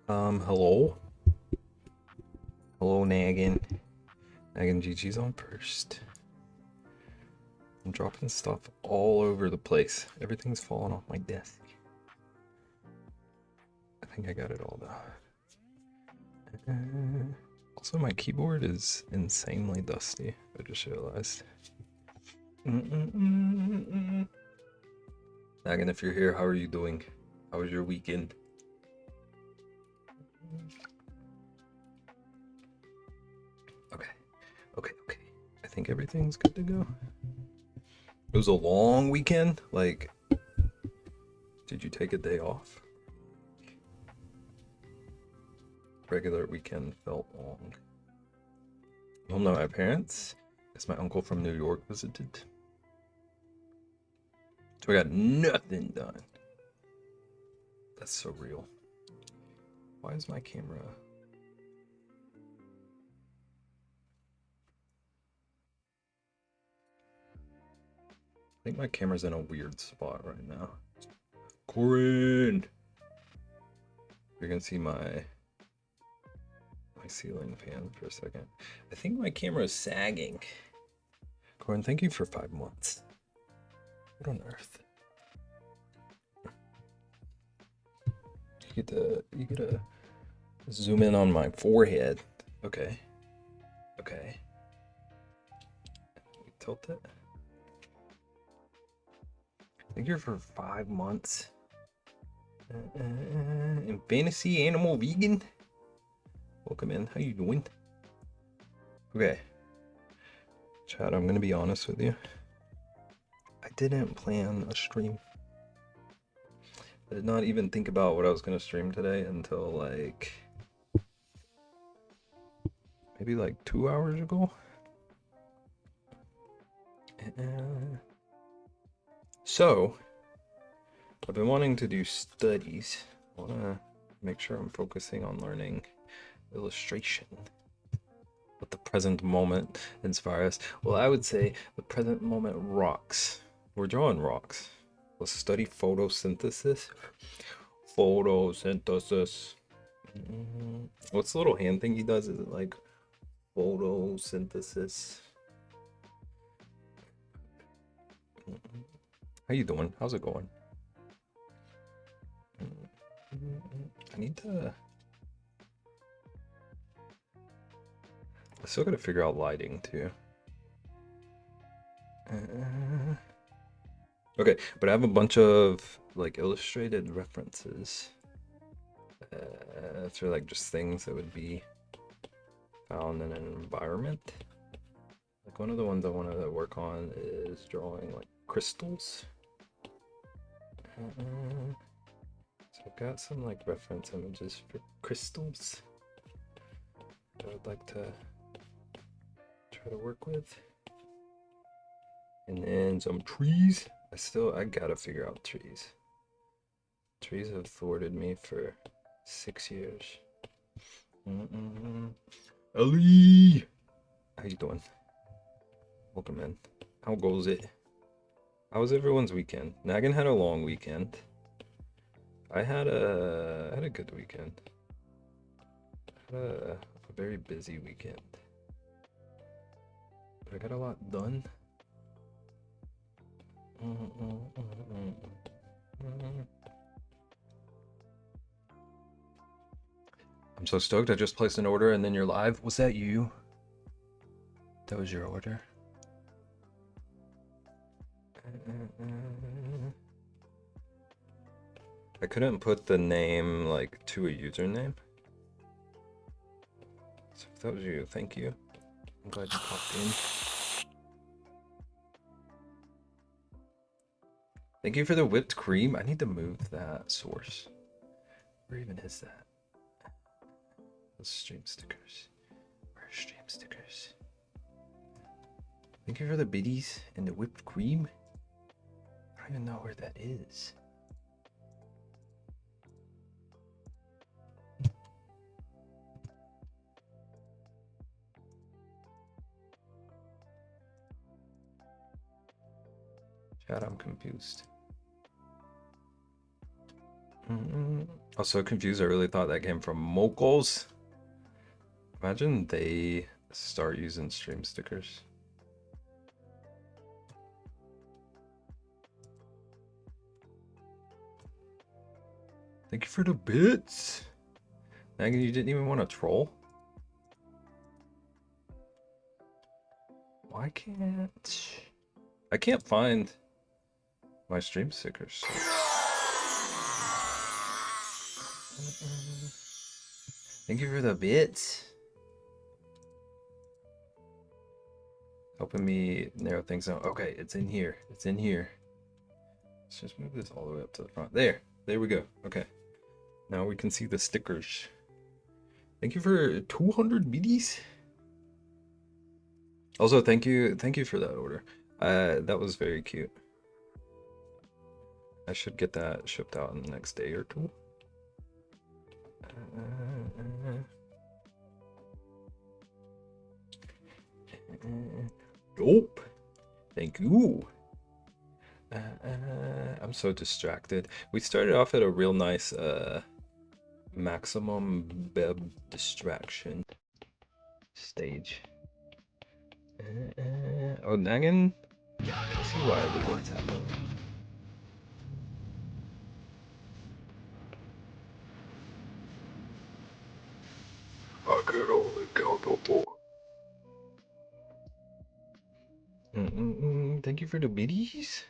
Hello? Hello, Naggin. Naggin GG's on first. I'm dropping stuff all over the place. Everything's falling off my desk. I think I got it all done. Also, my keyboard is insanely dusty, I just realized. Naggin, if you're here, how are you doing? How was your weekend? Okay. I think everything's good to go. It was a long weekend. Like, did you take a day off? Regular weekend felt long. You'll know my parents, because my uncle from New York visited. So I got nothing done. That's so real. Why is my camera... think my camera's in a weird spot right now. Corin! You're gonna see my ceiling fan for a second. I think my camera is sagging. Corin, thank you for 5 months. What on earth? You get to zoom in on my forehead. Okay. Okay. Tilt it. Thank you for 5 months. And fantasy animal vegan. Welcome in. How you doing? Okay. Chad, I'm gonna be honest with you. I didn't plan a stream. I did not even think about what I was gonna stream today until like maybe like 2 hours ago. So I've been wanting to do studies. I want to make sure I'm focusing on learning illustration. What the present moment inspires. Well, I would say the present moment rocks. We're drawing rocks. Let's study photosynthesis. Photosynthesis. What's the little hand thing he does? Is it like photosynthesis? How you doing? How's it going? I need to... I still gotta figure out lighting too. Okay, but I have a bunch of like illustrated references for like just things that would be found in an environment. Like one of the ones I want to work on is drawing like crystals. So I've got some like reference images for crystals that I would like to try to work with. And then some trees. I gotta figure out trees. Trees have thwarted me for 6 years. Ellie! How you doing? Welcome in. How goes it? How was everyone's weekend? Nagan had a long weekend. I had a good weekend. I had a very busy weekend. But I got a lot done. I'm so stoked. I just placed an order and then you're live. Was that you? That was your order? I couldn't put the name like to a username. So if that was you, thank you. I'm glad you popped in. Thank you for the whipped cream. I need to move that source. Where even is that? Those stream stickers. Where are stream stickers? Thank you for the biddies and the whipped cream. I don't even know where that is. Chat, I'm confused. I was so confused. I really thought that came from Mokos. Imagine they start using stream stickers. Thank you for the bits. Megan, you didn't even want to troll? Why can't... I can't find my stream stickers. Thank you for the bits. Helping me narrow things down. Okay, it's in here. It's in here. Let's just move this all the way up to the front. There we go. Okay. Now we can see the stickers. Thank you for 200 biddies. Also, thank you for that order. That was very cute. I should get that shipped out in the next day or two. Dope. Thank you. so distracted. We started off at a real nice maximum BEB distraction stage. Oh, Naggin? I see why everyone's happening. I can only count on four. Thank you for the biddies.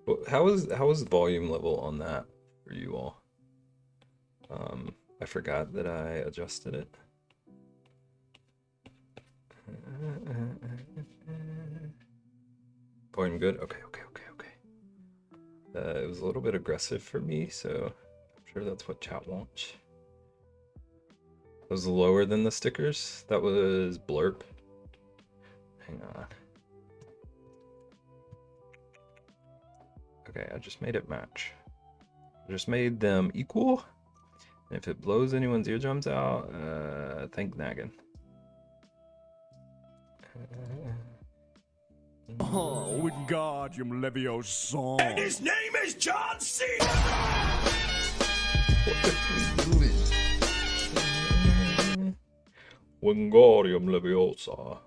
Well, how is the volume level on that for you all? I forgot that I adjusted it. Volume good? Okay. It was a little bit aggressive for me, so I'm sure that's what chat wants. That was lower than the stickers. That was blurb. Hang on. Okay, I just made it match. I just made them equal. And if it blows anyone's eardrums out, thank Naggin. Oh, Wingardium Leviosa. And his name is John C. Wingardium Leviosa.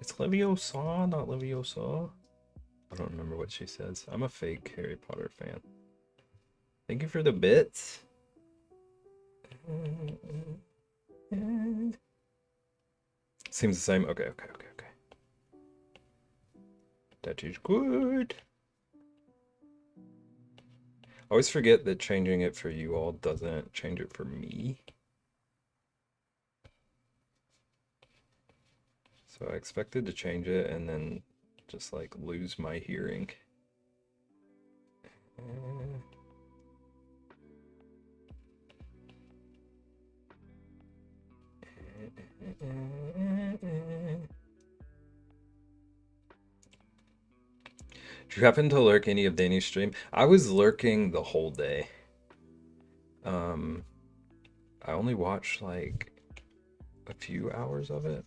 It's Leviosa, not Leviosa. I don't remember what she says. I'm a fake Harry Potter fan. Thank you for the bits. Seems the same. Okay. That is good. I always forget that changing it for you all doesn't change it for me. So I expected to change it and then just like lose my hearing. Did you happen to lurk any of Danny's stream? I was lurking the whole day. I only watched like a few hours of it.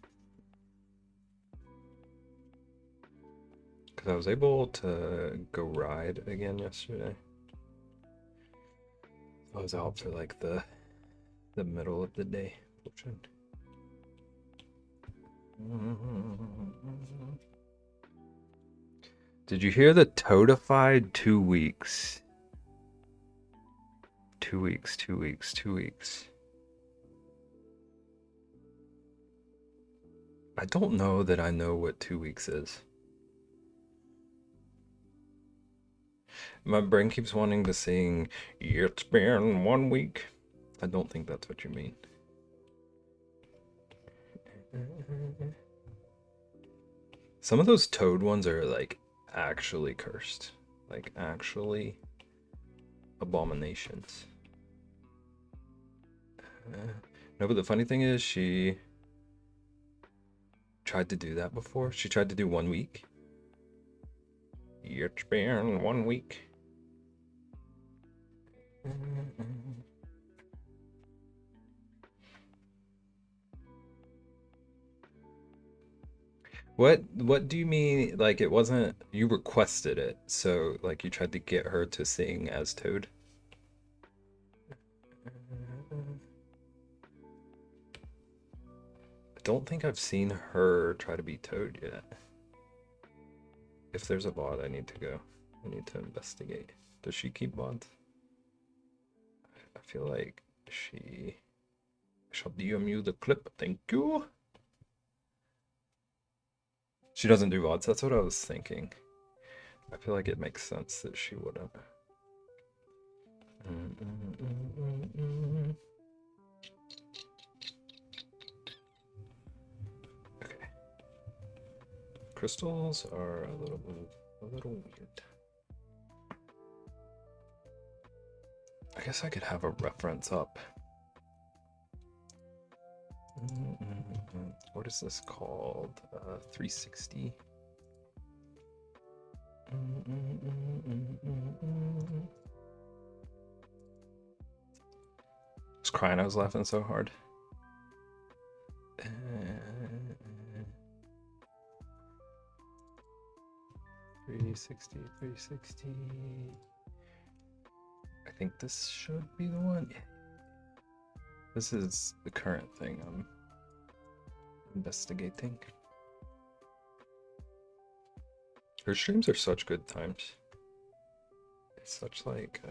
Because I was able to go ride again yesterday. I was out for like the middle of the day portion. Did you hear the toadified 2 weeks? 2 weeks. I don't know that I know what 2 weeks is. My brain keeps wanting to sing, "It's been 1 week." I don't think that's what you mean. Some of those toad ones are like actually cursed. Like actually abominations. No, but the funny thing is she tried to do that before. She tried to do 1 week. It's been 1 week. What do you mean? Like it wasn't, you requested it, so like you tried to get her to sing as Toad? I don't think I've seen her try to be Toad yet. If there's a VOD, I need to go. I need to investigate. Does she keep VODs? I feel like she... I shall DM you the clip, thank you. She doesn't do VODs, that's what I was thinking. I feel like it makes sense that she wouldn't. Okay. Crystals are a little weird. I guess I could have a reference up. What is this called? 360. I was crying, I was laughing so hard. 360, 360. I think this should be the one. Yeah. This is the current thing I'm investigating. Her streams are such good times. It's such like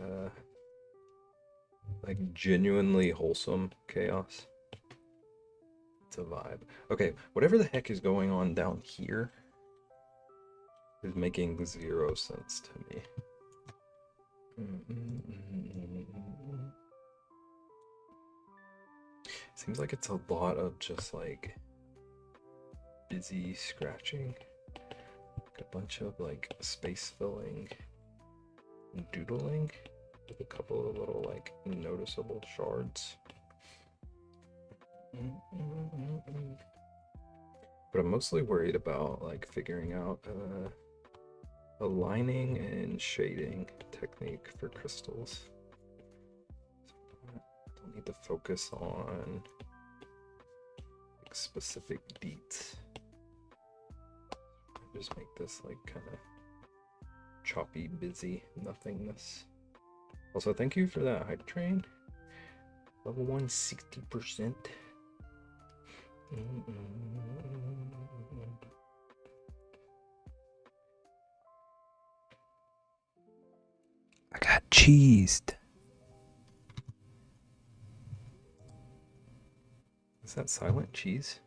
genuinely wholesome chaos. It's a vibe. Okay, whatever the heck is going on down here is making 0 sense to me. Seems like it's a lot of just like busy scratching. Like a bunch of like space filling and doodling with a couple of little like noticeable shards. But I'm mostly worried about like figuring out a lining and shading technique for crystals. So I don't need to focus on like specific deets. Just make this like kind of choppy, busy nothingness. Also, thank you for that hype train. Level 1, 60%. I got cheesed. Is that silent cheese?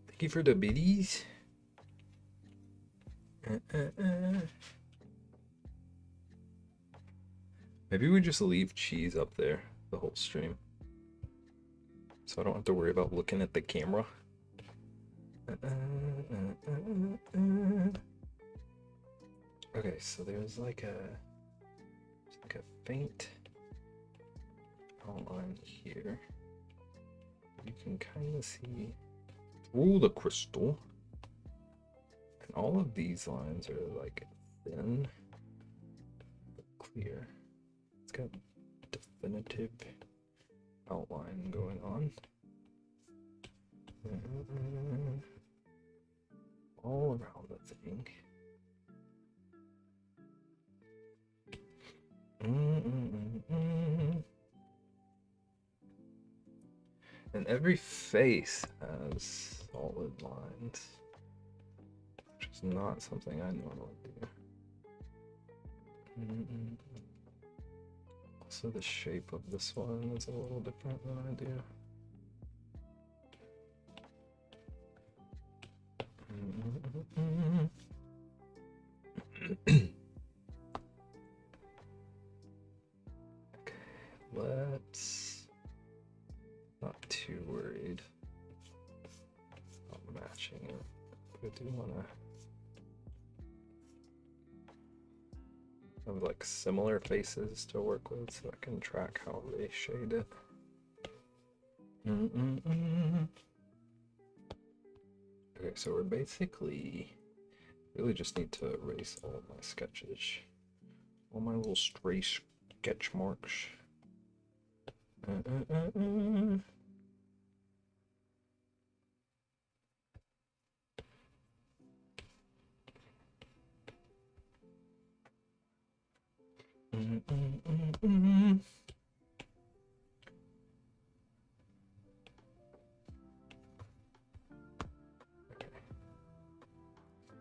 Thank you for the biddies. Maybe we just leave cheese up there the whole stream, so I don't have to worry about looking at the camera. Okay, so there's like a faint outline here. You can kind of see through the crystal, and all of these lines are like thin but clear. It's got definitive outline going on. All around the thing. And every face has solid lines, which is not something I normally do. Also, the shape of this one is a little different than I do. Okay, let's not too worried about matching it, but I do want to have like similar faces to work with so I can track how they shade it. Okay, so we're basically really just need to erase all of my sketches, all my little stray sketch marks.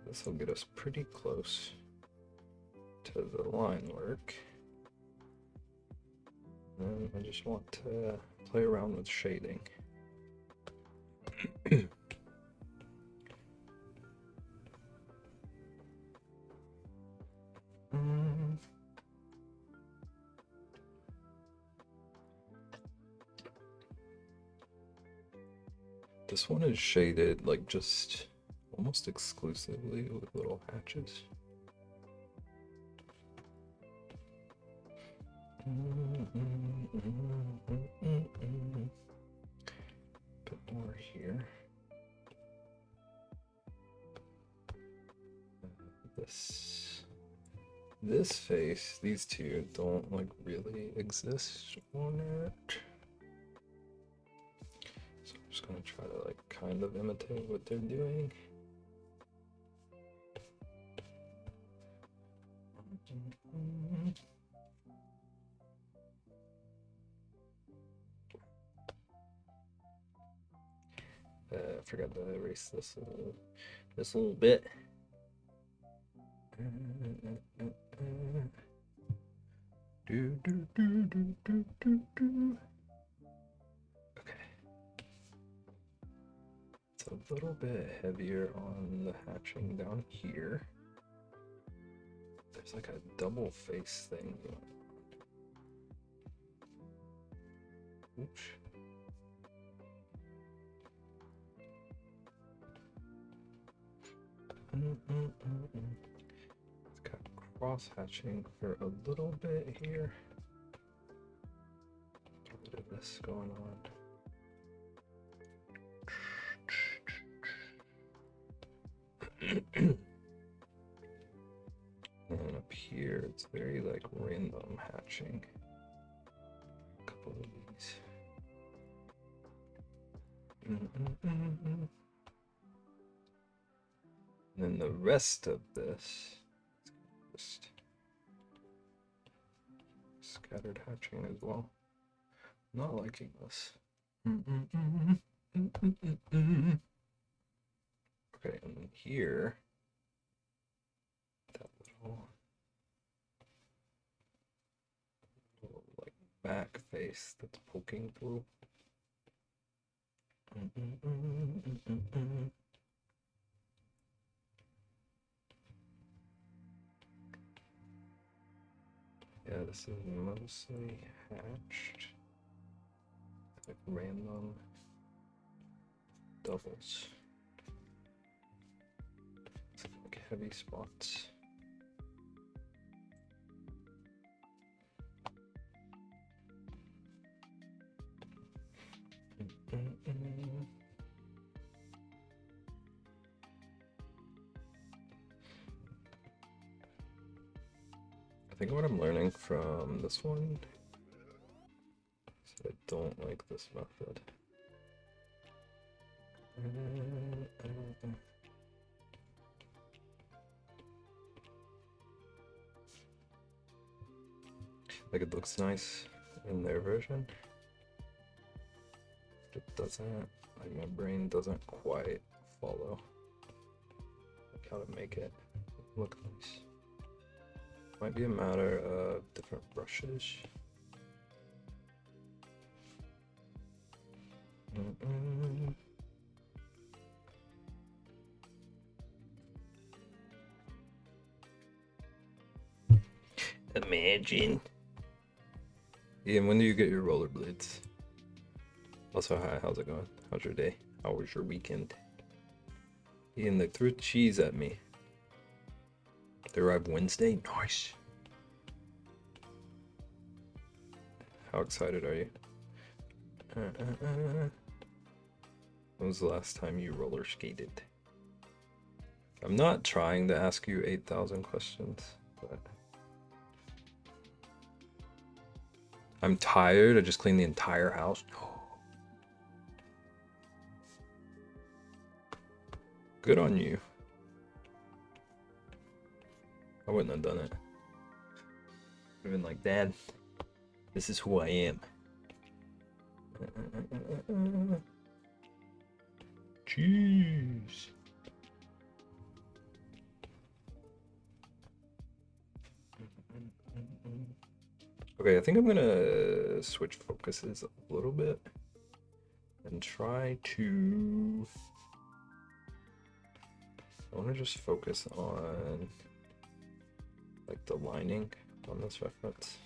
This will get us pretty close to the line work. And I just want to play around with shading. This one is shaded like just almost exclusively with little hatches. Bit more here. This face, these two don't like really exist on it. So I'm just just gonna try to like kind of imitate what they're doing. I forgot to erase this a little bit. Okay. It's a little bit heavier on the hatching down here. There's like a double face thing going on. Oops. It's got cross hatching for a little bit here. A bit of this going on. And up here, it's very like random hatching. A couple of these. And then the rest of this is just scattered hatching as well. Not liking this. Okay, and then here, that little like back face that's poking through. Yeah, this is mostly hatched. Like random doubles. It's like heavy spots. I think what I'm learning from this one is that I don't like this method. Like it looks nice in their version. It doesn't, like my brain doesn't quite follow like how to make it look nice. Might be a matter of different brushes. Imagine. Ian, when do you get your rollerblades? Also, hi, how's it going? How's your day? How was your weekend? Ian, they threw cheese at me. They arrived Wednesday? Nice. How excited are you? When was the last time you roller skated? I'm not trying to ask you 8,000 questions, but I'm tired. I just cleaned the entire house. Good on you. I wouldn't have done it. I've been like, Dad, this is who I am. Jeez. Okay, I think I'm gonna switch focuses a little bit and try to. I want to just focus on like the lining on this reference.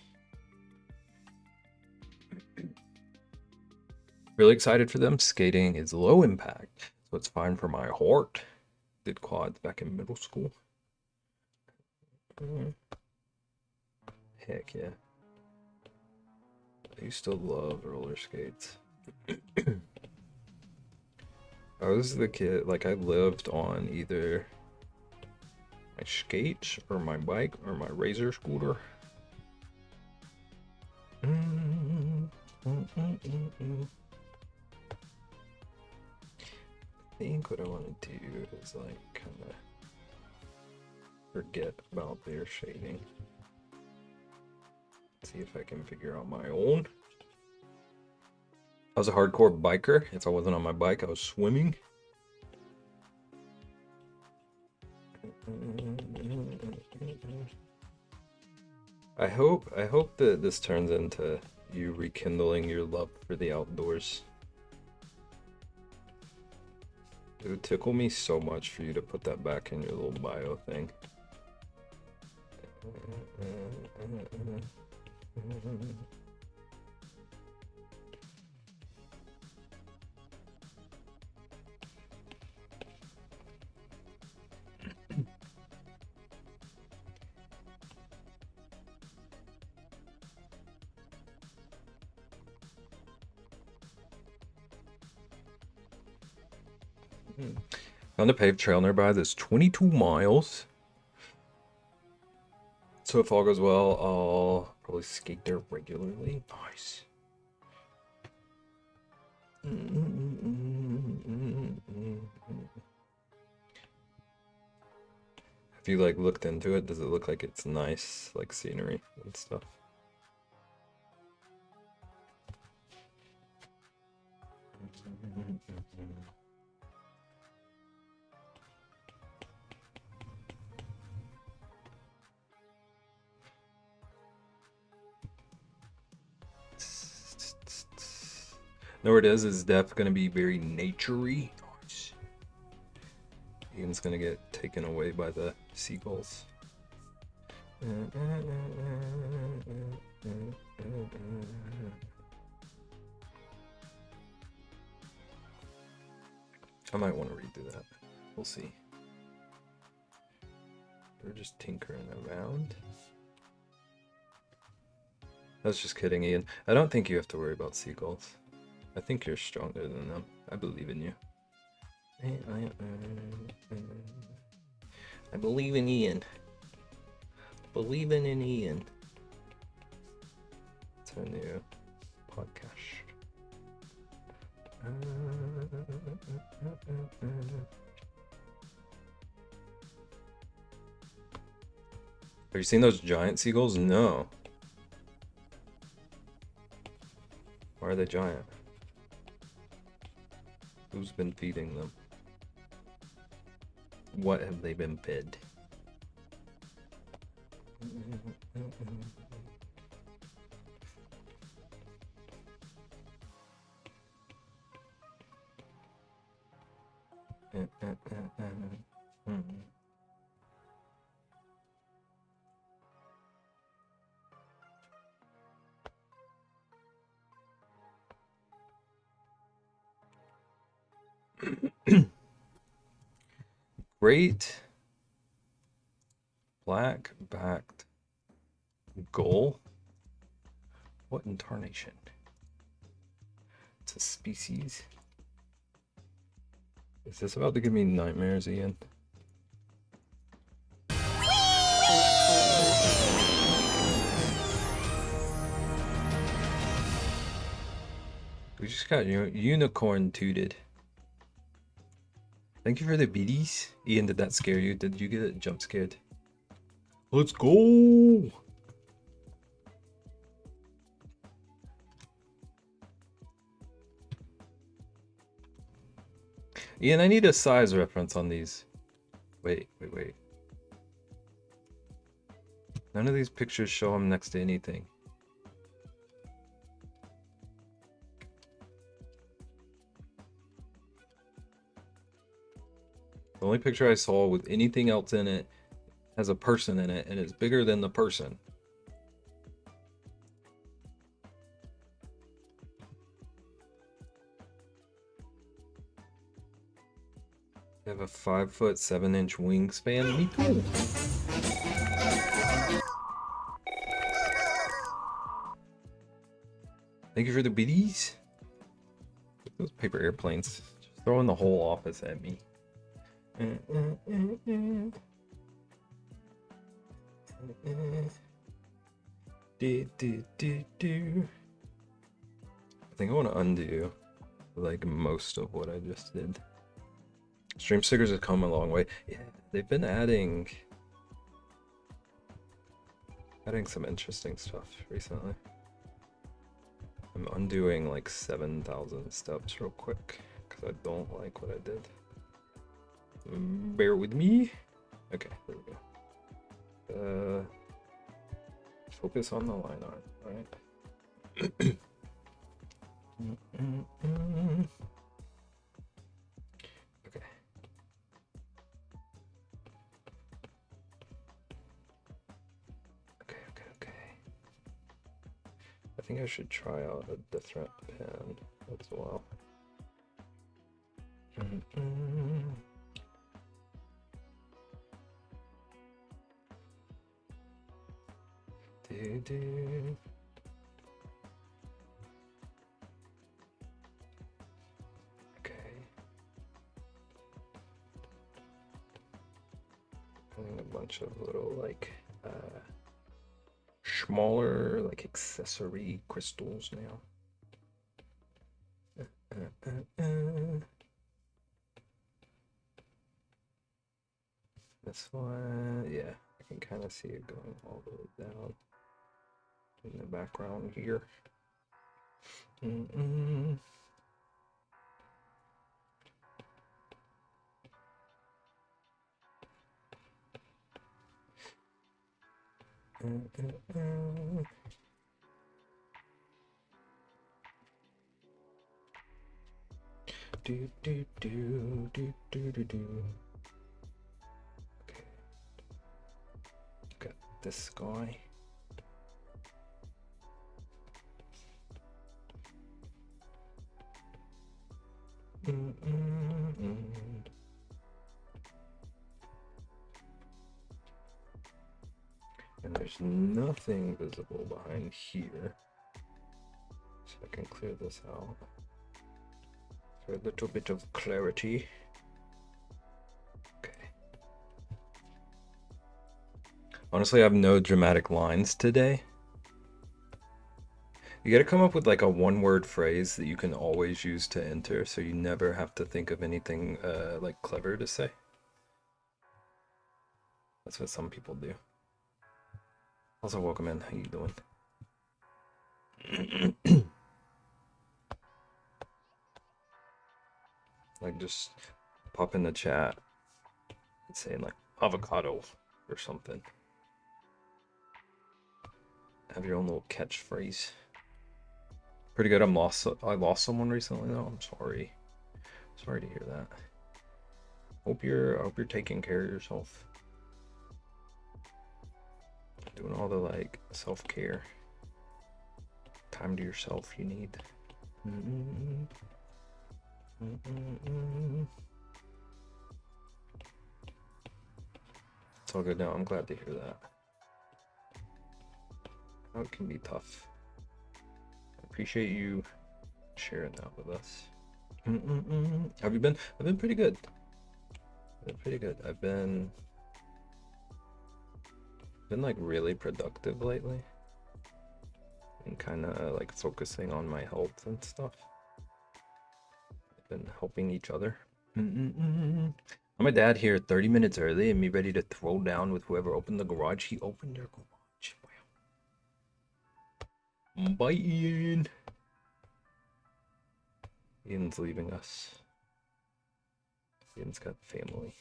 Really excited for them. Skating is low impact, so it's fine for my heart. Did quads back in middle school. Heck yeah. I used to love roller skates. I was the kid, like I lived on either my skates or my bike or my razor scooter. think what I want to do is like kind of forget about their shading. See if I can figure out my own. I was a hardcore biker. If I wasn't on my bike, I was swimming. I hope that this turns into you rekindling your love for the outdoors. It would tickle me so much for you to put that back in your little bio thing. Found a paved trail nearby that's 22 miles. So if all goes well, I'll probably skate there regularly. Nice. Have you like looked into it? Does it look like it's nice, like scenery and stuff? Know where it is definitely going to be very nature-y. Ian's going to get taken away by the seagulls. I might want to redo that. We'll see. We're just tinkering around. I was just kidding, Ian. I don't think you have to worry about seagulls. I think you're stronger than them. I believe in you. I believe in Ian. Believing in Ian. It's our new podcast. Have you seen those giant seagulls? No. Why are they giant? Who's been feeding them? What have they been fed? Great black-backed gull? What in tarnation? It's a species. Is this about to give me nightmares, Ian? We just got unicorn tooted. Thank you for the beaties. Ian, did that scare you? Did you get jump scared? Let's go! Ian, I need a size reference on these. Wait. None of these pictures show him next to anything. The only picture I saw with anything else in it has a person in it, and it's bigger than the person. You have a 5'7" wingspan. Me too. Thank you for the biddies. Those paper airplanes just throwing the whole office at me. I think I want to undo like most of what I just did. Stream stickers have come a long way. Yeah, they've been adding some interesting stuff recently. I'm undoing like 7,000 steps real quick because I don't like what I did. Bear with me. Okay, there we go. Focus on the line art, right? Okay. Okay. I think I should try out a different pen as well. Okay. Putting a bunch of little like smaller like accessory crystals now. This one, yeah, I can kind of see it going all the way down in the background here. Do. Okay. Got this guy. And there's nothing visible behind here. So I can clear this out for a little bit of clarity. Okay. Honestly, I have no dramatic lines today. You gotta come up with like a one-word phrase that you can always use to enter, so you never have to think of anything like clever to say. That's what some people do. Also, welcome in. How you doing? Like, just pop in the chat and saying like avocado or something. Have your own little catchphrase. Pretty good. I lost someone recently though. I'm sorry. Sorry to hear that. Hope you're taking care of yourself. Doing all the like self-care. Time to yourself you need. It's all good now. I'm glad to hear that. Oh, it can be tough. I appreciate you sharing that with us. Have you been? I've been pretty good. I've been like really productive lately. And kind of like focusing on my health and stuff. I've been helping each other. My dad here 30 minutes early and me ready to throw down with whoever opened the garage. He opened their garage. Wow. Bye, Ian. Ian's leaving us. Ian's got family.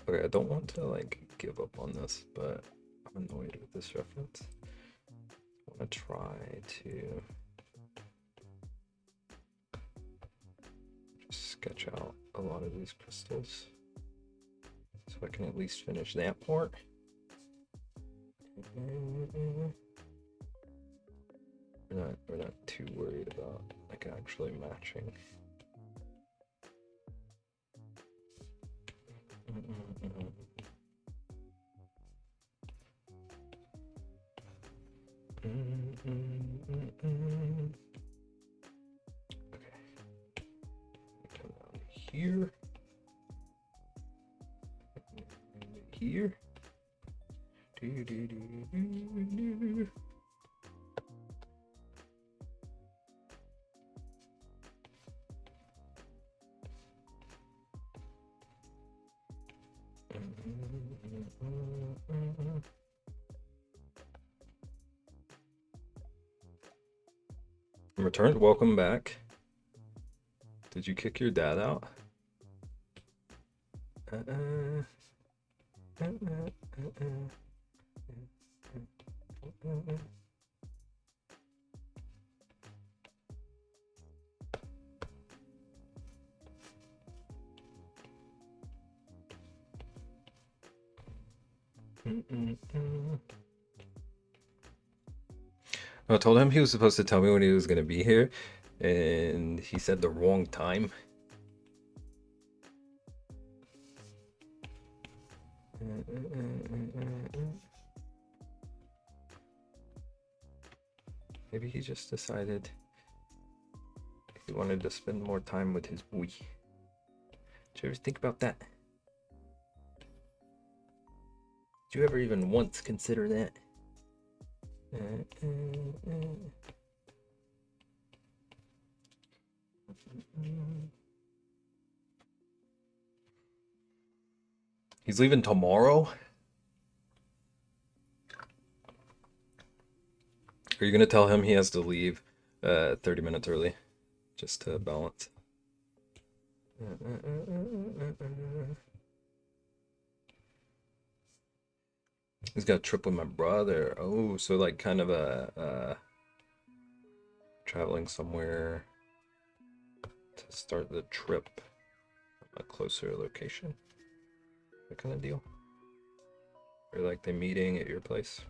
Okay, I don't want to like give up on this, but I'm annoyed with this reference. I want to try to just sketch out a lot of these crystals so I can at least finish that part. We're not too worried about like actually matching. here. Here. Do, do, do, do, do. Returned. Welcome back. Did you kick your dad out? I told him he was supposed to tell me when he was going to be here, and he said the wrong time. Maybe he just decided he wanted to spend more time with his boy. Did you ever think about that? Did you ever even once consider that? He's leaving tomorrow? Are you gonna tell him he has to leave 30 minutes early just to balance? He's got a trip with my brother. Oh, so like kind of a traveling somewhere to start the trip, a closer location, that kind of deal. Or like they meeting at your place.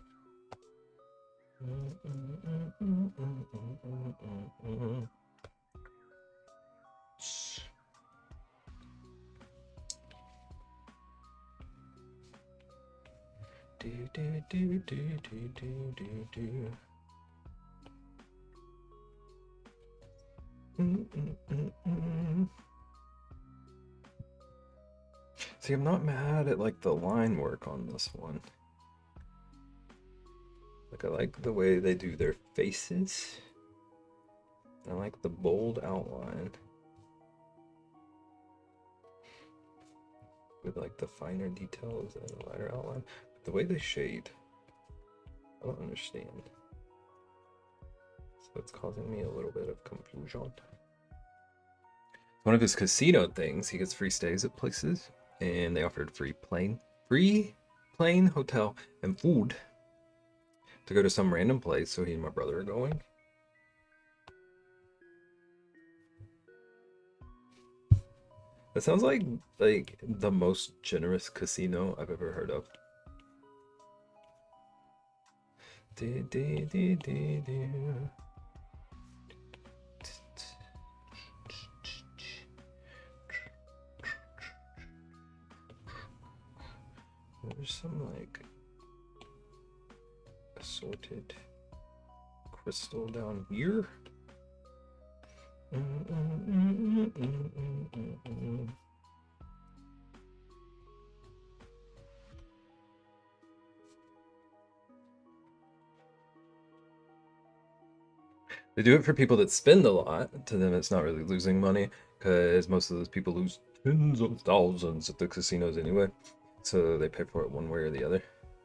Do do do do do do do do. See, I'm not mad at like the line work on this one. Like I like the way they do their faces. I like the bold outline with like the finer details and the lighter outline. But the way they shade, I don't understand. So it's causing me a little bit of confusion. One of his casino things, he gets free stays at places, and they offered free plane, hotel, and food to go to some random place. So he and my brother are going. That sounds like the most generous casino I've ever heard of. There's some like assorted crystal down here. They do it for people that spend a lot. To them, it's not really losing money because most of those people lose tens of thousands at the casinos anyway. So they pay for it one way or the other.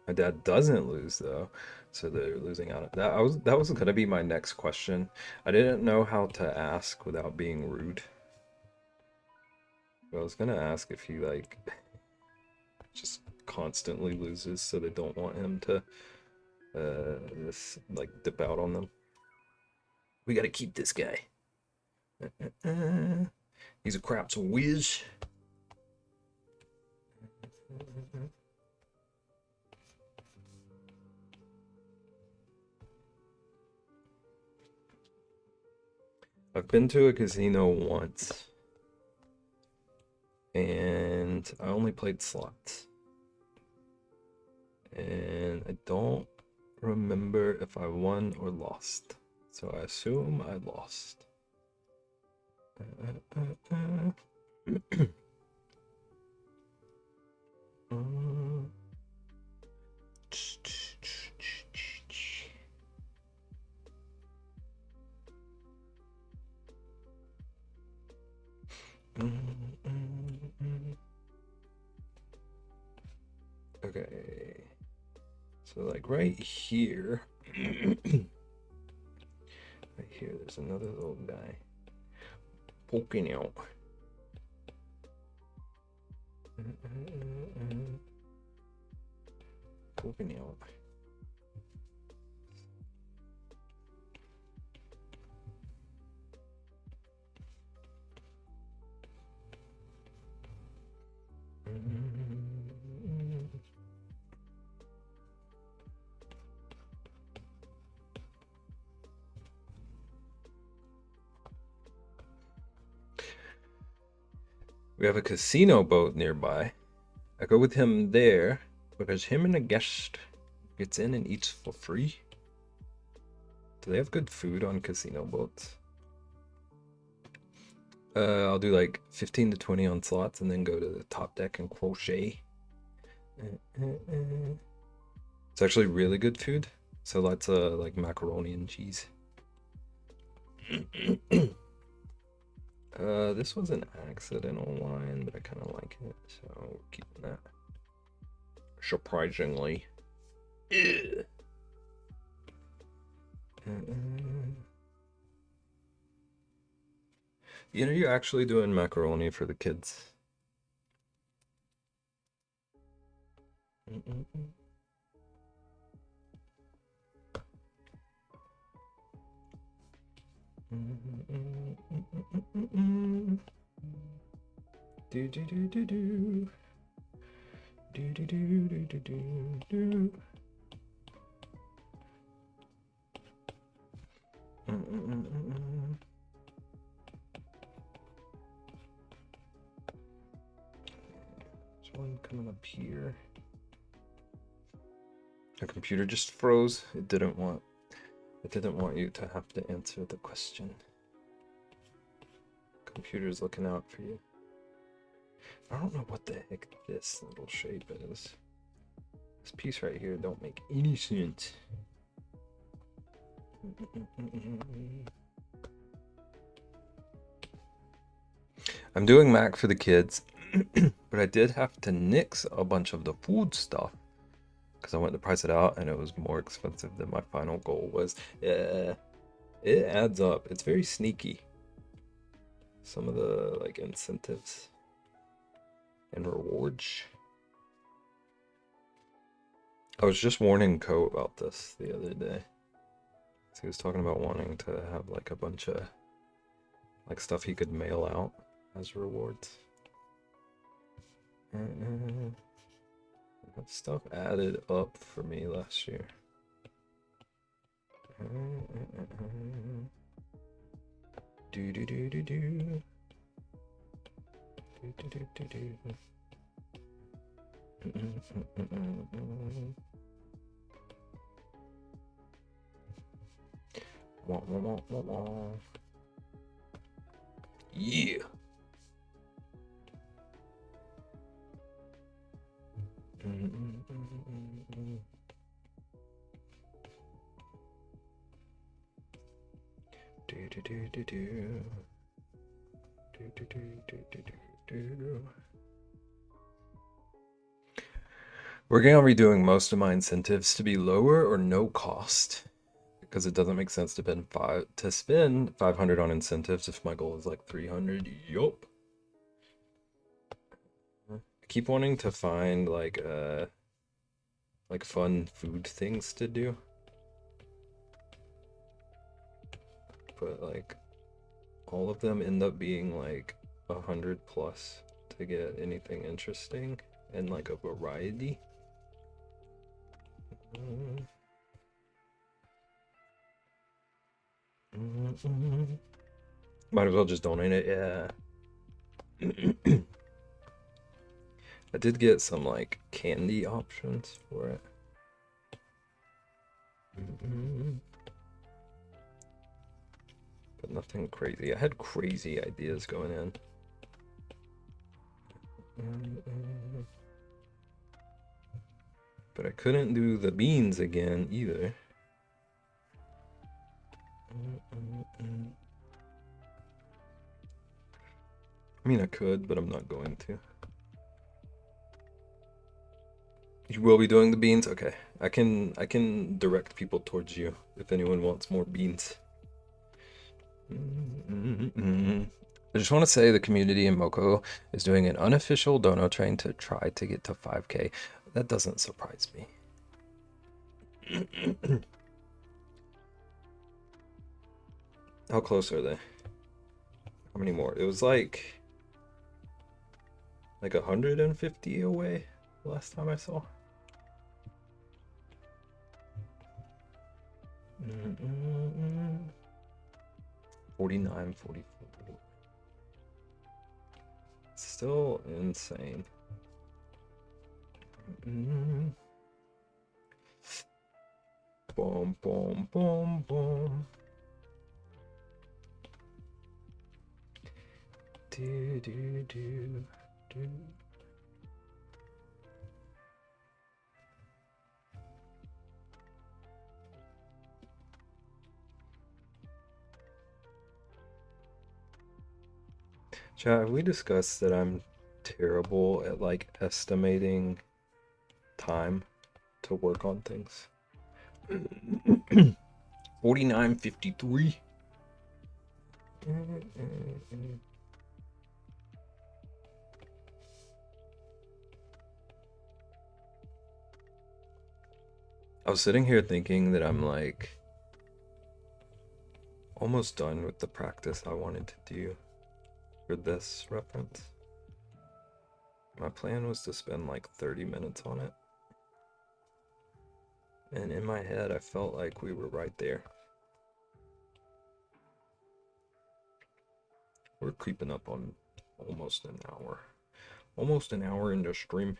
My dad doesn't lose though, so they're losing out. That was gonna be my next question. I didn't know how to ask without being rude. I was gonna ask if he like just constantly loses, so they don't want him to like dip out on them. We gotta keep this guy. He's a craps whiz. I've been to a casino once, and I only played slots. And I don't remember if I won or lost. So I assume I lost. Okay, so like right here, right here, there's another little guy poking out. Poking out. We have a casino boat nearby. I go with him there because him and a guest gets in and eats for free. Do they have good food on casino boats? I'll do like 15 to 20 on slots and then go to the top deck and crochet. It's actually really good food. So lots of like macaroni and cheese. This was an accidental line, but I kind of like it, so we're keeping that. Surprisingly. You know, you're actually doing macaroni for the kids. Do do do do do. Do do do do do do do. There's one coming up here. The computer just froze. It didn't want you to have to answer the question. Computer's looking out for you. I don't know what the heck this little shape is. This piece right here don't make any sense. I'm doing Mac for the kids, but I did have to nix a bunch of the food stuff because I went to price it out and it was more expensive than my final goal was. It adds up. It's very sneaky. Some of the like incentives and rewards. I was just warning Co about this the other day. So he was talking about wanting to have like a bunch of like stuff he could mail out as rewards. That stuff added up for me last year. Do do do do do. Do do do do do. Wah, wah, wah, wah, wah. Yeah. Do do do do do. Do do do do do do do. Working on redoing most of my incentives to be lower or no cost, because it doesn't make sense to spend 500 on incentives if my goal is like 300. Yup. I keep wanting to find like fun food things to do, but like all of them end up being like 100 plus to get anything interesting and like a variety. Might as well just donate it, yeah. I did get some like candy options for it. But nothing crazy. I had crazy ideas going in. But I couldn't do the beans again either. I mean, I could, but I'm not going to. You will be doing the beans? Okay. I can direct people towards you if anyone wants more beans. I just want to say the community in Moko is doing an unofficial dono train to try to get to 5K. That doesn't surprise me. How close are they? How many more? It was like 150 away last time I saw. 49, 44. Still insane. Boom, boom, boom, boom. Do, do, do, do. Chat, have we discussed that I'm terrible at like estimating time to work on things? 49:53. I was sitting here thinking that I'm like almost done with the practice I wanted to do for this reference. My plan was to spend like 30 minutes on it. And in my head, I felt like we were right there. We're creeping up on almost an hour. Almost an hour into stream.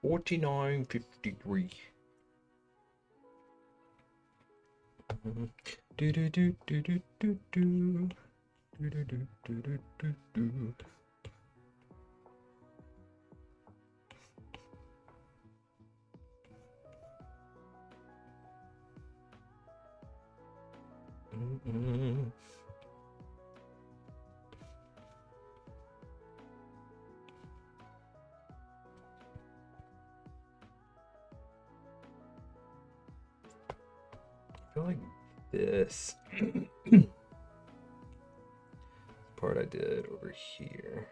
49:53. Do do do do do do do do do do do do do. I feel like this part I did over here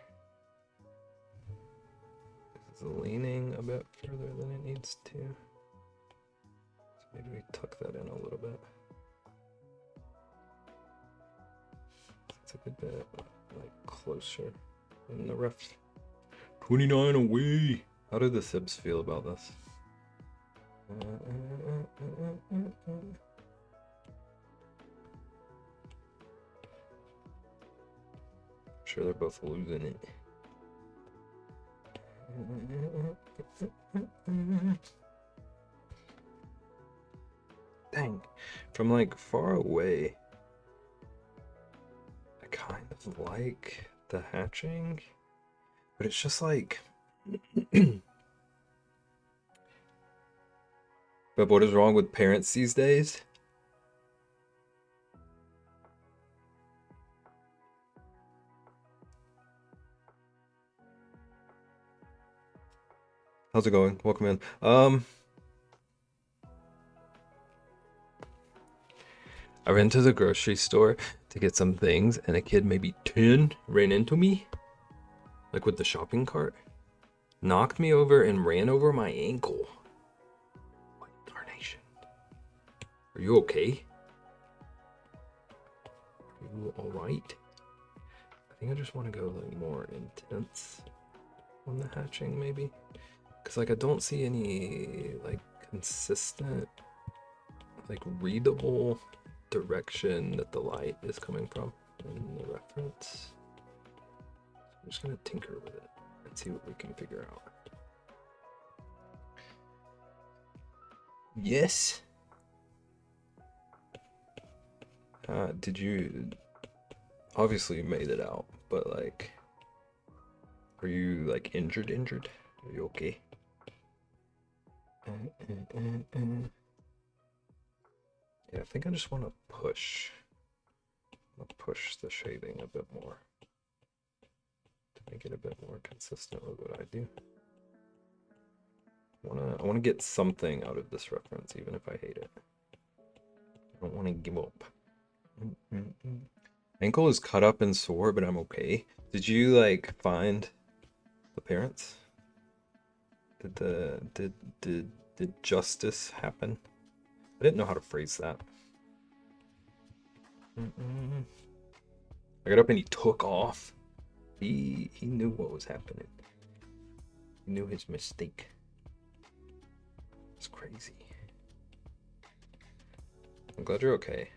is leaning a bit further than it needs to. So maybe we tuck that in a little bit. It's a good bit like closer in the ref. 29 away. How do the Sibs feel about this? Sure, they're both losing it. Dang, from like far away, I kind of like the hatching, but it's just like. But what is wrong with parents these days? How's it going? Welcome in. I ran to the grocery store to get some things, and a kid maybe 10 ran into me, like with the shopping cart, knocked me over and ran over my ankle. What darnation? Are you okay? Are you alright? I think I just want to go like more intense on the hatching maybe. Because like I don't see any like consistent, like readable direction that the light is coming from in the reference. So I'm just gonna tinker with it and see what we can figure out. Yes. Did you obviously you made it out, but like, are you like injured? Are you okay? Yeah, I think I just want to push. I'll push the shading a bit more to make it a bit more consistent with what I do. I wanna get something out of this reference, even if I hate it. I don't want to give up. Ankle is cut up and sore, but I'm okay. Did you like find the parents? Did justice happen? I didn't know how to phrase that. I got up and he took off. He knew what was happening. He knew his mistake. It's crazy. I'm glad you're okay.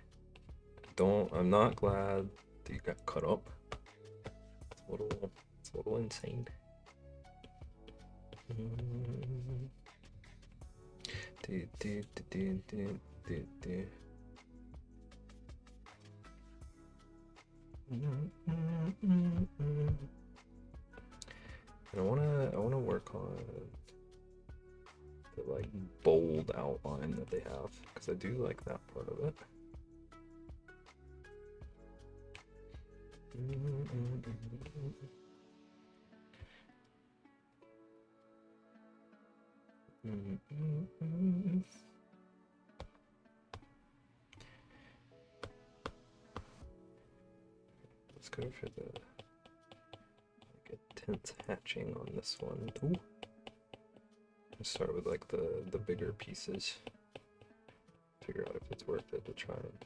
I'm not glad that you got cut up. It's a little insane. I wanna work on the like bold outline that they have, because I do like that part of it. Let's go for the like intense hatching on this one too. Let's start with like the bigger pieces. Figure out if it's worth it to try and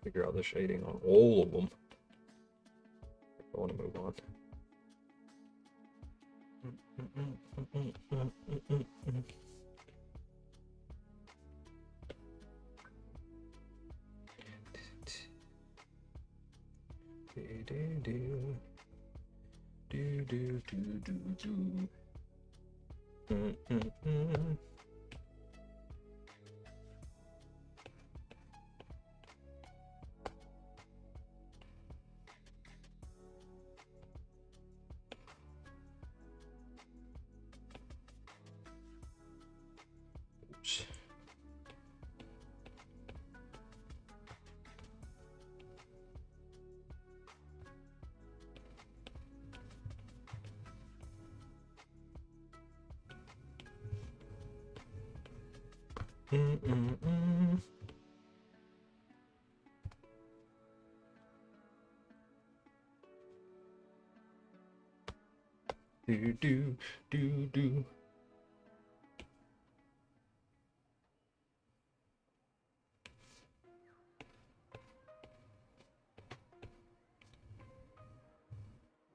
figure out the shading on all of them. I want to move on. Oops. Do.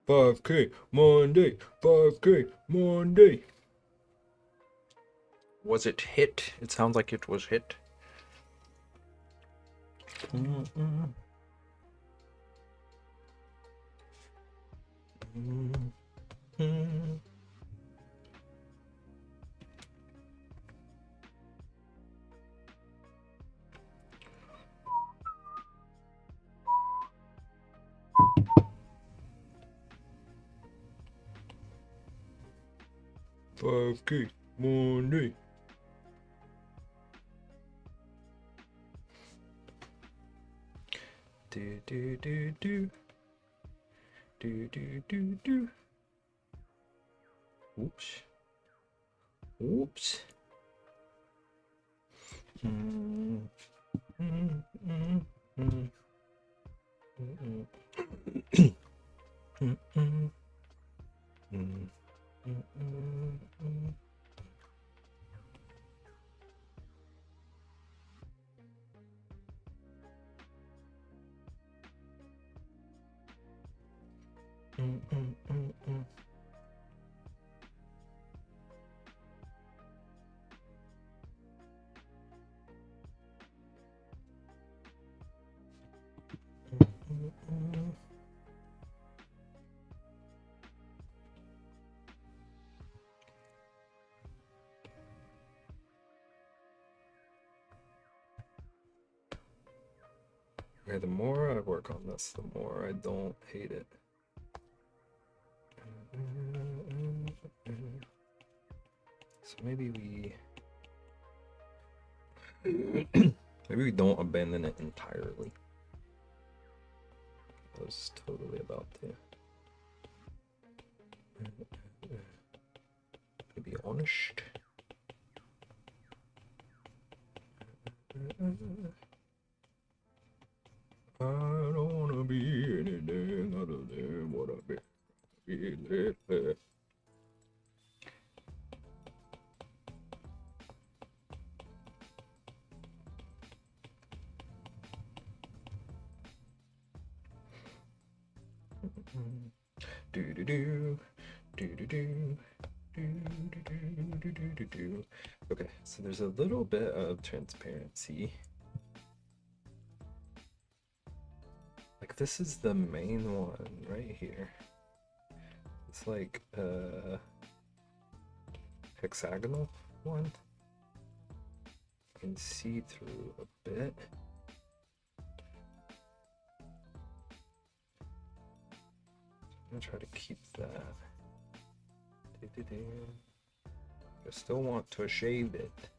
5K Monday, 5K Monday. Was it hit? It sounds like it was hit. Mm-mm. 5K Monday. Do. Oops. Okay, the more I work on this, the more I don't hate it. So maybe we don't abandon it entirely. I was totally about to. Be honest. I don't wanna be anything other than what I've been lately. Do do do do do do. Okay, so there's a little bit of transparency. Like this is the main one right here. It's like a hexagonal one. You can see through a bit. I'm gonna try to keep that. I still want to shave it.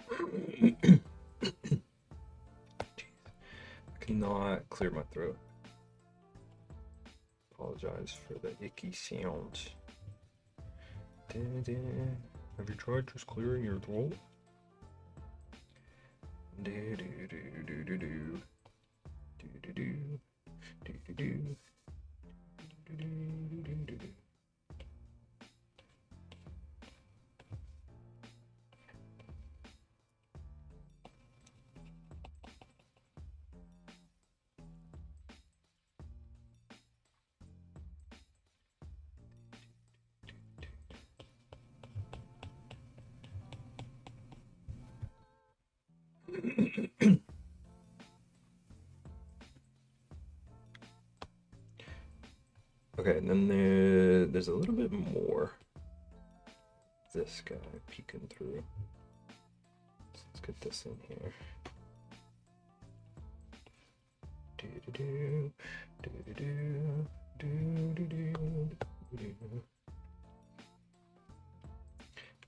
Jeez. I cannot clear my throat. Apologize for the icky sounds. Have you tried just clearing your throat? Okay, and then there's a little bit more. This guy peeking through. So let's get this in here.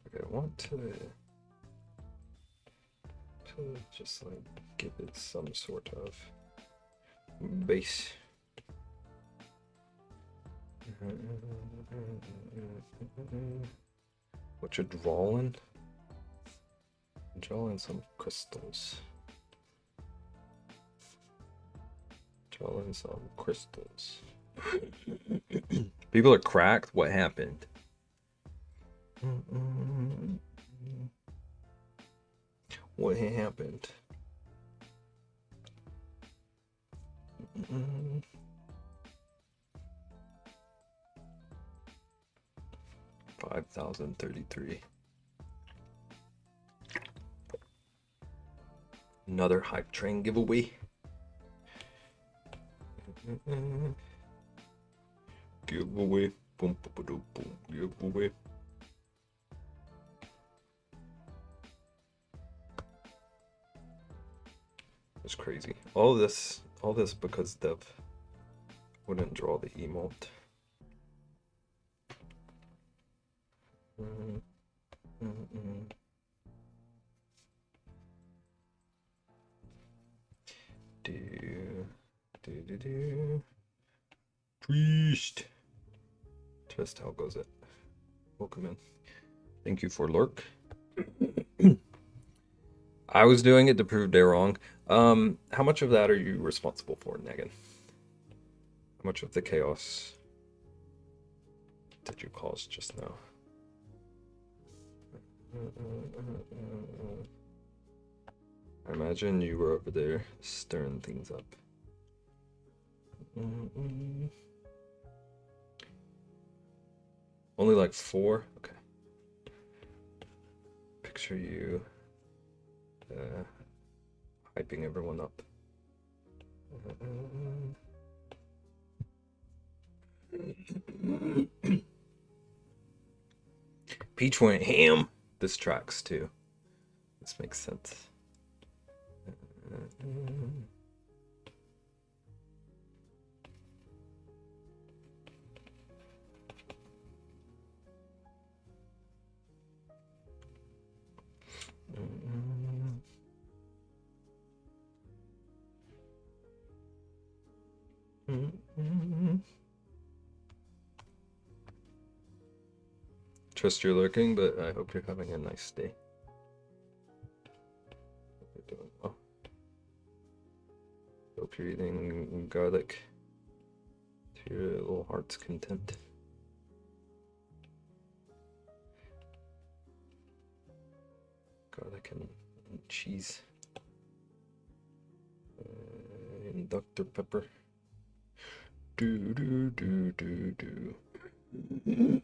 Okay, I want to just like give it some sort of base. What you drawing? Drawing some crystals. Drawing some crystals. People are cracked. What happened? What happened? $5,033. Another hype train giveaway. Giveaway. Boom, boom, boom, boom. Giveaway. It's crazy. All this because Dev wouldn't draw the emote. Priest. Test, how goes it? Welcome in. Thank you for lurk. I was doing it to prove they're wrong. How much of that are you responsible for, Negan? How much of the chaos did you cause just now? I imagine you were over there stirring things up. Only like 4? Okay. Picture you hyping everyone up. Peach went ham. This tracks too. This makes sense. Trust you're lurking, but I hope you're having a nice day. Hope you're doing well. Hope you're eating garlic to your little heart's content. Garlic and cheese. And Dr. Pepper. Do do do do do.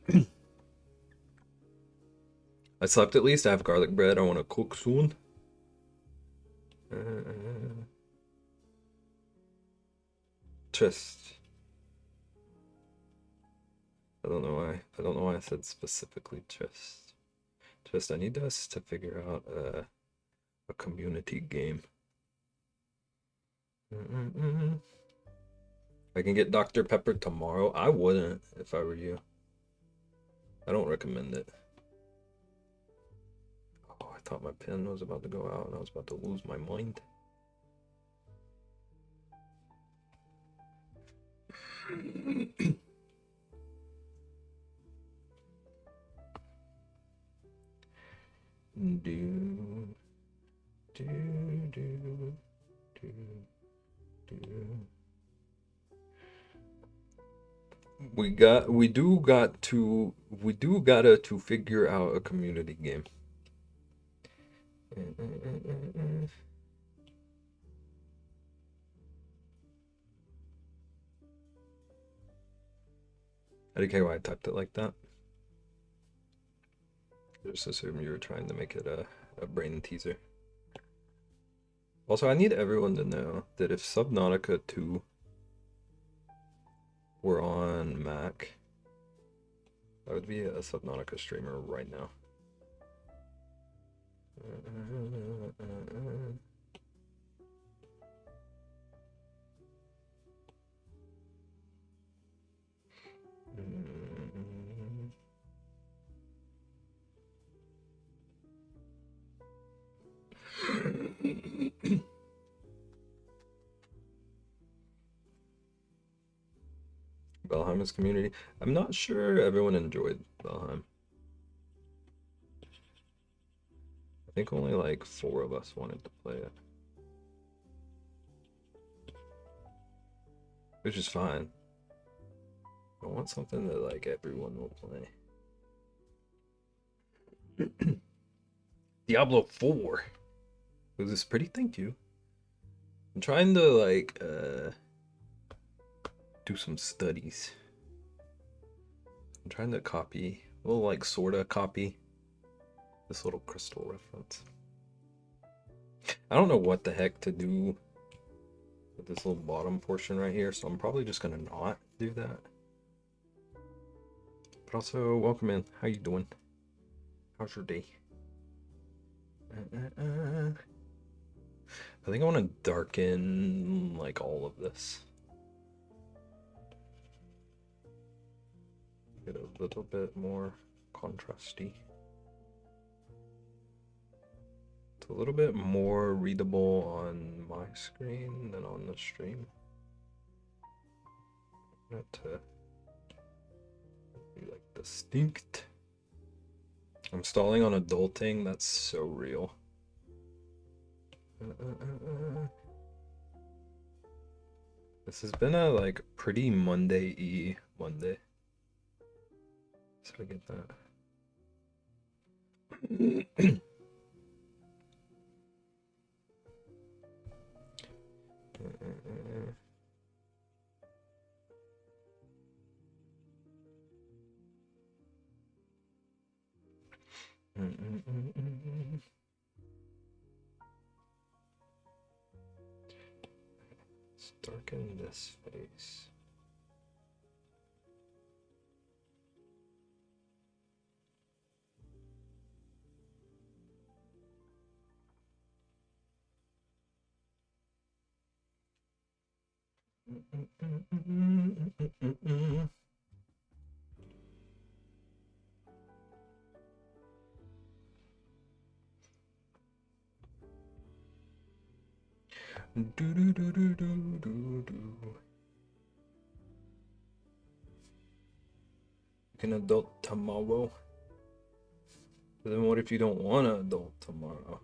I slept at least. I have garlic bread. I want to cook soon. Just. I don't know why. I don't know why I said specifically just. Just I need us to figure out a community game. I can get Dr. Pepper tomorrow. I wouldn't if I were you. I don't recommend it. Oh, I thought my pen was about to go out and I was about to lose my mind. Do, do, do, do, do. We gotta to figure out a community game. I didn't care why I typed it like that. Just assume you were trying to make it a brain teaser. Also, I need everyone to know that if Subnautica 2 were on Mac, I would be a Subnautica streamer right now. Valheim's community. I'm not sure everyone enjoyed Valheim. I think only like 4 of us wanted to play it. Which is fine. I want something that like everyone will play. Diablo 4. Was this pretty? Thank you. I'm trying to like do some studies. I'm trying to copy, well, like sorta copy this little crystal reference. I don't know what the heck to do with this little bottom portion right here, so I'm probably just gonna not do that. But also, welcome in. How you doing? How's your day? I think I want to darken like all of this. Get a little bit more contrasty. It's a little bit more readable on my screen than on the stream. Not to be like distinct. I'm stalling on adulting. That's so real. This has been a like pretty Monday-y Monday. So I get that. Let's darken this face. Do do do do do do do. You can adult tomorrow. But then what if you don't want to adult tomorrow?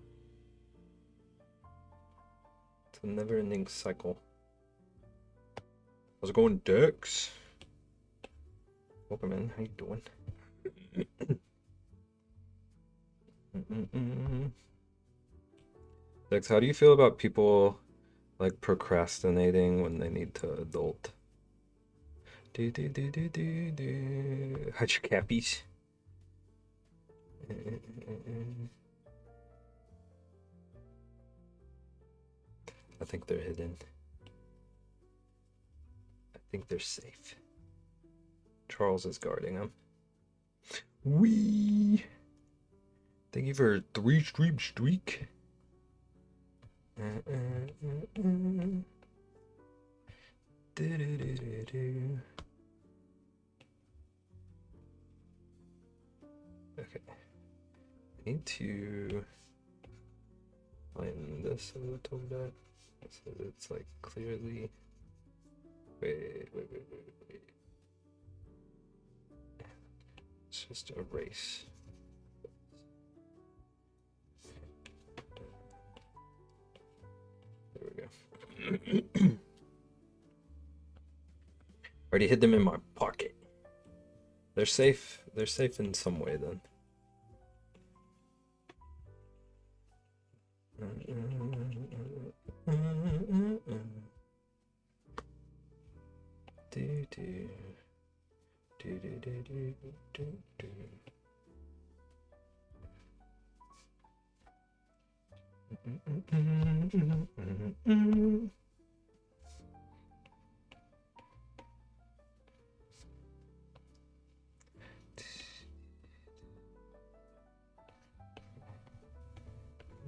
It's a never-ending cycle. How's it going, Dex? Welcome in. How you doing? Dex, how do you feel about people like procrastinating when they need to adult? How'd your cappies? I think they're hidden. I think they're safe. Charles is guarding them. Wee! Thank you for 3 stream streak. Okay. I need to find this a little bit so that it's like clearly. Wait. Let's just erase. There we go. Already hid them in my pocket. They're safe. They're safe in some way then.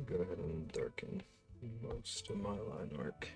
Go ahead and darken most of my line work.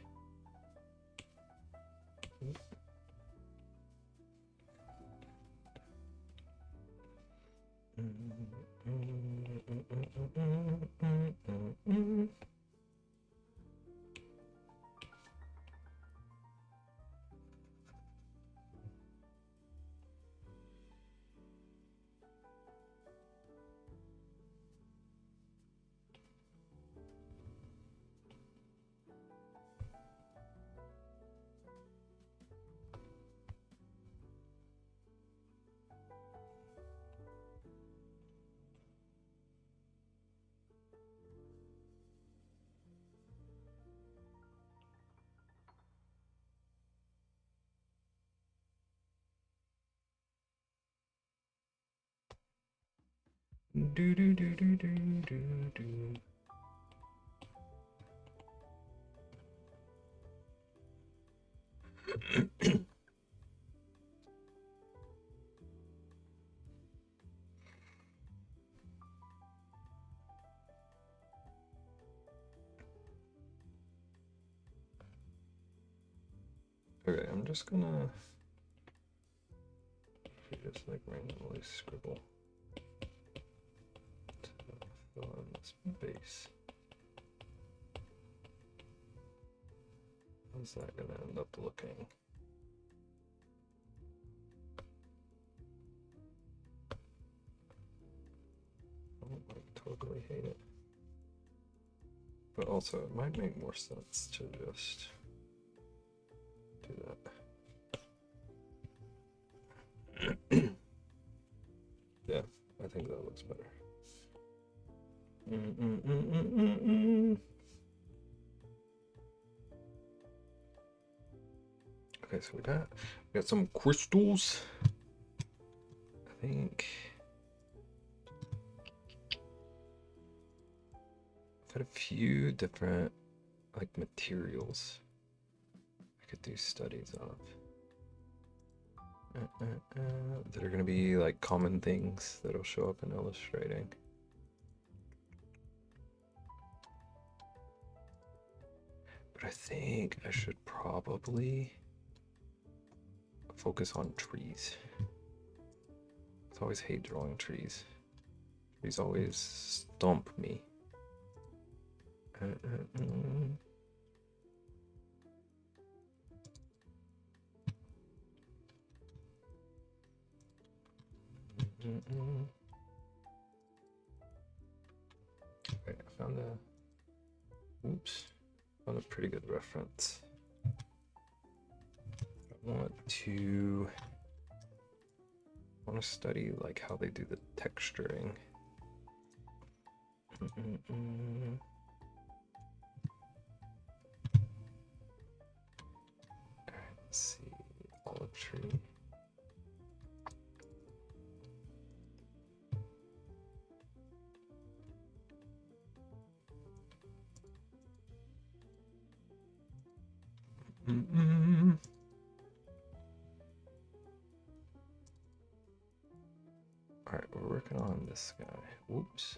Do do do do do do do. Okay, I'm just gonna just like randomly scribble to fill in this base. How's that gonna end up looking? I don't like totally hate it. But also it might make more sense to just do that. Yeah, I think that looks better. Okay, so we got some crystals. I think I've had a few different like materials I could do studies of. That are going to be like common things that'll show up in illustrating. But I think I should probably focus on trees. I always hate drawing trees. Trees always stump me. Okay, I found found a pretty good reference. I want to study like how they do the texturing. Let's see, olive tree. All right, we're working on this guy. Whoops.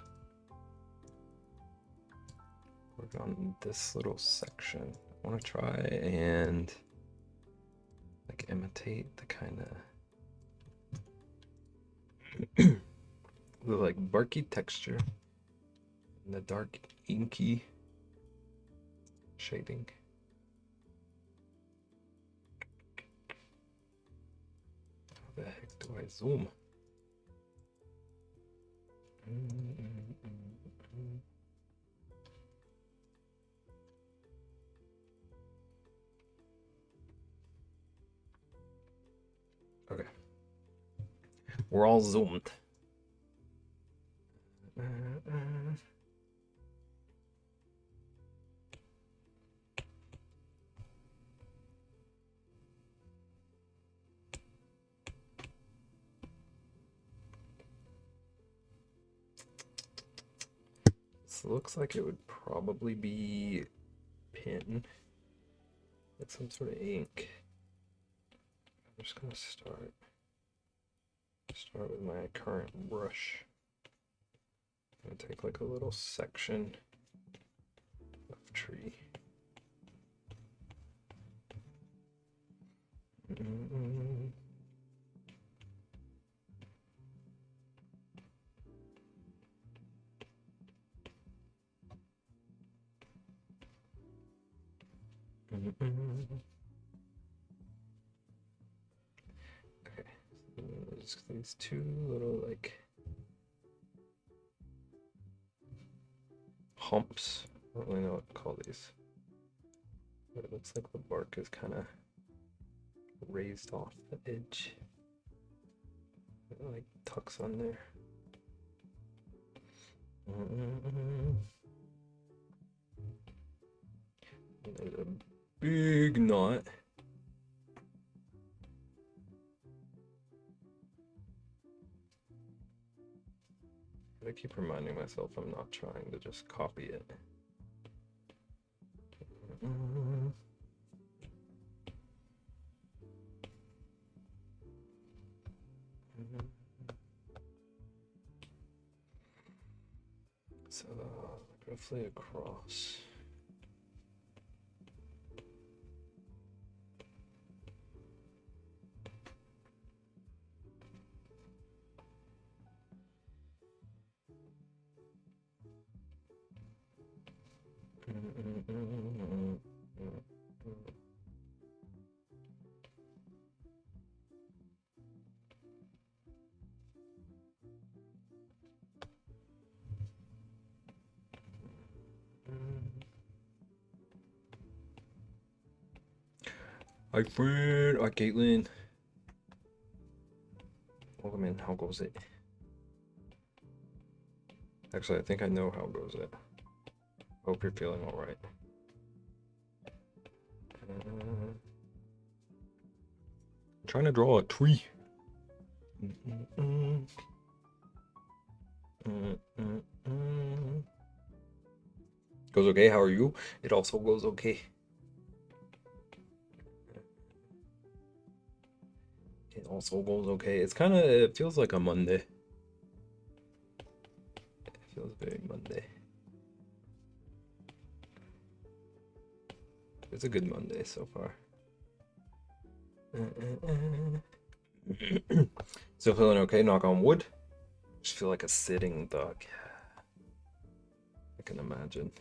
Work on this little section. I want to try and like imitate the kind of the like barky texture and the dark inky shading. How the heck do I zoom? Okay. We're all zoomed. This looks like it would probably be pen. It's some sort of ink. I'm just gonna start with my current brush. I'm gonna take like a little section of tree. Okay, so there's these two little like humps. I don't really know what to call these, but it looks like the bark is kind of raised off the edge. It like tucks on there. There's a big knot. I keep reminding myself I'm not trying to just copy it. So roughly across. Hi friend, hi Caitlin. Welcome in, how goes it? Actually, I think I know how goes it. Hope you're feeling alright. I'm trying to draw a tree. Goes okay, how are you? It also goes okay. It also goes okay. It feels like a Monday. It feels very Monday. It's a good Monday so far. Still feeling okay, knock on wood. Just feel like a sitting duck. I can imagine.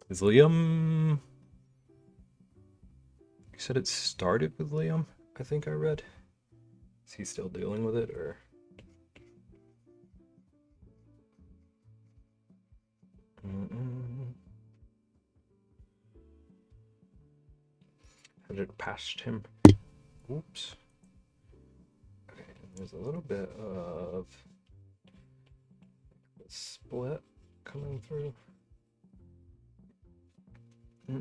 Is Liam... You said it started with Liam, I think I read. Is he still dealing with it, or... Had it past him. Oops. Okay, and there's a little bit of split coming through. I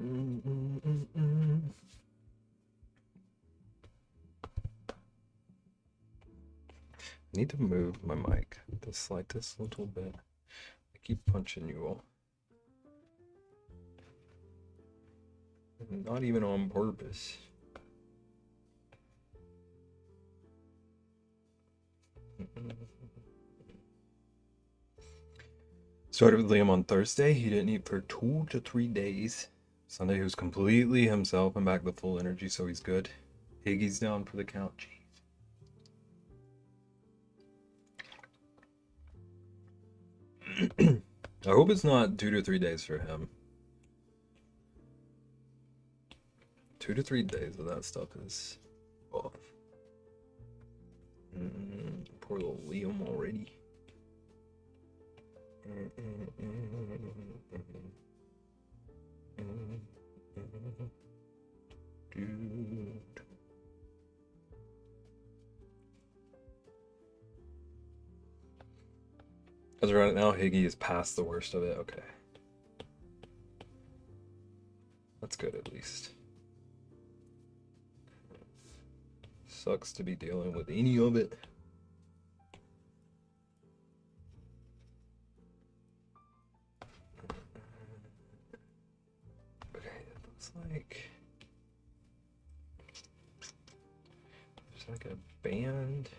need to move my mic the slightest little bit. I keep punching you all. Not even on purpose. Started with Liam on Thursday. He didn't eat for 2 to 3 days. Sunday he was completely himself and back to full energy, so he's good. Higgy's down for the count. Jeez. I hope it's not 2 to 3 days for him. 2 to 3 days of that stuff is off. Poor little Liam already. Dude. As of right now, Higgy is past the worst of it. Okay. That's good at least. Sucks to be dealing with any of it. Okay, it looks like there's like a band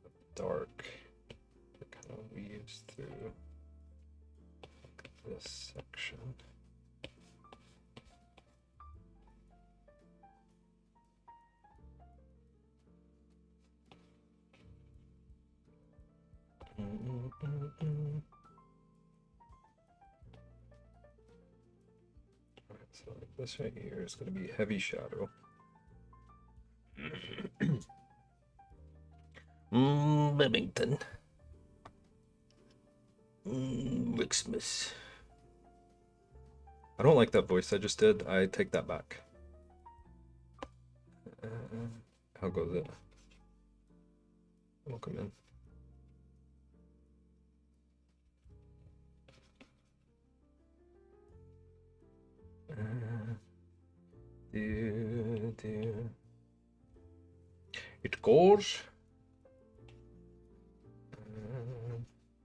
of dark that kind of weaves through this section. Alright, so like this right here is going to be heavy shadow. Bennington. Ricksmith. I don't like that voice I just did. I take that back. How goes it? Welcome in. It goes.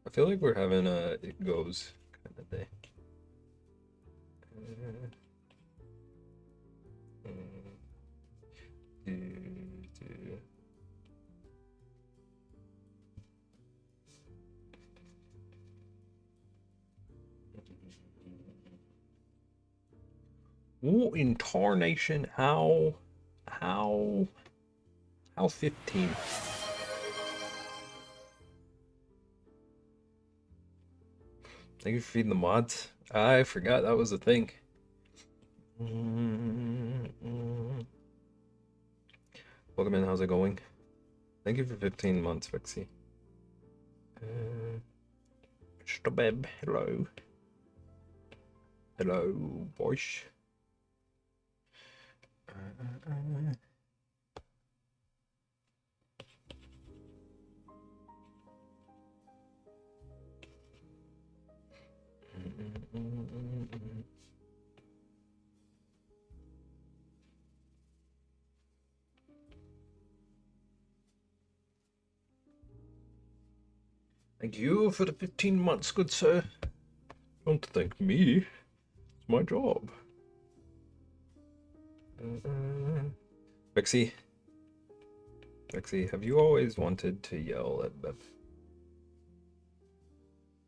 I feel like we're having a it goes kind of day. What in tarnation? How 15? Thank you for feeding the mods. I forgot that was a thing. Welcome in, how's it going? Thank you for 15 months, Vixie. Mr. BEB, hello. Hello, boys. Thank you for the 15 months, good sir. Don't thank me. It's my job. Vixie, have you always wanted to yell at BEB?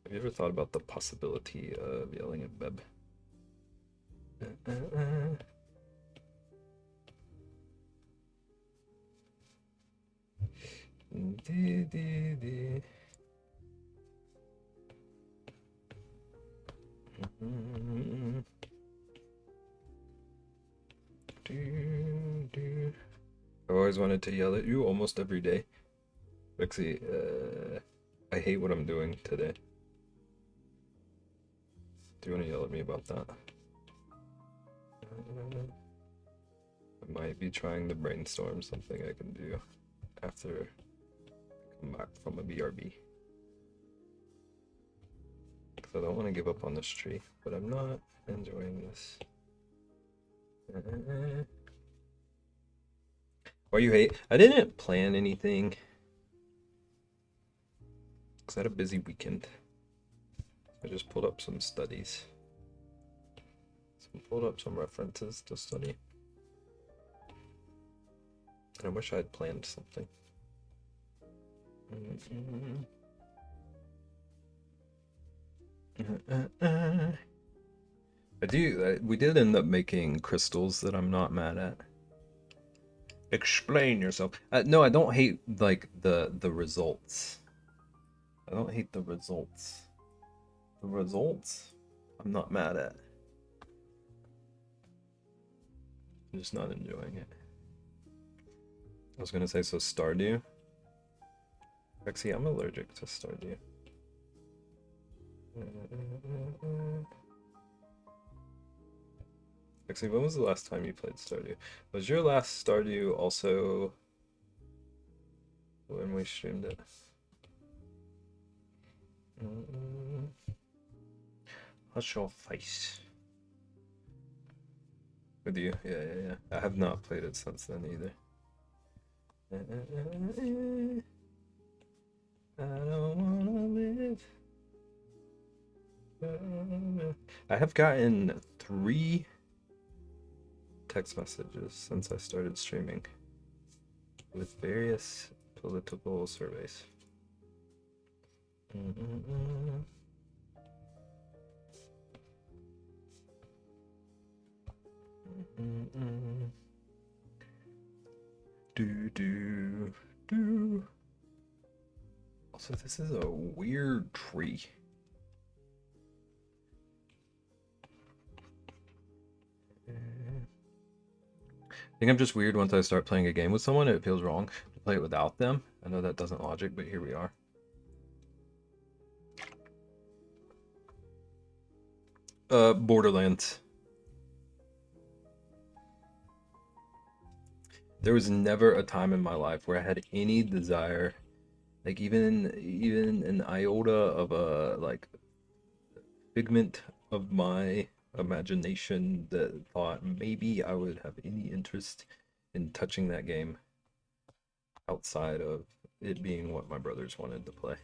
Have you ever thought about the possibility of yelling at BEB? Mm. I've always wanted to yell at you almost every day. Rexy, I hate what I'm doing today. Do you want to yell at me about that? I might be trying to brainstorm something I can do after I come back from a BRB. Because I don't want to give up on this tree, but I'm not enjoying this. Why you hate? I didn't plan anything. Because I had a busy weekend. I just pulled up some studies. Pulled up some references to study. And I wish I had planned something. We did end up making crystals that I'm not mad at. Explain yourself. No, I don't hate like the results. I don't hate the results. The results, I'm not mad at. I'm just not enjoying it. I was gonna say, so Stardew. Rexy, I'm allergic to Stardew. Rexy, when was the last time you played Stardew? Was your last Stardew also when we streamed it? Hush your face. With you? Yeah. I have not played it since then either. I don't wanna live. I have gotten 3 text messages since I started streaming with various political surveys. Do. Also, this is a weird tree. I think I'm just weird once I start playing a game with someone. It feels wrong to play it without them. I know that doesn't logic, but here we are. Borderlands. There was never a time in my life where I had any desire, like even an iota of a like figment of my imagination that thought maybe I would have any interest in touching that game outside of it being what my brothers wanted to play.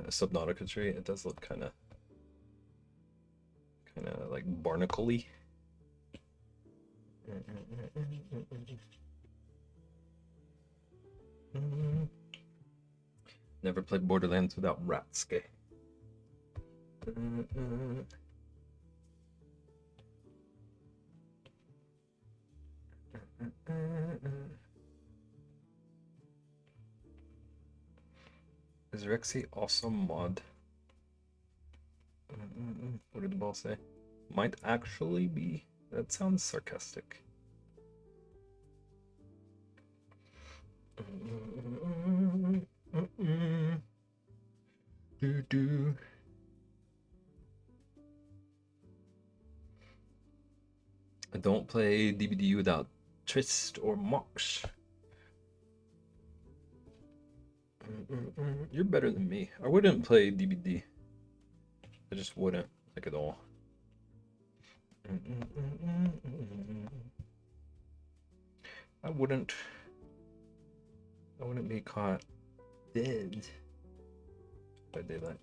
Subnautica tree, it does look kind of like barnacle-y. Never played Borderlands without Ratske. Is Rexy also mod? What did the ball say? Might actually be. That sounds sarcastic. Do. I don't play DBD without Trist or Mox. You're better than me. I wouldn't play DBD. I just wouldn't, like, at all. I wouldn't be caught dead by daylight.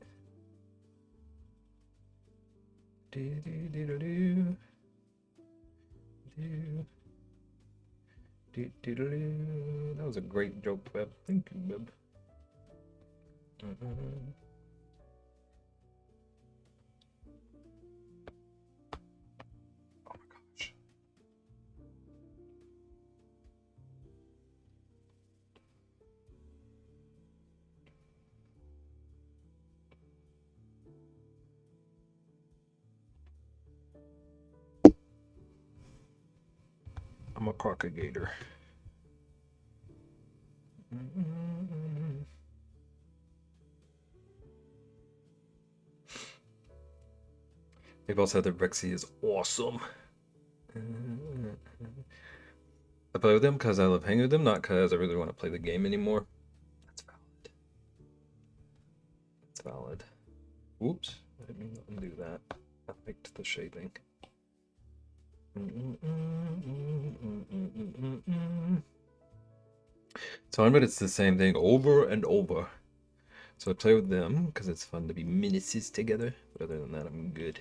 That was a great joke, Web. Thank you, Web. Oh my gosh. I'm a crocagator. People said that Rexy is awesome. I play with him because I love hanging with him, not because I really want to play the game anymore. That's valid. That's valid. Oops, I didn't mean to undo that. I liked the shading. So but it's the same thing over and over. So I play with them because it's fun to be menaces together. But other than that, I'm good.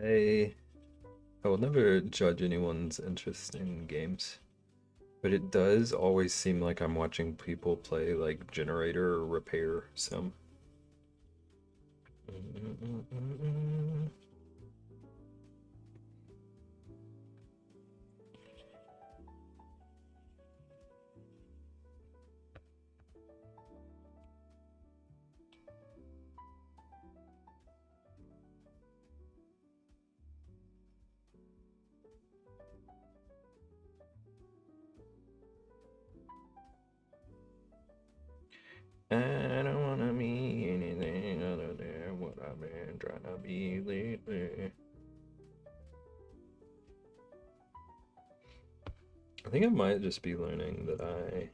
I will never judge anyone's interest in games, but it does always seem like I'm watching people play like generator or repair sim. I don't wanna be anything other than what I've been trying to be lately. I think I might just be learning that I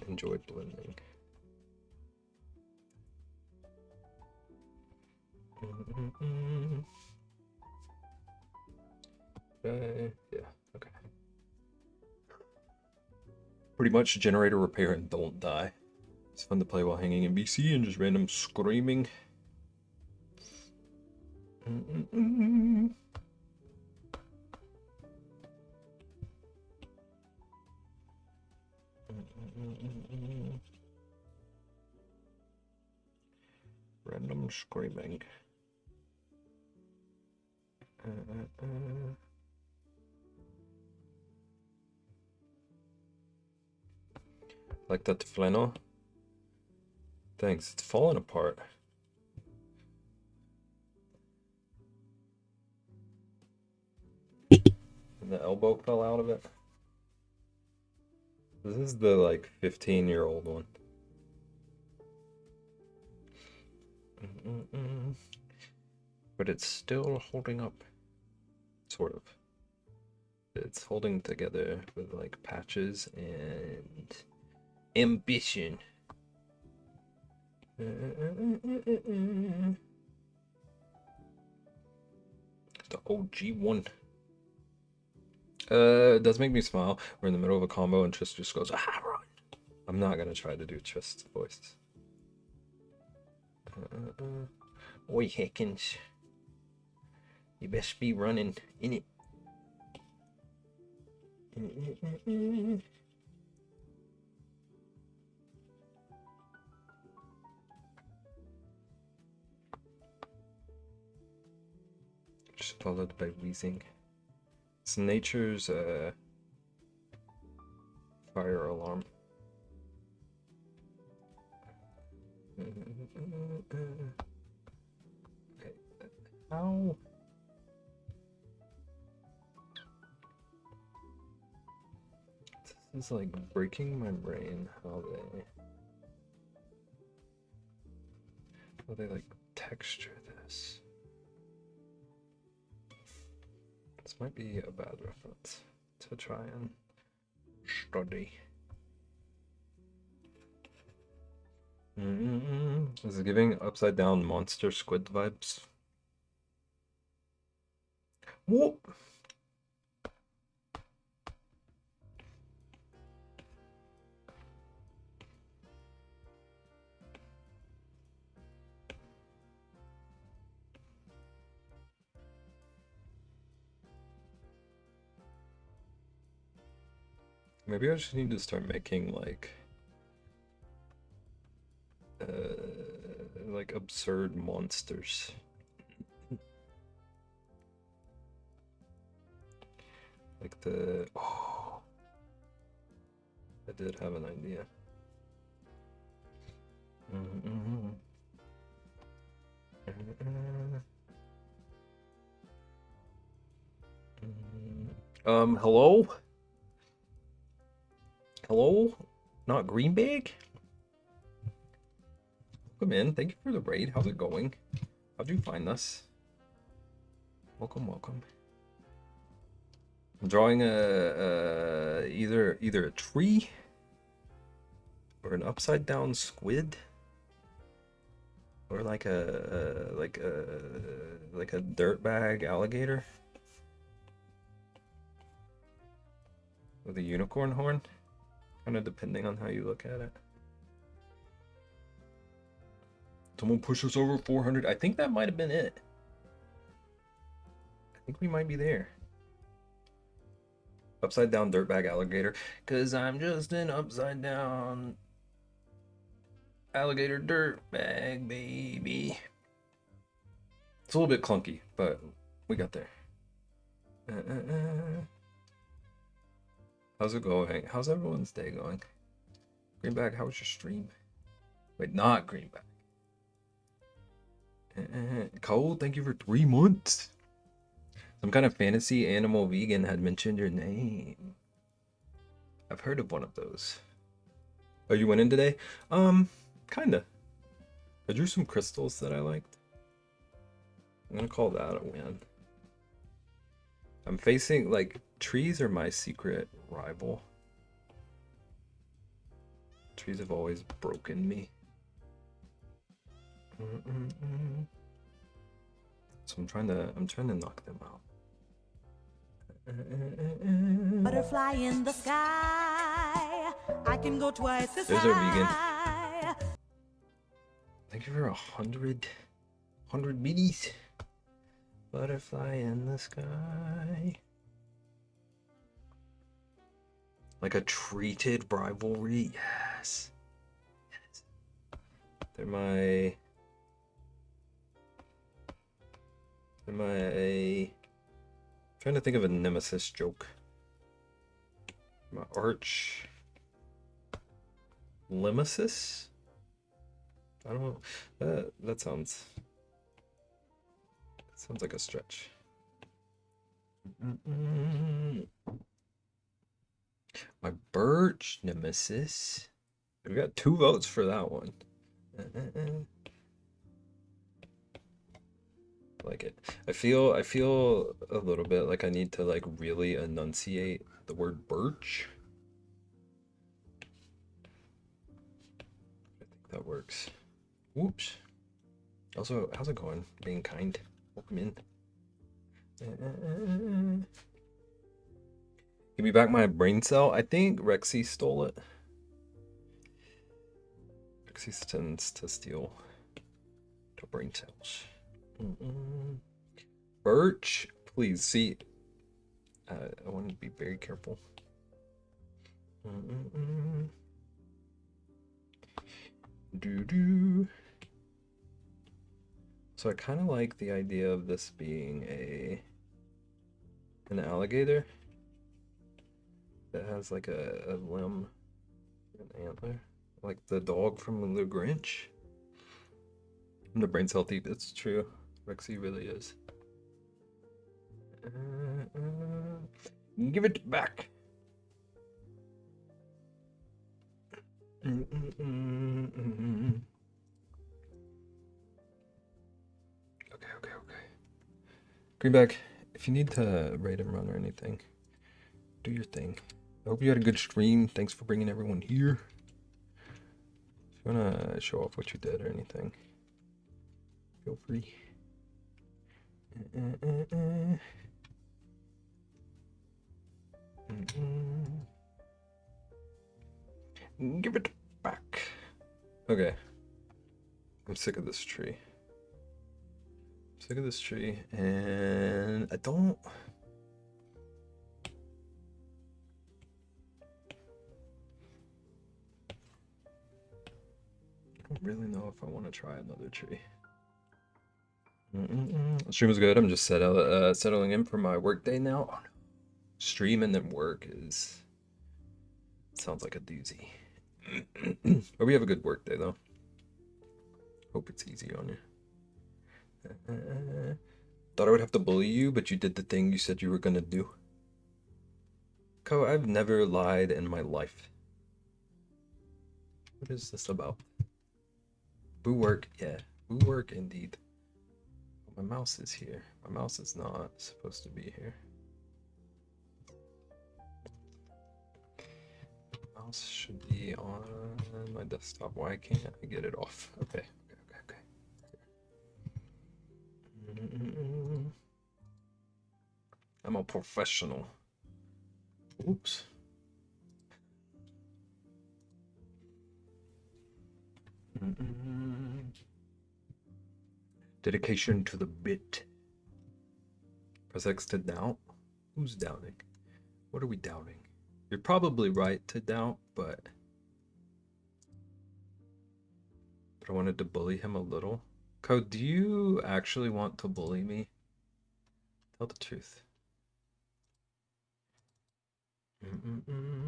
enjoy blending. Yeah, okay. Pretty much generator repair and don't die. It's fun to play while hanging in BC and just random screaming. Random screaming. Like that flannel? Thanks, it's falling apart. And the elbow fell out of it. This is the like 15-year-old one. But it's still holding up. Sort of. It's holding together with like patches and ambition. The OG one. It does make me smile. We're in the middle of a combo and Trist just goes, ah, run. I'm not gonna try to do Trist's voice. Oi, Hickens. You best be running in it. Just followed by wheezing. It's nature's fire alarm. Okay. How? This is like breaking my brain how they like texture this. This might be a bad reference to try and study. This is giving upside down monster squid vibes. Whoop! Maybe I just need to start making like absurd monsters. Like oh, I did have an idea. Hello? Hello? Not green bag? Welcome in. Thank you for the raid. How's it going? How'd you find us? Welcome, welcome. I'm drawing either a tree or an upside down squid or like a dirtbag alligator with a unicorn horn, kind of depending on how you look at it. Someone push us over 400. I think that might have been it. I think we might be there. Upside down dirtbag alligator, cause I'm just an upside down alligator dirtbag baby. It's a little bit clunky, but we got there. How's it going? How's everyone's day going? Greenback, how was your stream? Wait, not Greenback. Cole, thank you for 3 months. Some kind of fantasy animal vegan had mentioned your name. I've heard of one of those. Oh, you went in today? Kinda. I drew some crystals that I liked. I'm gonna call that a win. I'm facing, like, trees are my secret rival. Trees have always broken me. So I'm trying to knock them out. Butterfly in the sky. I can go twice as There's our vegan. high. Thank you for 100 biddies. Butterfly in the sky. Like a treated rivalry. Yes. Yes. They're my trying to think of a nemesis joke. My arch nemesis? I don't know. That sounds like a stretch. My birch nemesis. We got 2 votes for that one. Like it. I feel a little bit like I need to like really enunciate the word birch. I think that works. Whoops. Also, how's it going? Being kind. Welcome in. Give me back my brain cell. I think Rexy stole it. Rexy tends to steal the brain cells. Birch, please see. I want to be very careful. So I kind of like the idea of this being an alligator that has like a limb, an antler, like the dog from the Grinch. The brain's healthy. It's true. Rexy really is. Give it back. Okay. Greenback, if you need to raid and run or anything, do your thing. I hope you had a good stream. Thanks for bringing everyone here. If you want to show off what you did or anything, feel free. Give it back. Okay. I'm sick of this tree. And I don't really know if I want to try another tree. The stream was good. I'm just settling in for my work day now. Stream and then work sounds like a doozy. But we have a good work day though. Hope it's easy on you. Thought I would have to bully you, but you did the thing you said you were gonna do. Co, I've never lied in my life. What is this about? Boo work, yeah. Boo work indeed. My mouse is here. My mouse is not supposed to be here. Mouse should be on my desktop. Why can't I get it off? Okay. I'm a professional. Oops. Dedication to the bit. Press X to doubt. Who's doubting? What are we doubting? You're probably right to doubt, but I wanted to bully him a little. Code, do you actually want to bully me? Tell the truth. I'm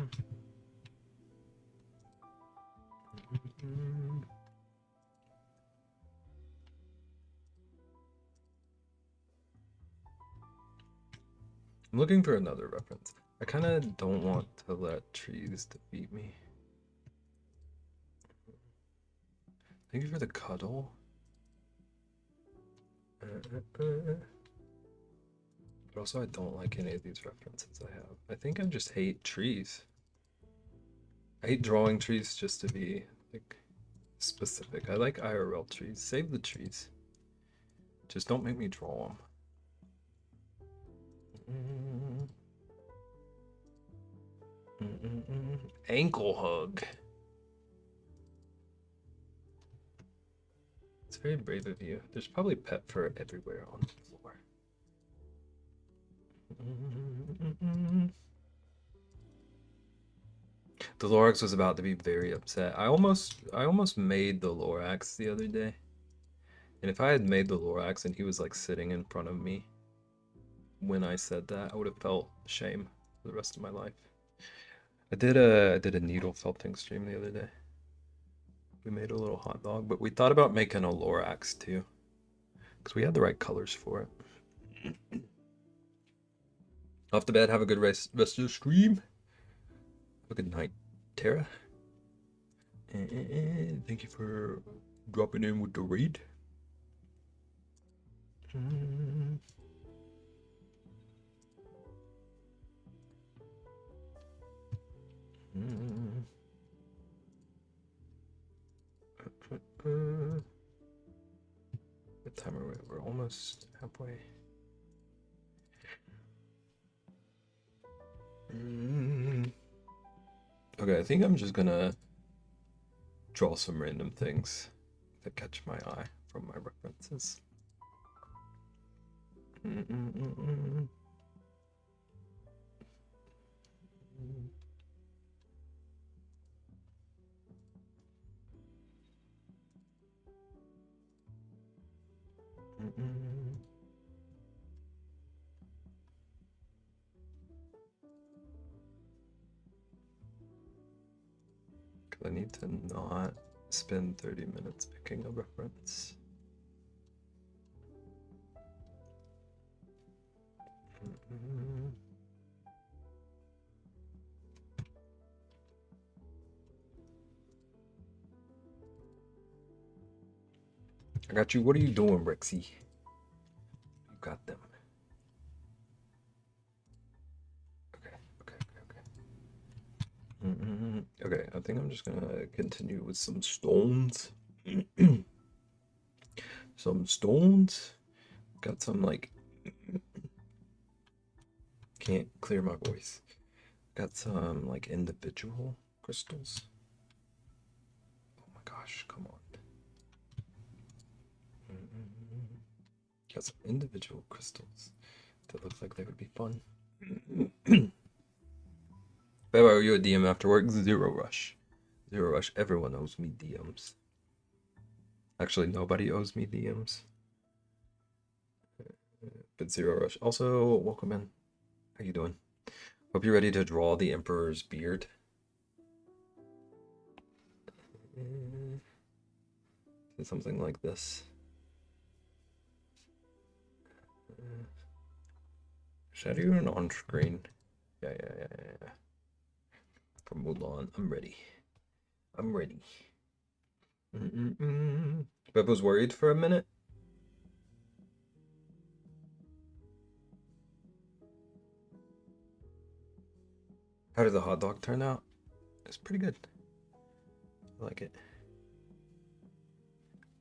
looking for another reference. I kind of don't want to let trees defeat me. Thank you for the cuddle. But also I don't like any of these references I have. I think I just hate trees. I hate drawing trees just to be like specific. I like IRL trees. Save the trees. Just don't make me draw them. Ankle hug. It's very brave of you. There's probably pet fur everywhere on the floor. The Lorax was about to be very upset. I almost made the Lorax the other day. And if I had made the Lorax and he was like sitting in front of me when I said that, I would have felt shame for the rest of my life. I did a needle felting stream the other day. We made a little hot dog, but we thought about making a Lorax too, because we had the right colors for it. Off to bed. Have a good rest of the stream. Have a good night, Tara. And thank you for dropping in with the raid. What time are we? We're almost halfway. Okay, I think I'm just gonna draw some random things that catch my eye from my references. I need to not spend 30 minutes picking a reference. I got you. What are you doing, Rexy? You got them. Okay, I think I'm just gonna continue with some stones. Some stones. Got some like can't clear my voice. Got some like individual crystals. Oh my gosh, come on. Got some individual crystals that look like they would be fun. If I owe you a DM after work, zero rush. Zero rush. Everyone owes me DMs. Actually, nobody owes me DMs. But zero rush. Also, welcome in. How you doing? Hope you're ready to draw the Emperor's beard. Something like this. Should I do an on screen? Yeah. From Mulan. I'm ready. I'm ready. Beb was worried for a minute. How did the hot dog turn out? It's pretty good. I like it.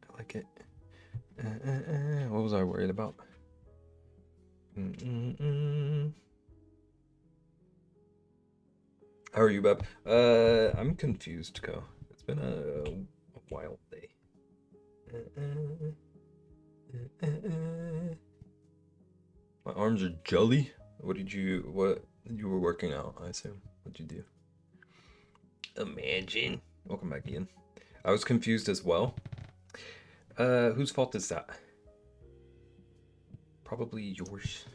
I like it. What was I worried about? How are you, Beb? I'm confused, Co. It's been a wild day. My arms are jelly. What you were working out, I assume. What'd you do? Imagine. Welcome back, Ian. I was confused as well. Whose fault is that? Probably yours.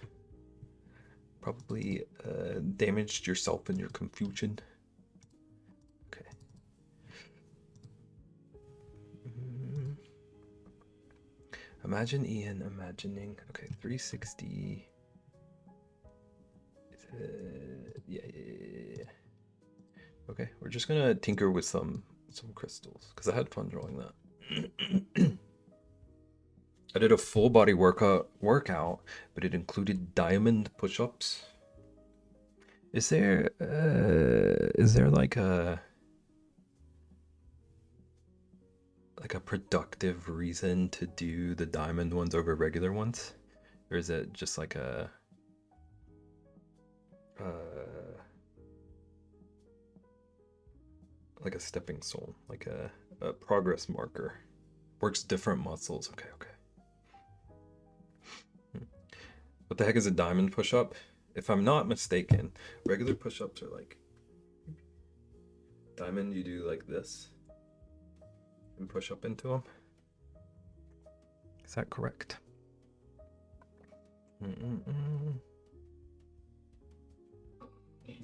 Probably damaged yourself in your confusion. Okay. Imagine Ian imagining. Okay, 360. Yeah. Okay, we're just gonna tinker with some crystals because I had fun drawing that. I did a full body workout, but it included diamond push-ups. Is there like a productive reason to do the diamond ones over regular ones, or is it just like a stepping stone, like a progress marker? Works different muscles. Okay. What the heck is a diamond push-up? If I'm not mistaken, regular push-ups are like diamond. You do like this and push up into them. Is that correct?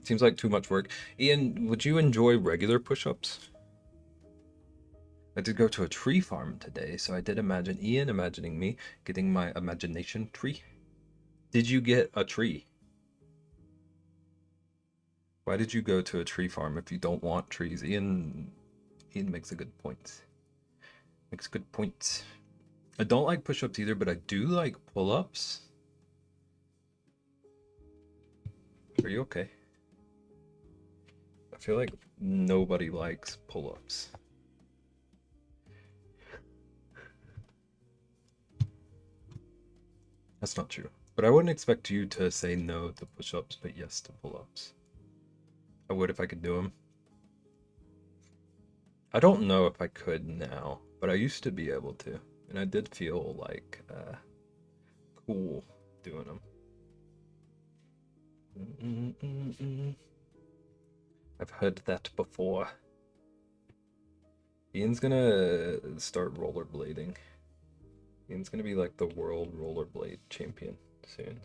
Seems like too much work. Ian, would you enjoy regular push-ups? I did go to a tree farm today, so I did imagine Ian imagining me getting my imagination tree. Did you get a tree? Why did you go to a tree farm if you don't want trees? Ian makes a good point. Makes good points. I don't like push-ups either, but I do like pull-ups. Are you okay? I feel like nobody likes pull-ups. That's not true. But I wouldn't expect you to say no to push-ups, but yes to pull-ups. I would if I could do them. I don't know if I could now, but I used to be able to. And I did feel like cool doing them. I've heard that before. Ian's gonna start rollerblading. Ian's gonna be like the world rollerblade champion soon.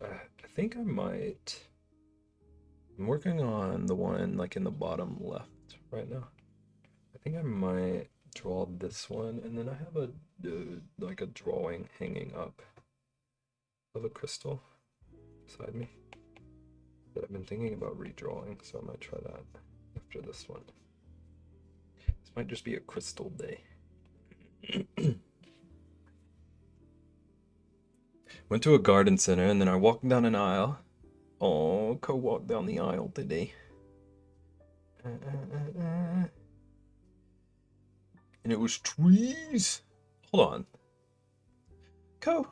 I think I might. I'm working on the one like in the bottom left right now. I think I might draw this one, and then I have a like a drawing hanging up of a crystal beside me that I've been thinking about redrawing, so I might try that after this one. This might just be a crystal day. Went to a garden center and then I walked down an aisle. Oh, co-walked down the aisle today. And it was trees. Hold on. Co,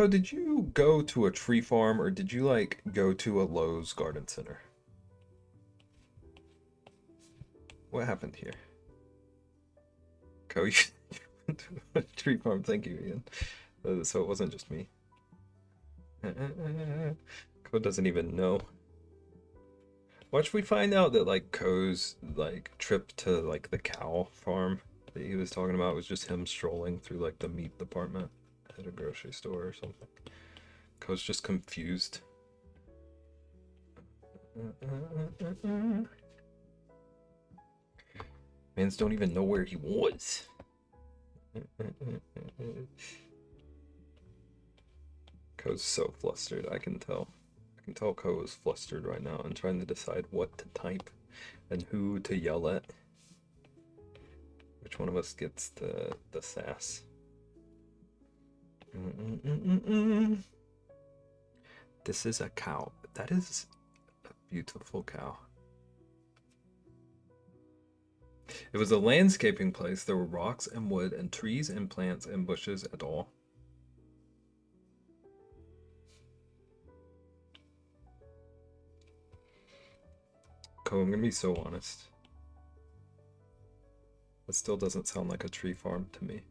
did you go to a tree farm or did you like go to a Lowe's garden center? What happened here? Co, you went to a tree farm. Thank you, Ian. So it wasn't just me. Co doesn't even know. Watch we find out that like Co's like trip to like the cow farm that he was talking about was just him strolling through like the meat department at a grocery store or something. Co's just confused. Mans don't even know where he was. Ko's so flustered, I can tell. I can tell Ko is flustered right now and trying to decide what to type and who to yell at. Which one of us gets the sass? This is a cow. That is a beautiful cow. It was a landscaping place. There were rocks and wood and trees and plants and bushes and all. Ko, I'm gonna be so honest. It still doesn't sound like a tree farm to me.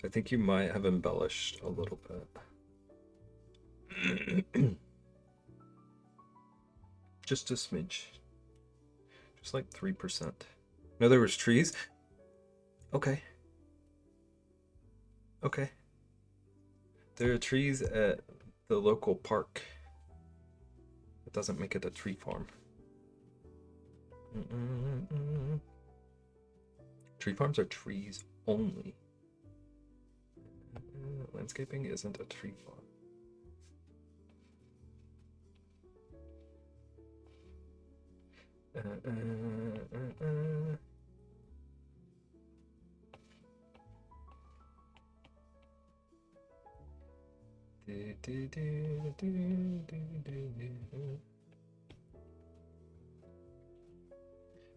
I think you might have embellished a little bit. Just a smidge. Just like 3%. No, there was trees? Okay. Okay. There are trees at the local park. It doesn't make it a tree farm. Tree farms are trees only. Landscaping isn't a tree farm.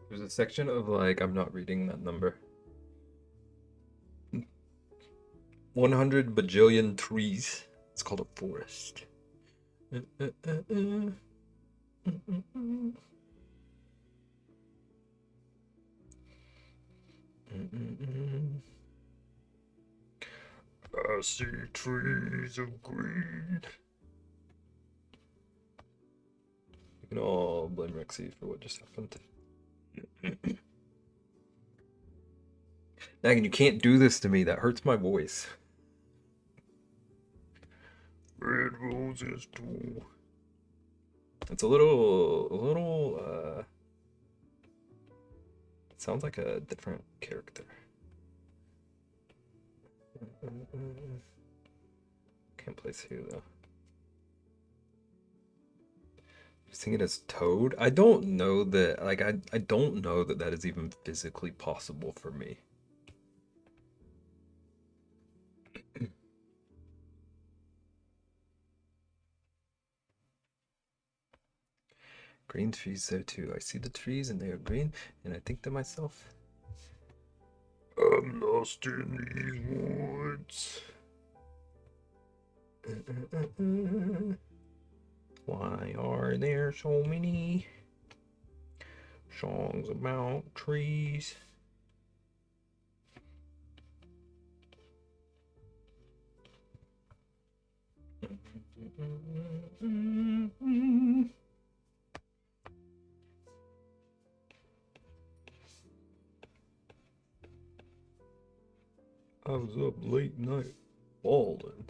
There's a section of like, I'm not reading that number. 100 bajillion trees. It's called a forest. I see trees of green. You can all blame Rexy for what just happened. Megan, you can't do this to me. That hurts my voice. Red roses too. It's a little, it sounds like a different character. Can't place who though. You're singing as Toad? I don't know that, like, I don't know that that is even physically possible for me. Green trees there too. I see the trees and they are green, and I think to myself, I'm lost in these woods. Why are there so many songs about trees? I was up late night balling.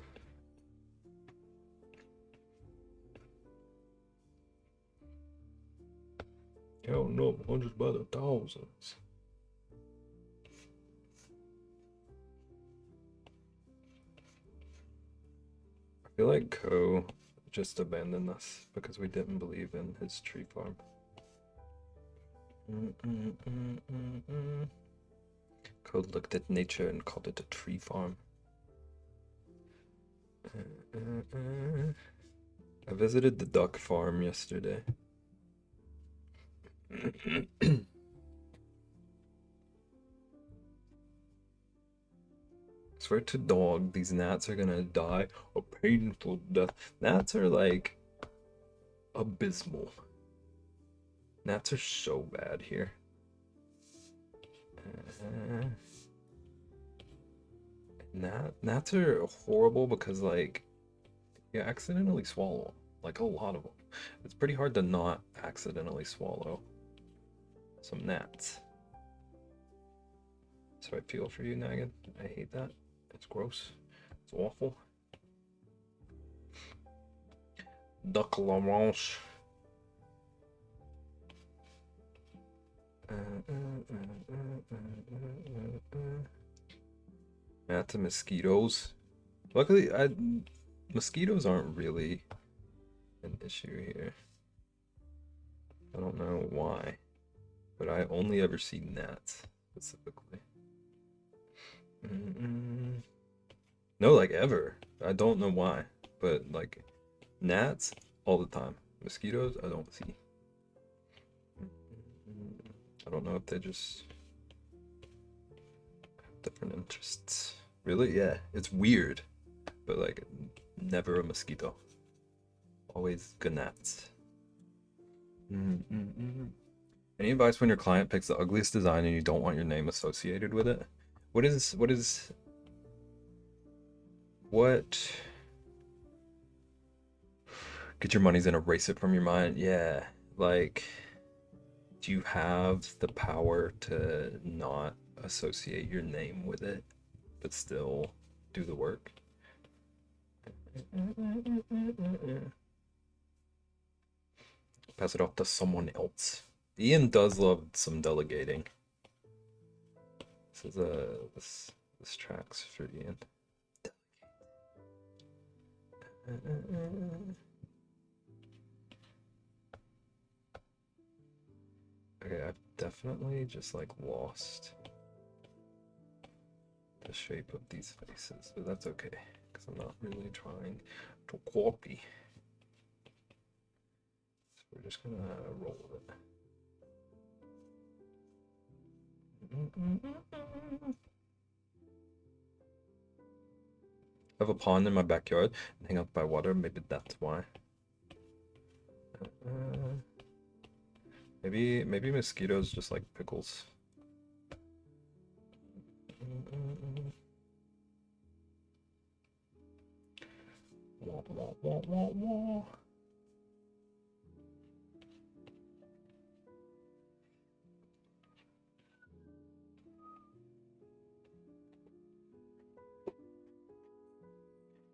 Counting up hundreds by the thousands. I feel like Ko just abandoned us because we didn't believe in his tree farm. Ko looked at nature and called it a tree farm. I visited the duck farm yesterday. I swear to dog, these gnats are gonna die a painful death. Gnats are like abysmal. Gnats are so bad here. Gnats are horrible because like you accidentally swallow like a lot of them. It's pretty hard to not accidentally swallow some gnats. So I feel for you, Nagan. I hate that. It's gross. It's awful. Duck la Manche. Gnats and mosquitoes. Luckily, mosquitoes aren't really an issue here. I don't know why, but I only ever see gnats specifically. No, like ever. I don't know why, but like gnats all the time. Mosquitoes, I don't see. I don't know if they just have different interests. Really? Yeah, it's weird, but like never a mosquito. Always gnats. Any advice when your client picks the ugliest design and you don't want your name associated with it? What get your money's in, erase it from your mind? Yeah, like, do you have the power to not associate your name with it, but still do the work? Pass it off to someone else. Ian does love some delegating. This is this track's for Ian. Okay, I've definitely just like lost the shape of these faces, but that's okay because I'm not really trying to copy. So we're just gonna roll with it. I have a pond in my backyard and hang out by water. Maybe that's why. Maybe mosquitoes just like pickles. Wah, wah, wah, wah, wah.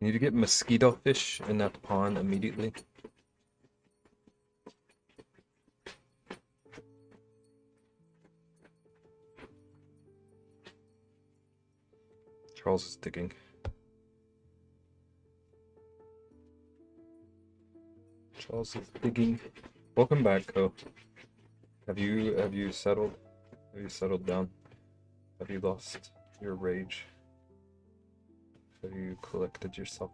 You need to get mosquito fish in that pond immediately. Charles is digging. Charles is digging. Welcome back, Co. Have you settled? Have you settled down? Have you lost your rage? Have you collected yourself?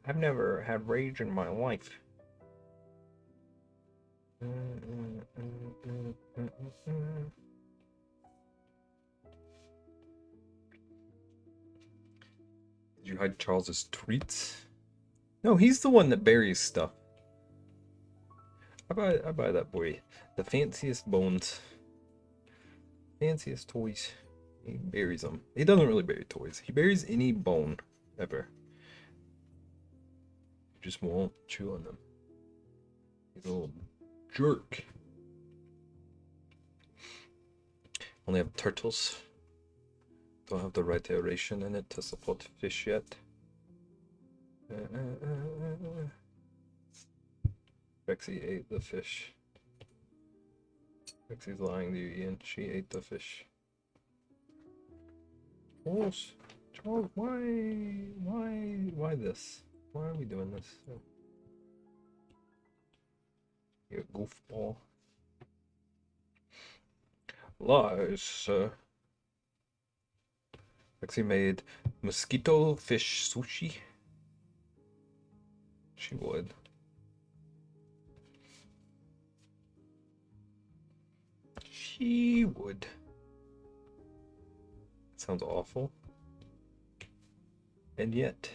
I've never had rage in my life. Did you hide Charles's tweets? No, he's the one that buries stuff. I buy that boy the fanciest bones, fanciest toys. He buries them. He doesn't really bury toys. He buries any bone ever. He just won't chew on them. He's a little jerk. Only have turtles. Don't have the right aeration in it to support fish yet. Rexy ate the fish. Rexy's lying to you, Ian. She ate the fish. Charles, why this? Why are we doing this? You goofball. Lies, sir. Rexy made mosquito fish sushi. She would. She would. Sounds awful. And yet.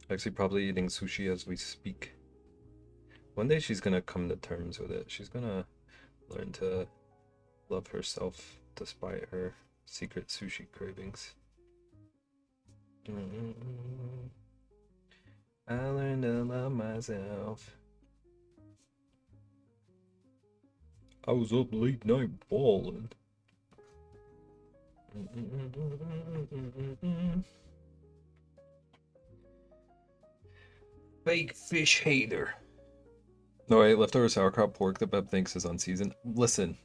Actually, probably eating sushi as we speak. One day she's gonna come to terms with it. She's gonna learn to love herself despite her secret sushi cravings. I learned to love myself. I was up late night balling. Fake fish hater. No, wait, leftover sauerkraut pork that Beb thinks is unseasoned. Listen.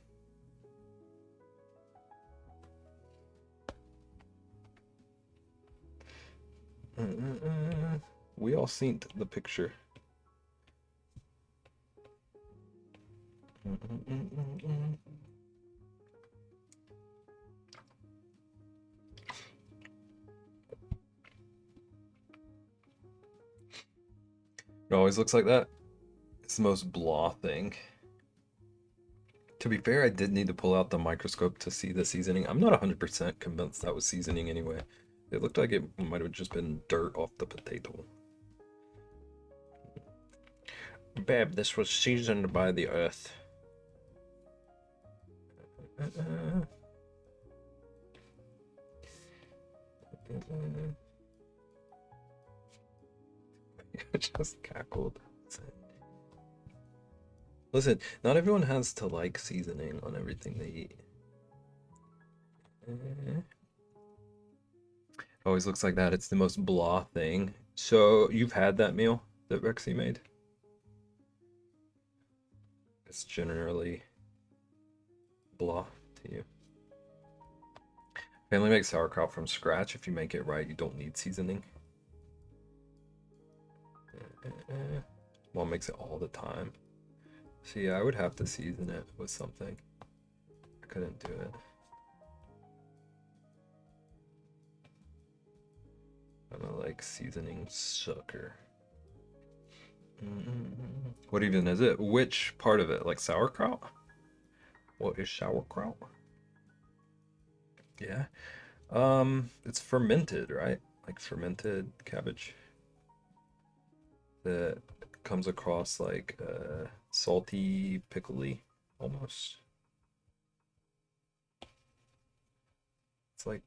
We all seen the picture. It always looks like that. It's the most blah thing. To be fair, I did need to pull out the microscope to see the seasoning. I'm not 100% convinced that was seasoning anyway. It looked like it might have just been dirt off the potato. Babe, this was seasoned by the earth. I just cackled. Listen, not everyone has to like seasoning on everything they eat. Always looks like that. It's the most blah thing. So you've had that meal that Rexy made? It's generally blah to you. Family makes sauerkraut from scratch. If you make it right, you don't need seasoning. Mom makes it all the time. So yeah, I would have to season it with something. I couldn't do it. I'm a like seasoning sucker. What even is it? Which part of it? Like sauerkraut? What is sauerkraut? Yeah. It's fermented, right? Like fermented cabbage that comes across like salty, pickly almost. It's like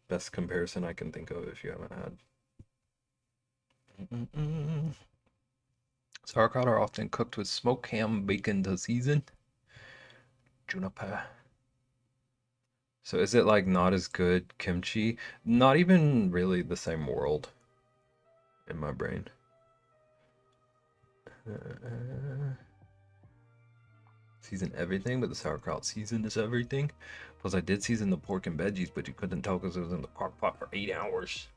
best comparison I can think of if you haven't had. Sauerkraut are often cooked with smoked ham, bacon to season. Juniper. So is it like not as good kimchi? Not even really the same world in my brain. Season everything, but the sauerkraut season is everything. Plus I did season the pork and veggies, but you couldn't tell because it was in the crock pot for 8 hours.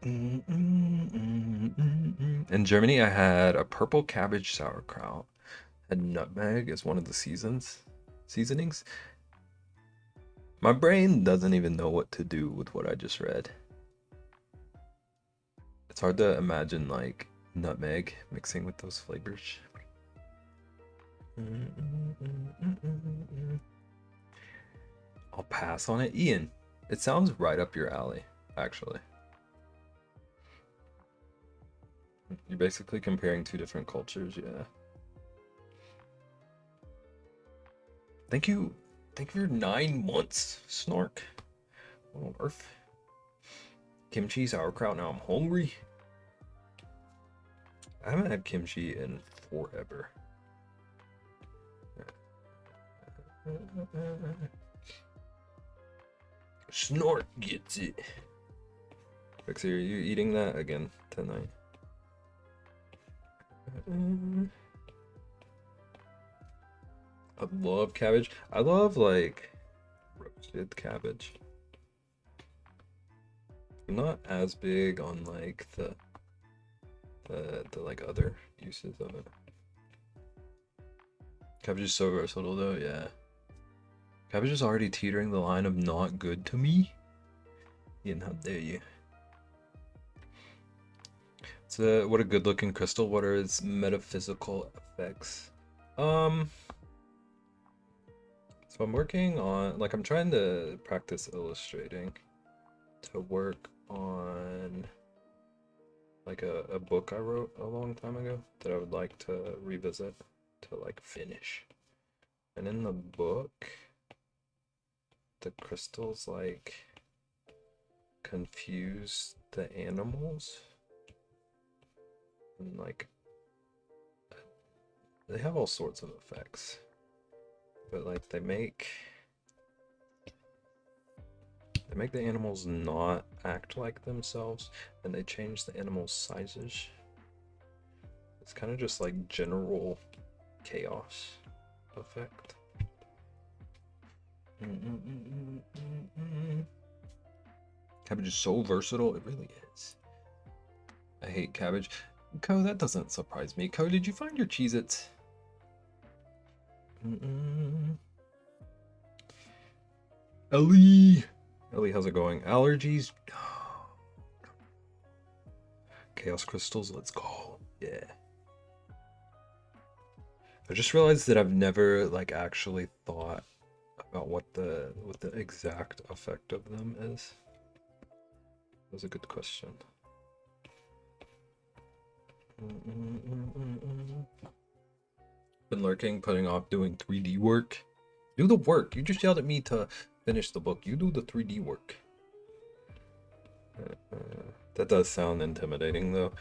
In Germany, I had a purple cabbage sauerkraut. And nutmeg is one of the seasonings. My brain doesn't even know what to do with what I just read. It's hard to imagine like nutmeg mixing with those flavors. I'll pass on it. Ian, it sounds right up your alley, actually. You're basically comparing two different cultures, yeah. Thank you for 9 months, Snark. What on earth? Kimchi, sauerkraut, now I'm hungry. I haven't had kimchi in forever. Snark gets it. Rexy, are you eating that again tonight? I love cabbage. I love like roasted cabbage. I'm not as big on like the like other uses of it. Cabbage is so versatile though, yeah. Cabbage is already teetering the line of not good to me. Ian, how dare you? So what a good looking crystal. What are its metaphysical effects? So I'm working on, like, I'm trying to practice illustrating to work on like a book I wrote a long time ago that I would like to revisit to like finish. And in the book, the crystals like confuse the animals and like they have all sorts of effects. but like they make the animals not act like themselves, and they change the animals' sizes. It's kind of just like general chaos effect. Cabbage is so versatile, it really is. I hate cabbage. Co, that doesn't surprise me. Co, did you find your Cheez-Its? Ellie! Ellie, how's it going? Allergies? Chaos crystals, let's go. Yeah. I just realized that I've never like actually thought about what the exact effect of them is. That was a good question. Been lurking, putting off doing 3D work. Do the work. You just yelled at me to finish the book. You do the 3D work. That does sound intimidating though.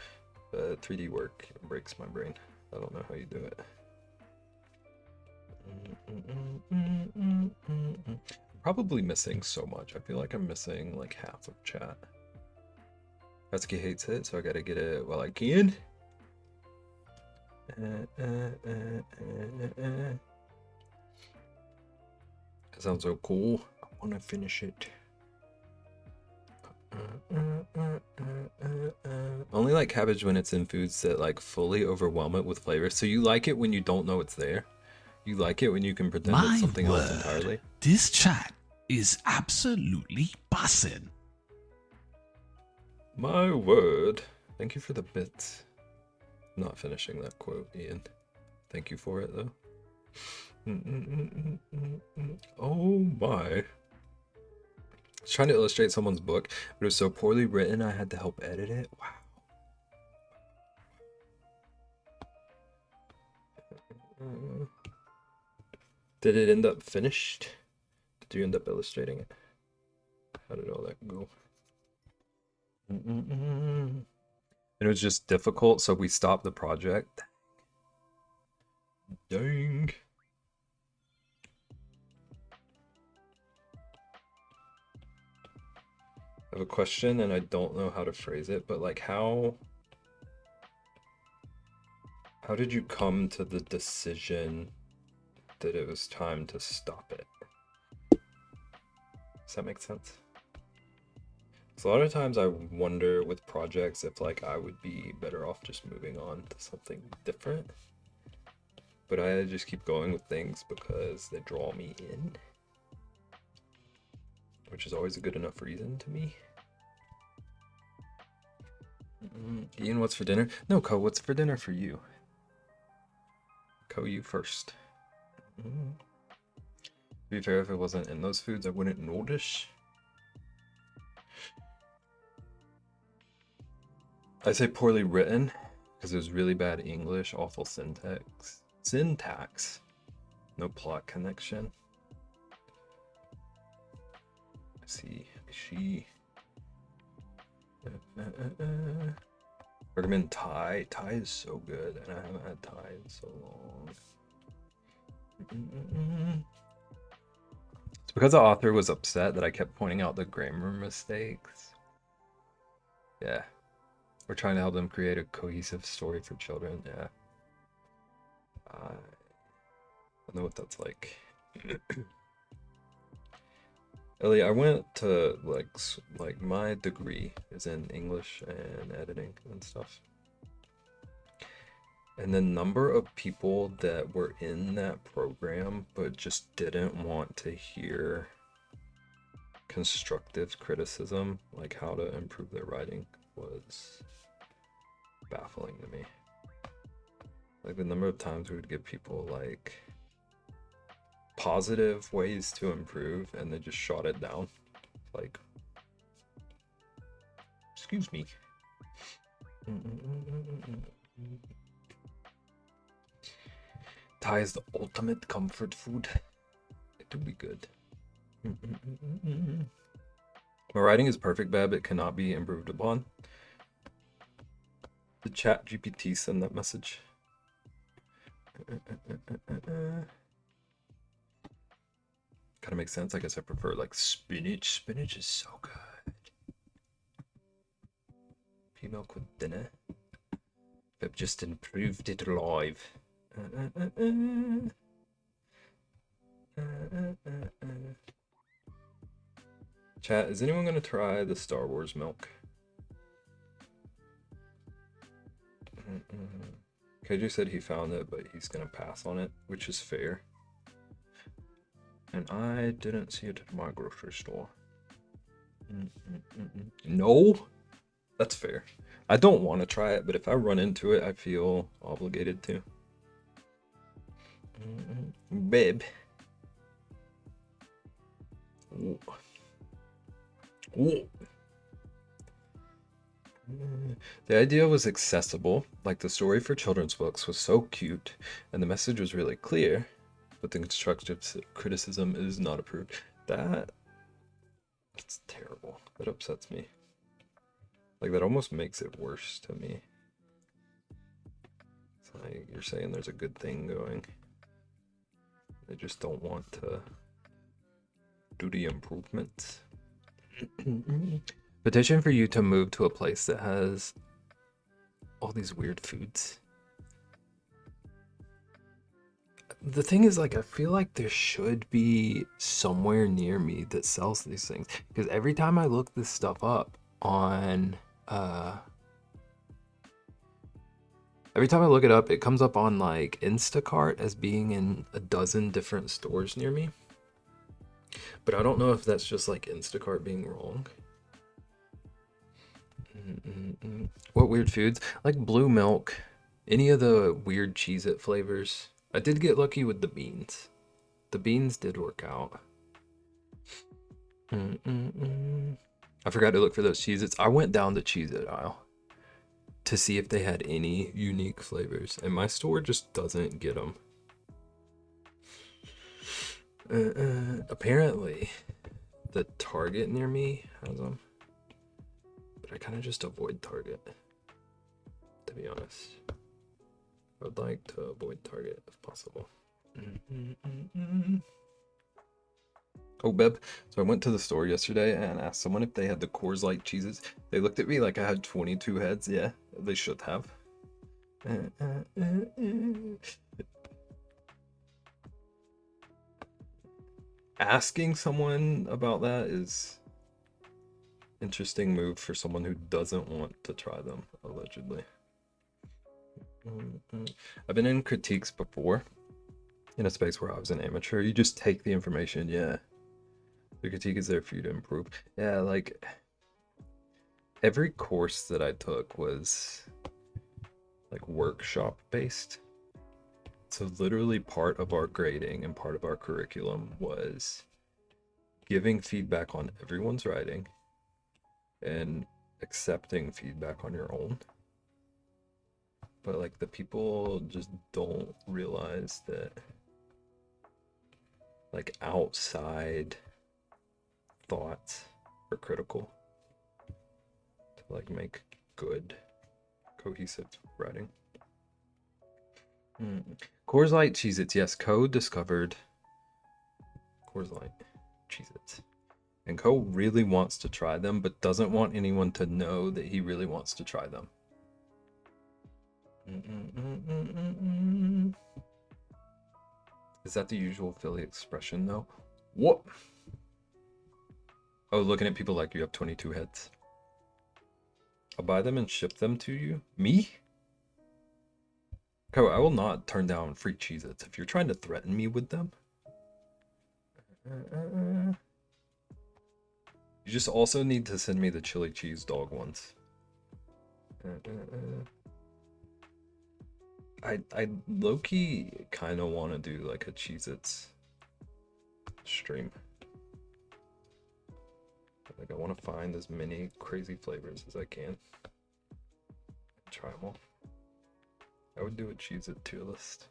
3D work breaks my brain. I don't know how you do it. Probably missing so much. I feel like I'm missing like half of chat. Retzky hates it, so I gotta get it while I can. That sounds so cool. I wanna finish it. Only like cabbage when it's in foods that like fully overwhelm it with flavor. So you like it when you don't know it's there? You like it when you can pretend it's something else entirely? This chat is absolutely bussin'. My word. Thank you for the bits. Not finishing that quote, Ian. Thank you for it though. Oh my. I was trying to illustrate someone's book, but it was so poorly written I had to help edit it. Wow. Did it end up finished? Did you end up illustrating it? How did all that go? And it was just difficult, so we stopped the project. Dang. I have a question and I don't know how to phrase it, but like how did you come to the decision that it was time to stop it? Does that make sense? So a lot of times I wonder with projects if like I would be better off just moving on to something different. But I just keep going with things because they draw me in. Which is always a good enough reason to me. Ian, what's for dinner? No, Co, what's for dinner for you? Co, you first. To be fair, if it wasn't in those foods, I wouldn't notice. I say poorly written because it was really bad English, awful syntax. No plot connection. I see. Recommend Thai. Thai is so good, and I haven't had Thai in so long. It's because the author was upset that I kept pointing out the grammar mistakes. Yeah. We're trying to help them create a cohesive story for children. Yeah. I know what that's like. Ellie, I went to like my degree is in English and editing and stuff. And the number of people that were in that program but just didn't want to hear constructive criticism, like how to improve their writing, was baffling to me. Like the number of times we would give people like positive ways to improve and they just shot it down. Like, excuse me. Thai is the ultimate comfort food. It would be good. My writing is perfect, Beb. It cannot be improved upon. Did Chat GPT send that message? Kind of makes sense. I guess I prefer like spinach. Spinach is so good. Pea milk with dinner. I've just improved it live. Chat, is anyone gonna try the Star Wars milk? KJ said he found it, but he's gonna pass on it, which is fair. And I didn't see it at my grocery store. No? That's fair. I don't want to try it, but if I run into it, I feel obligated to. Babe. Ooh. Ooh. The idea was accessible, like the story for children's books was so cute, and the message was really clear, but the constructive criticism is not approved. That's terrible. That upsets me. Like, that almost makes it worse to me. It's like you're saying there's a good thing going. They just don't want to do the improvements. Petition for you to move to a place that has all these weird foods. The thing is, like, I feel like there should be somewhere near me that sells these things. Because every time I look this stuff up on, every time I look it up, it comes up on, like, Instacart as being in a dozen different stores near me. But I don't know if that's just, like, Instacart being wrong. What weird foods? Like blue milk, any of the weird Cheez-It flavors. I did get lucky with the beans. The beans did work out. I forgot to look for those Cheez-Its. I went down the Cheez-It aisle to see if they had any unique flavors, and my store just doesn't get them. Apparently, the Target near me has them. But I kind of just avoid Target, to be honest. I would like to avoid Target if possible. Oh, Beb. So I went to the store yesterday and asked someone if they had the Coors Light cheeses. They looked at me like I had 22 heads. Yeah, they should have. Asking someone about that is interesting move for someone who doesn't want to try them, allegedly. I've been in critiques before in a space where I was an amateur. You just take the information. Yeah, the critique is there for you to improve. Yeah, like every course that I took was like workshop based, so literally part of our grading and part of our curriculum was giving feedback on everyone's writing and accepting feedback on your own. But like the people just don't realize that like outside thoughts are critical to like make good cohesive writing. Coors Light Cheez-Its. Yes, Co discovered Coors Light Cheez-Its. And Co really wants to try them, but doesn't want anyone to know that he really wants to try them. Is that the usual Philly expression, though? What? Oh, looking at people like you have 22 heads. I'll buy them and ship them to you? Me? Co, I will not turn down free Cheez-Its if you're trying to threaten me with them. You just also need to send me the chili cheese dog ones. I low-key kind of want to do like a Cheez-Its stream. Like I want to find as many crazy flavors as I can. Try them all. I would do a Cheez-It tier list.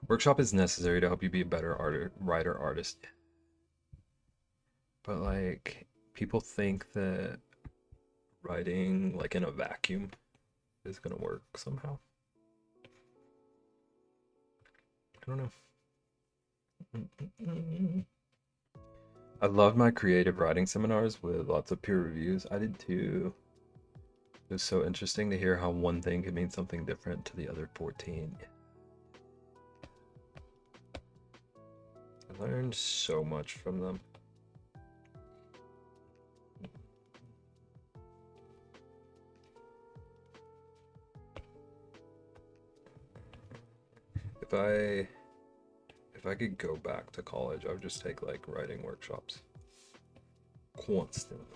Workshop is necessary to help you be a better writer, artist. But like, people think that writing like in a vacuum is gonna work somehow. don't know. I love my creative writing seminars with lots of peer reviews. I did too. It was so interesting to hear how one thing could mean something different to the other 14. I learned so much from them. If I could go back to college, I would just take like writing workshops constantly.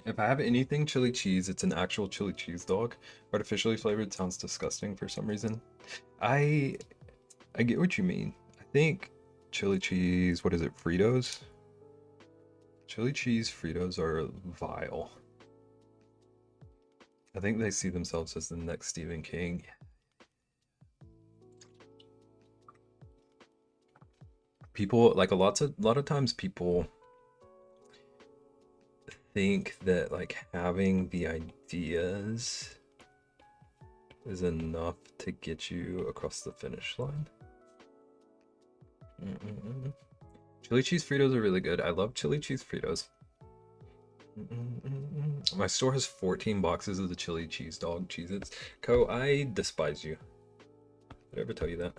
If I have anything chili cheese, it's an actual chili cheese dog. Artificially flavored sounds disgusting for some reason. I get what you mean. I think chili cheese, what is it, Fritos? Chili cheese Fritos are vile. I think they see themselves as the next Stephen King. People, like a lot of times people think that like having the ideas is enough to get you across the finish line. Chili cheese Fritos are really good. I love chili cheese Fritos. My store has 14 boxes of the chili cheese dog Cheez-Its. Co, I despise you. Did I ever tell you that?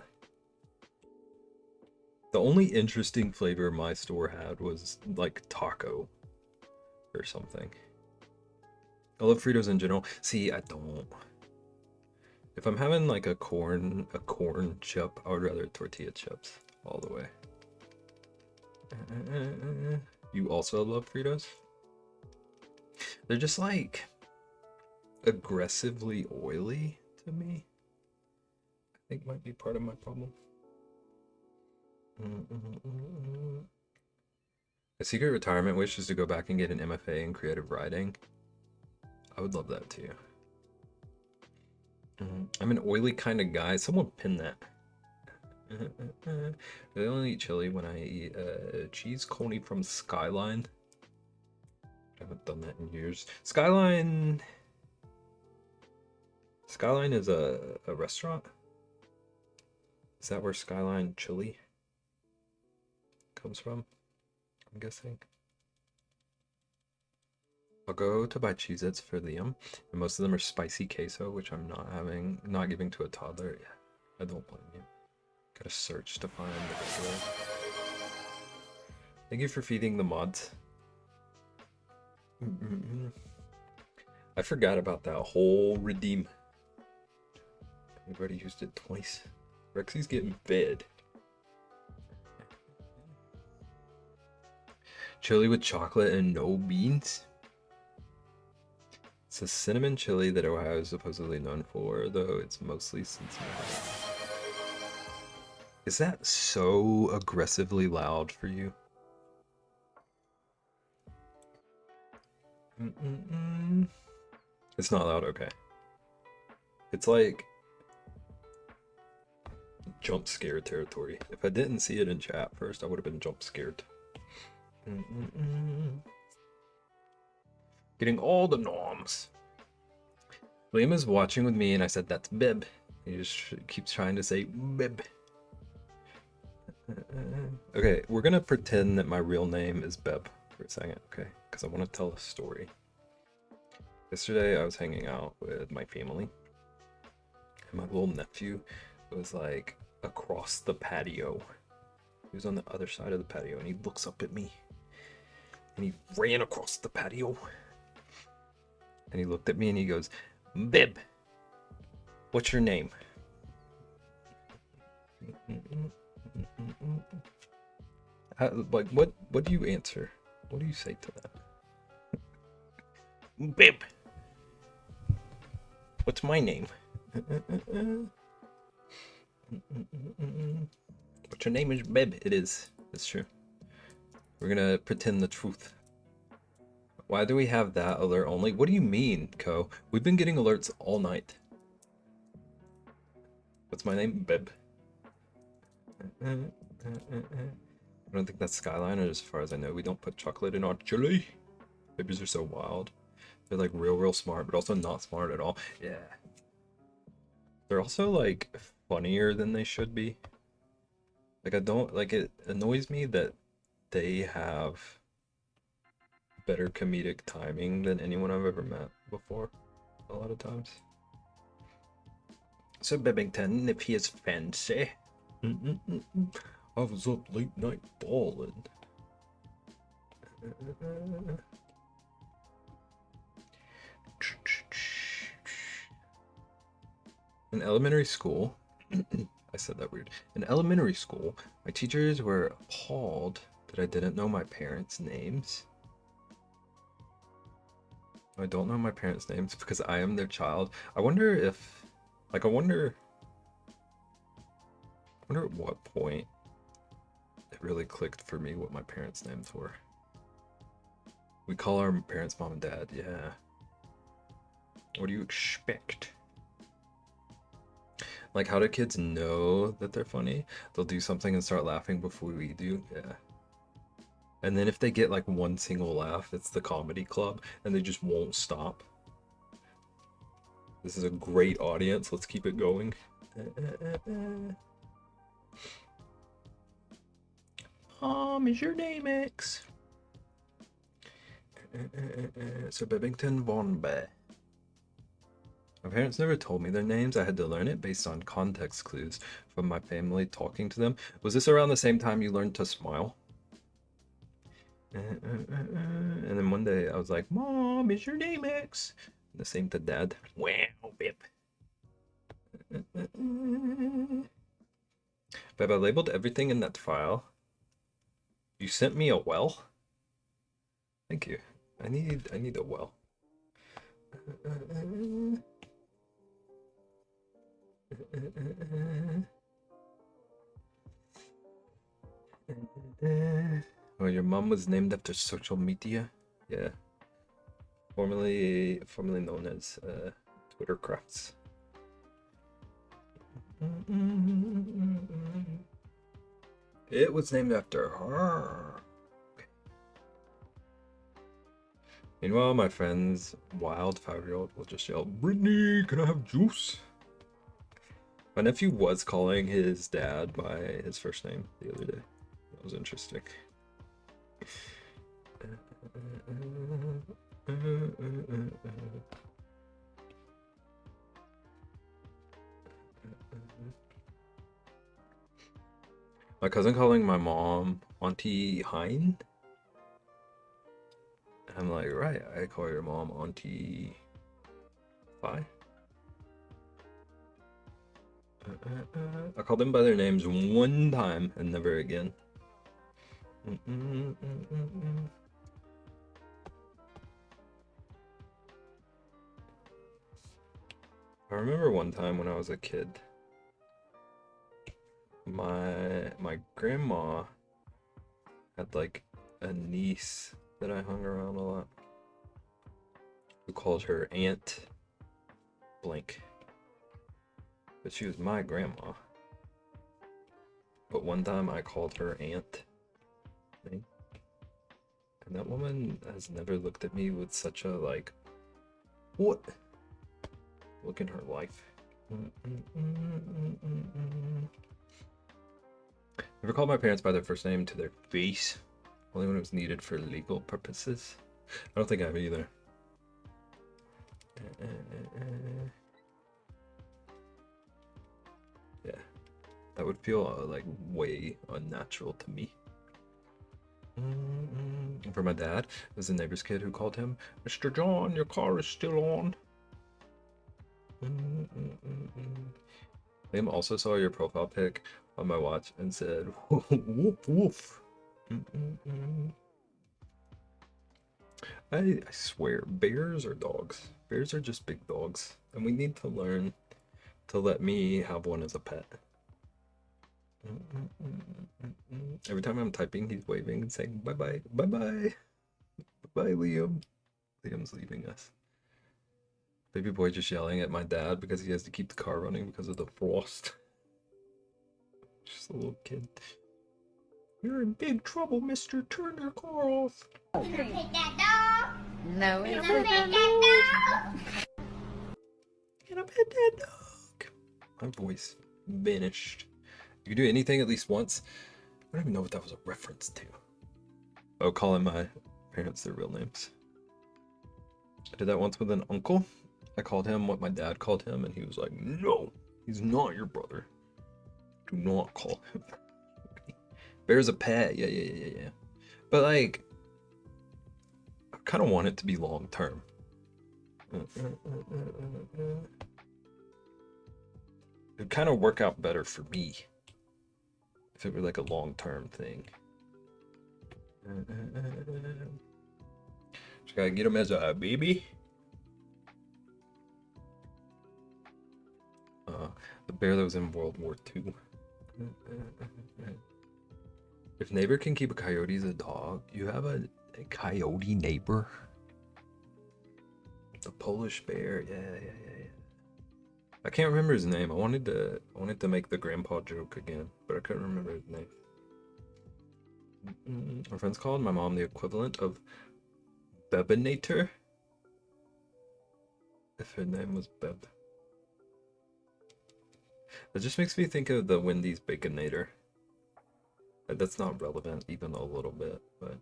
The only interesting flavor my store had was like taco or something. I love Fritos in general. See, I don't. If I'm having like a corn chip, I would rather tortilla chips all the way. You also love Fritos? They're just like aggressively oily to me. I think might be part of my problem. A secret retirement wish is to go back and get an MFA in creative writing. I would love that too. I'm an oily kind of guy. Someone pin that. I only eat chili when I eat cheese coney from Skyline. I haven't done that in years. Skyline is a restaurant. Is that where Skyline Chili comes from? I'm guessing. I'll go to buy Cheez-Its for Liam, and most of them are spicy queso, which I'm not giving to a toddler. Yeah, I don't blame you. Gotta search to find the regular. Thank you for feeding the mods. I forgot about that whole redeem. We've already used it twice. Rexy's getting fed. Chili with chocolate and no beans. It's a cinnamon chili that Ohio is supposedly known for, though it's mostly Cincinnati. Is that so aggressively loud for you? It's not loud, okay. It's like jump scare territory. If I didn't see it in chat first, I would have been jump scared. Getting all the norms. Liam is watching with me and I said that's BEB. He just keeps trying to say BEB. Okay, we're gonna pretend that my real name is BEB for a second, okay? Because I want to tell a story. Yesterday I was hanging out with my family and my little nephew was like across the patio. He was on the other side of the patio and he looks up at me and he ran across the patio and he looked at me and he goes, "BEB, what's your name?" Like what do you answer? What do you say to that? "BEB, what's my name?" But your name is BEB. It is. It's true. We're gonna pretend the truth. Why do we have that alert only? What do you mean, Co? We've been getting alerts all night. What's my name? BEB. I don't think that's Skyline, or as far as I know, we don't put chocolate in our chili. Babies are so wild. They're like real smart, but also not smart at all. Yeah. They're also like funnier than they should be. Like I don't like it annoys me that they have better comedic timing than anyone I've ever met before. A lot of times. So Bebington, if he is fancy. I was up late night balling. In elementary school, I said that weird. In elementary school, my teachers were appalled that I didn't know my parents' names. I don't know my parents' names because I am their child. I wonder if, like, I wonder at what point it really clicked for me what my parents' names were. We call our parents mom and dad, yeah. What do you expect? Like, how do kids know that they're funny? They'll do something and start laughing before we do, yeah. And then if they get like one single laugh, it's the comedy club, and they just won't stop. This is a great audience, let's keep it going. Mom, is your name X? So Bebington Von Be. My parents never told me their names. I had to learn it based on context clues from my family talking to them. Was this around the same time you learned to smile? And then one day I was like, Mom, is your name X? And the same to Dad. Wow, Bib. Beb, I labeled everything in that file. You sent me a well? Thank you. I need a well. Oh, your mom was named after social media? Yeah. Formerly known as Twitter crafts. It was named after her. Meanwhile, my friend's wild 5-year-old will just yell, Brittany, can I have juice? My nephew was calling his dad by his first name the other day. That was interesting. My cousin calling my mom Auntie Hein. I'm like, right, I call your mom Auntie Phi. I called them by their names one time and never again. I remember one time when I was a kid, my grandma had like a niece that I hung around a lot who called her Aunt Blank. But she was my grandma. But one time I called her Aunt thing. And that woman has never looked at me with such a like, what? Look in her life. Never called my parents by their first name to their face. Only when it was needed for legal purposes. I don't think I have either. Yeah, that would feel like way unnatural to me. And for my dad, it was a neighbor's kid who called him, Mr. John, your car is still on. Liam also saw your profile pic on my watch and said, woof woof. I swear, bears are dogs. Bears are just big dogs. And we need to learn to let me have one as a pet. Every time I'm typing, he's waving and saying, bye-bye, bye-bye. Bye-bye, Liam. Liam's leaving us. Baby boy just yelling at my dad because he has to keep the car running because of the frost. Just a little kid. You're in big trouble, mister. Turn your car off. You gonna pet that dog? No, you gonna pet that dog? You gonna pet that dog? My voice vanished. You can do anything at least once. I don't even know what that was a reference to. Oh, calling my parents their real names. I did that once with an uncle. I called him what my dad called him, and he was like, no, he's not your brother. Do not call him. Bear's a pet. Yeah. But like, I kind of want it to be long term. It'd kind of work out better for me if it were like a long term thing. Just gotta get him as a baby. The bear that was in World War II. If neighbor can keep a coyote as a dog, you have a coyote neighbor. The Polish bear, yeah. I can't remember his name. I wanted to make the grandpa joke again, but I couldn't remember his name. My friends called my mom the equivalent of Bebinator. If her name was Beb. That just makes me think of the Wendy's Baconator. That's not relevant even a little bit, but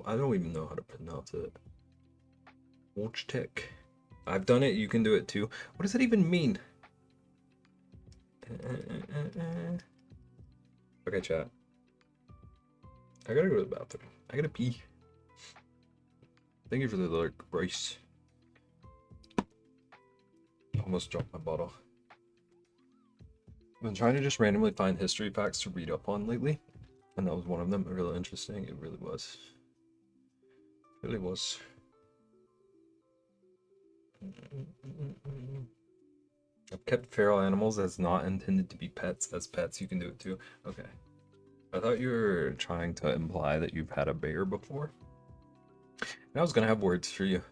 I don't even know how to pronounce it. Wojtek. I've done it, you can do it too. What does that even mean? Okay, chat. I gotta go to the bathroom. I gotta pee. Thank you for the alert, Bryce. Almost dropped my bottle. I've been trying to just randomly find history facts to read up on lately, and that was one of them. Really interesting. It really was. It really was. I've kept feral animals as not intended to be pets. As pets, you can do it too. Okay. I thought you were trying to imply that you've had a bear before. And I was gonna have words for you.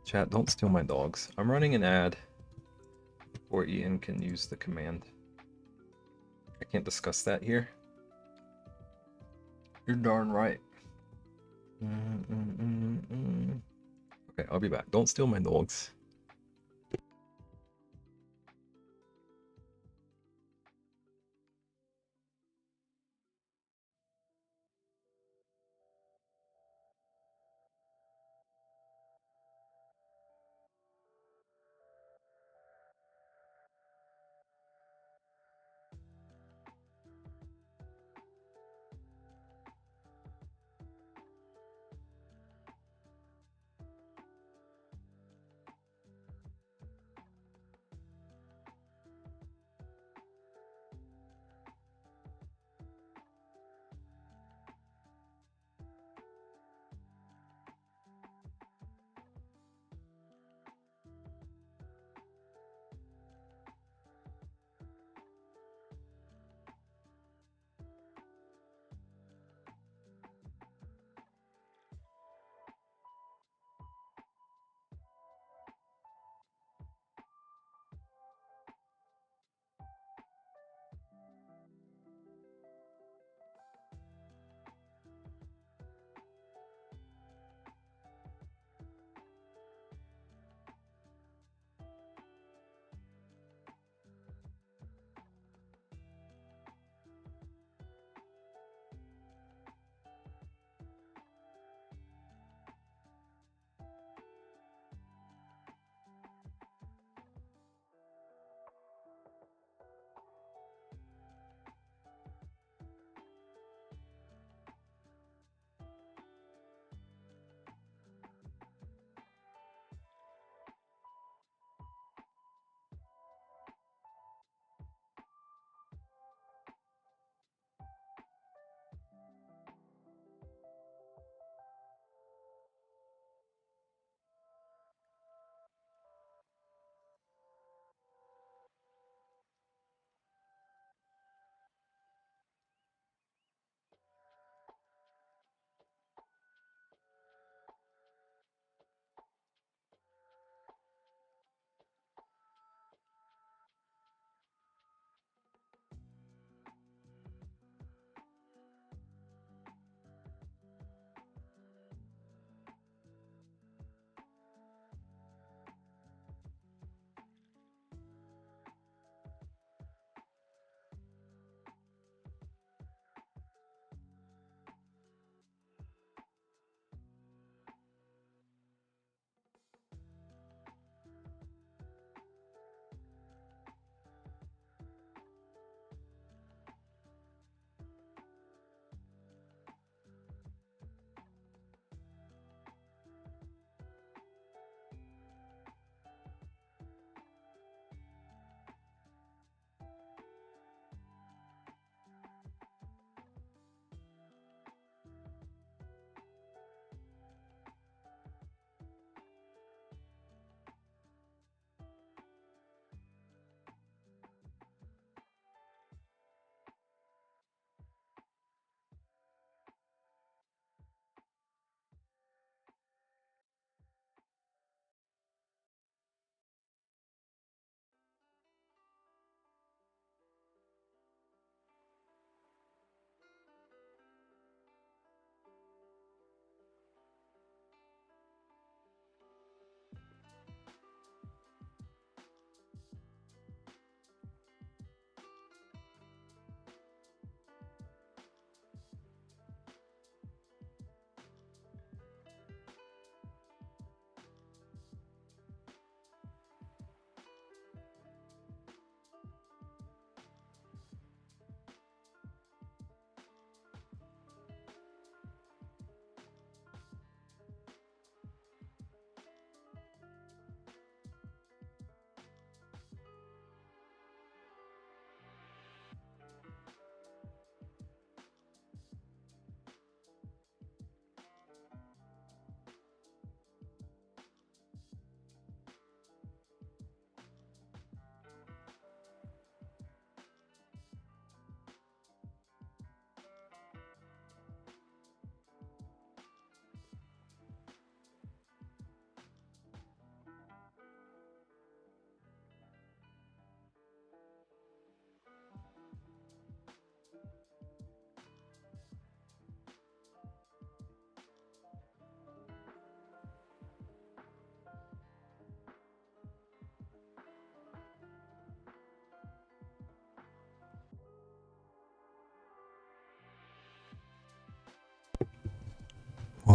Chat, don't steal my dogs. I'm running an ad before Ian can use the command. I can't discuss that here. You're darn right. Okay, I'll be back. Don't steal my dogs.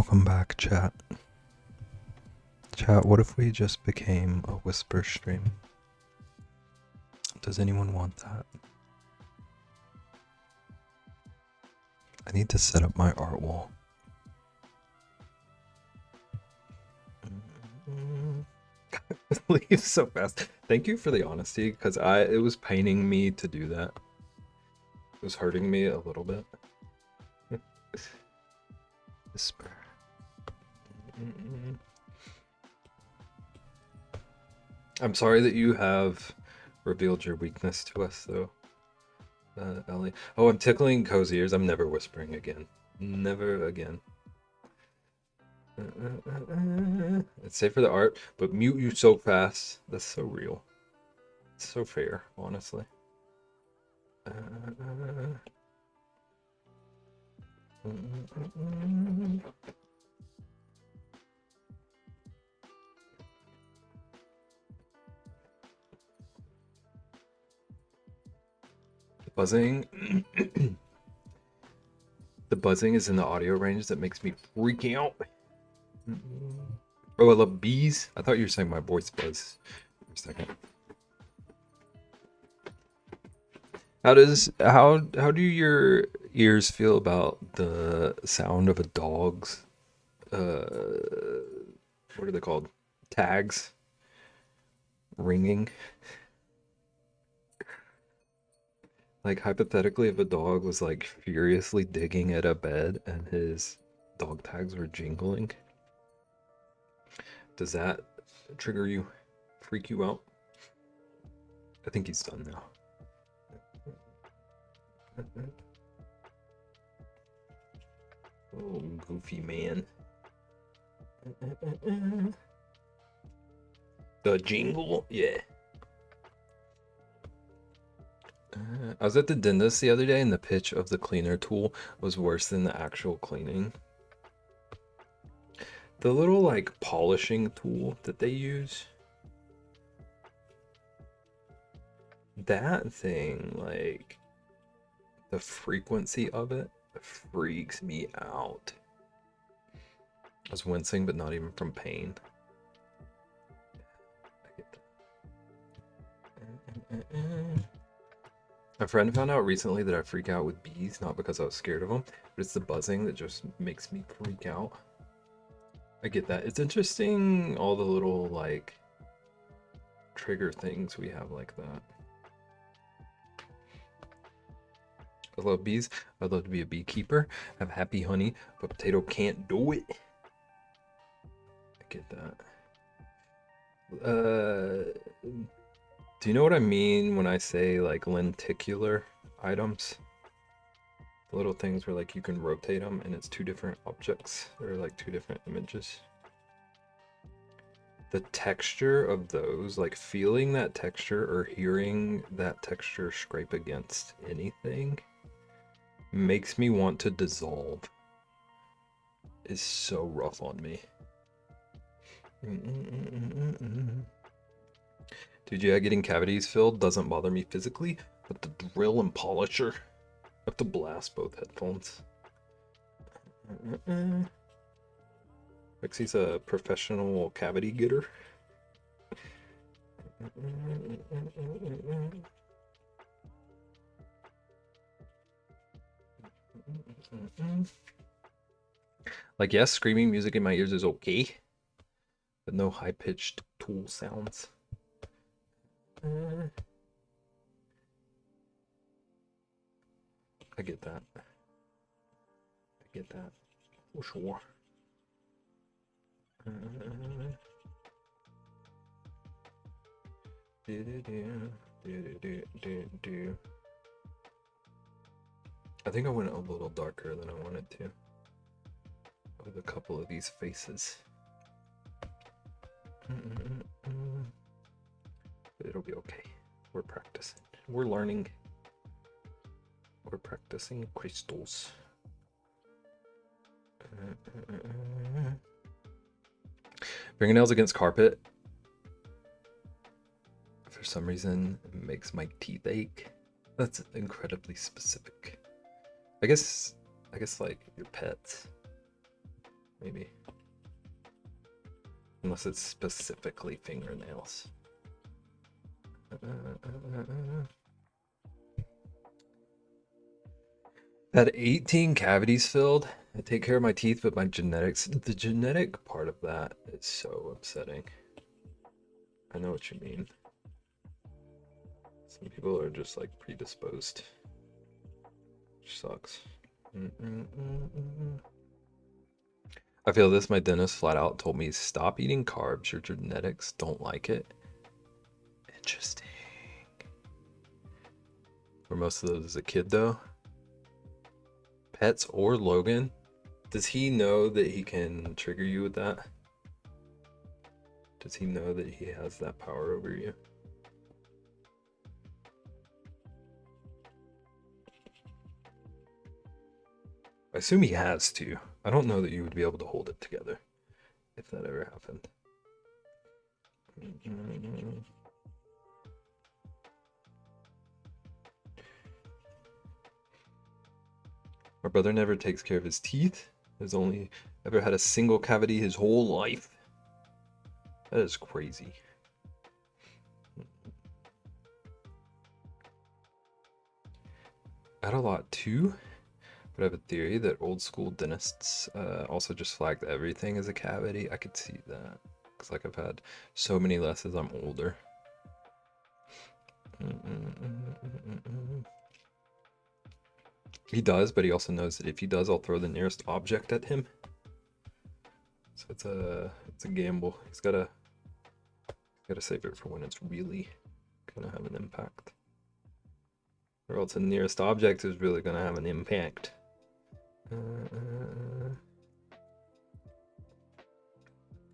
Welcome back, chat. Chat, what if we just became a whisper stream? Does anyone want that? I need to set up my art wall. Leave so fast. Thank you for the honesty, because it was paining me to do that. It was hurting me a little bit. Whisper. I'm sorry that you have revealed your weakness to us, though, Ellie. Oh, I'm tickling Cozy ears. I'm never whispering again. Never again. It's safe for the art, but mute you so fast. That's so real. It's so fair, honestly. The buzzing. The buzzing is in the audio range that makes me freak out. Oh, I love bees. I thought you were saying my voice buzz for a second. How do your ears feel about the sound of a dog's what are they called? Tags ringing? Like, hypothetically, if a dog was like furiously digging at a bed and his dog tags were jingling, does that trigger you, freak you out? I think he's done now. Oh, goofy man. The jingle, yeah. I was at the dentist the other day and the pitch of the cleaner tool was worse than the actual cleaning. The little like polishing tool that they use, that thing, like the frequency of it freaks me out. I was wincing, but not even from pain. I get that. A friend found out recently that I freak out with bees, not because I was scared of them, but it's the buzzing that just makes me freak out. I get that. It's interesting, all the little, like, trigger things we have like that. I love bees. I'd love to be a beekeeper, have happy honey, but potato can't do it. I get that. Do you know what I mean when I say, like, lenticular items? The little things where, like, you can rotate them and it's two different objects, or like two different images. The texture of those, like feeling that texture or hearing that texture scrape against anything, makes me want to dissolve. Is so rough on me. Dude, yeah, getting cavities filled doesn't bother me physically, but the drill and polisher, I have to blast both headphones. Rexy's a professional cavity getter. Like, yes, screaming music in my ears is okay, but no high-pitched tool sounds. I get that. I get that. For sure. I think I went a little darker than I wanted to with a couple of these faces. But it'll be okay. We're practicing. We're learning. We're practicing crystals. Fingernails against carpet. For some reason, it makes my teeth ache. That's incredibly specific. I guess like your pets. maybe. Unless it's specifically fingernails. Had 18 cavities filled. I take care of my teeth, but my genetics, the genetic part of that is so upsetting. I know what you mean. Some people are just like predisposed. Which sucks. I feel this. My dentist flat out told me stop eating carbs. Your genetics don't like it. Interesting. For most of those as a kid though. Pets or Logan. Does he know that he can trigger you with that? Does he know that he has that power over you? I assume he has to. I don't know that you would be able to hold it together if that ever happened. My brother never takes care of his teeth. Has only ever had a single cavity his whole life. That is crazy. I had a lot too, but I have a theory that old school dentists also just flagged everything as a cavity. I could see that. Because like I've had so many less as I'm older. He does, but he also knows that if he does, I'll throw the nearest object at him. So it's a gamble. He's gotta save it for when it's really gonna have an impact. Or else the nearest object is really gonna have an impact.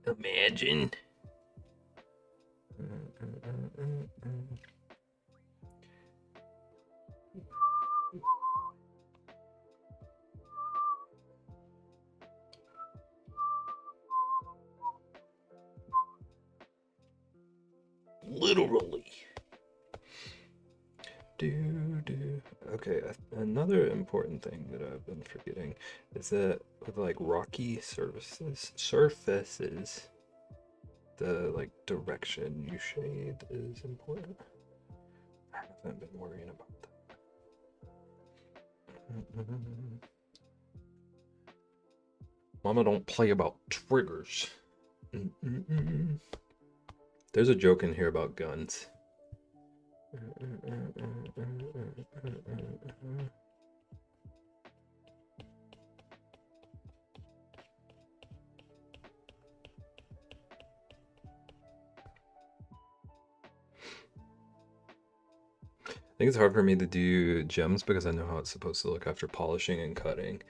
Imagine. Literally. Okay, another important thing that I've been forgetting is that with like rocky surfaces, the like direction you shade is important. I haven't been worrying about that. Mama don't play about triggers. There's a joke in here about guns. I think it's hard for me to do gems because I know how it's supposed to look after polishing and cutting.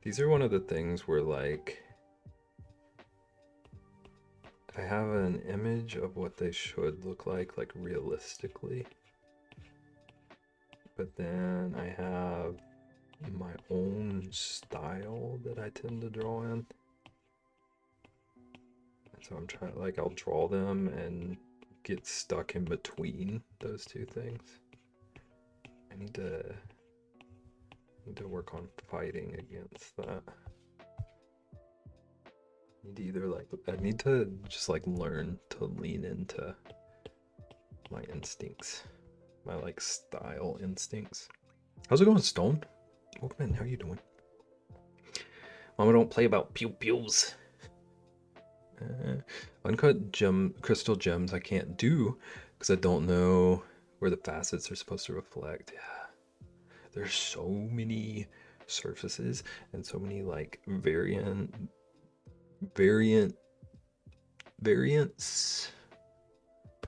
These are one of the things where like I have an image of what they should look like realistically. But then I have my own style that I tend to draw in. So I'm trying, like, I'll draw them and get stuck in between those two things. I need to work on fighting against that. I need to just like learn to lean into my instincts, my like style instincts. How's it going, Stone? Welcome in. How you doing? Mama don't play about pew pews. Uncut crystal gems I can't do because I don't know where the facets are supposed to reflect. Yeah, there's so many surfaces and so many like variants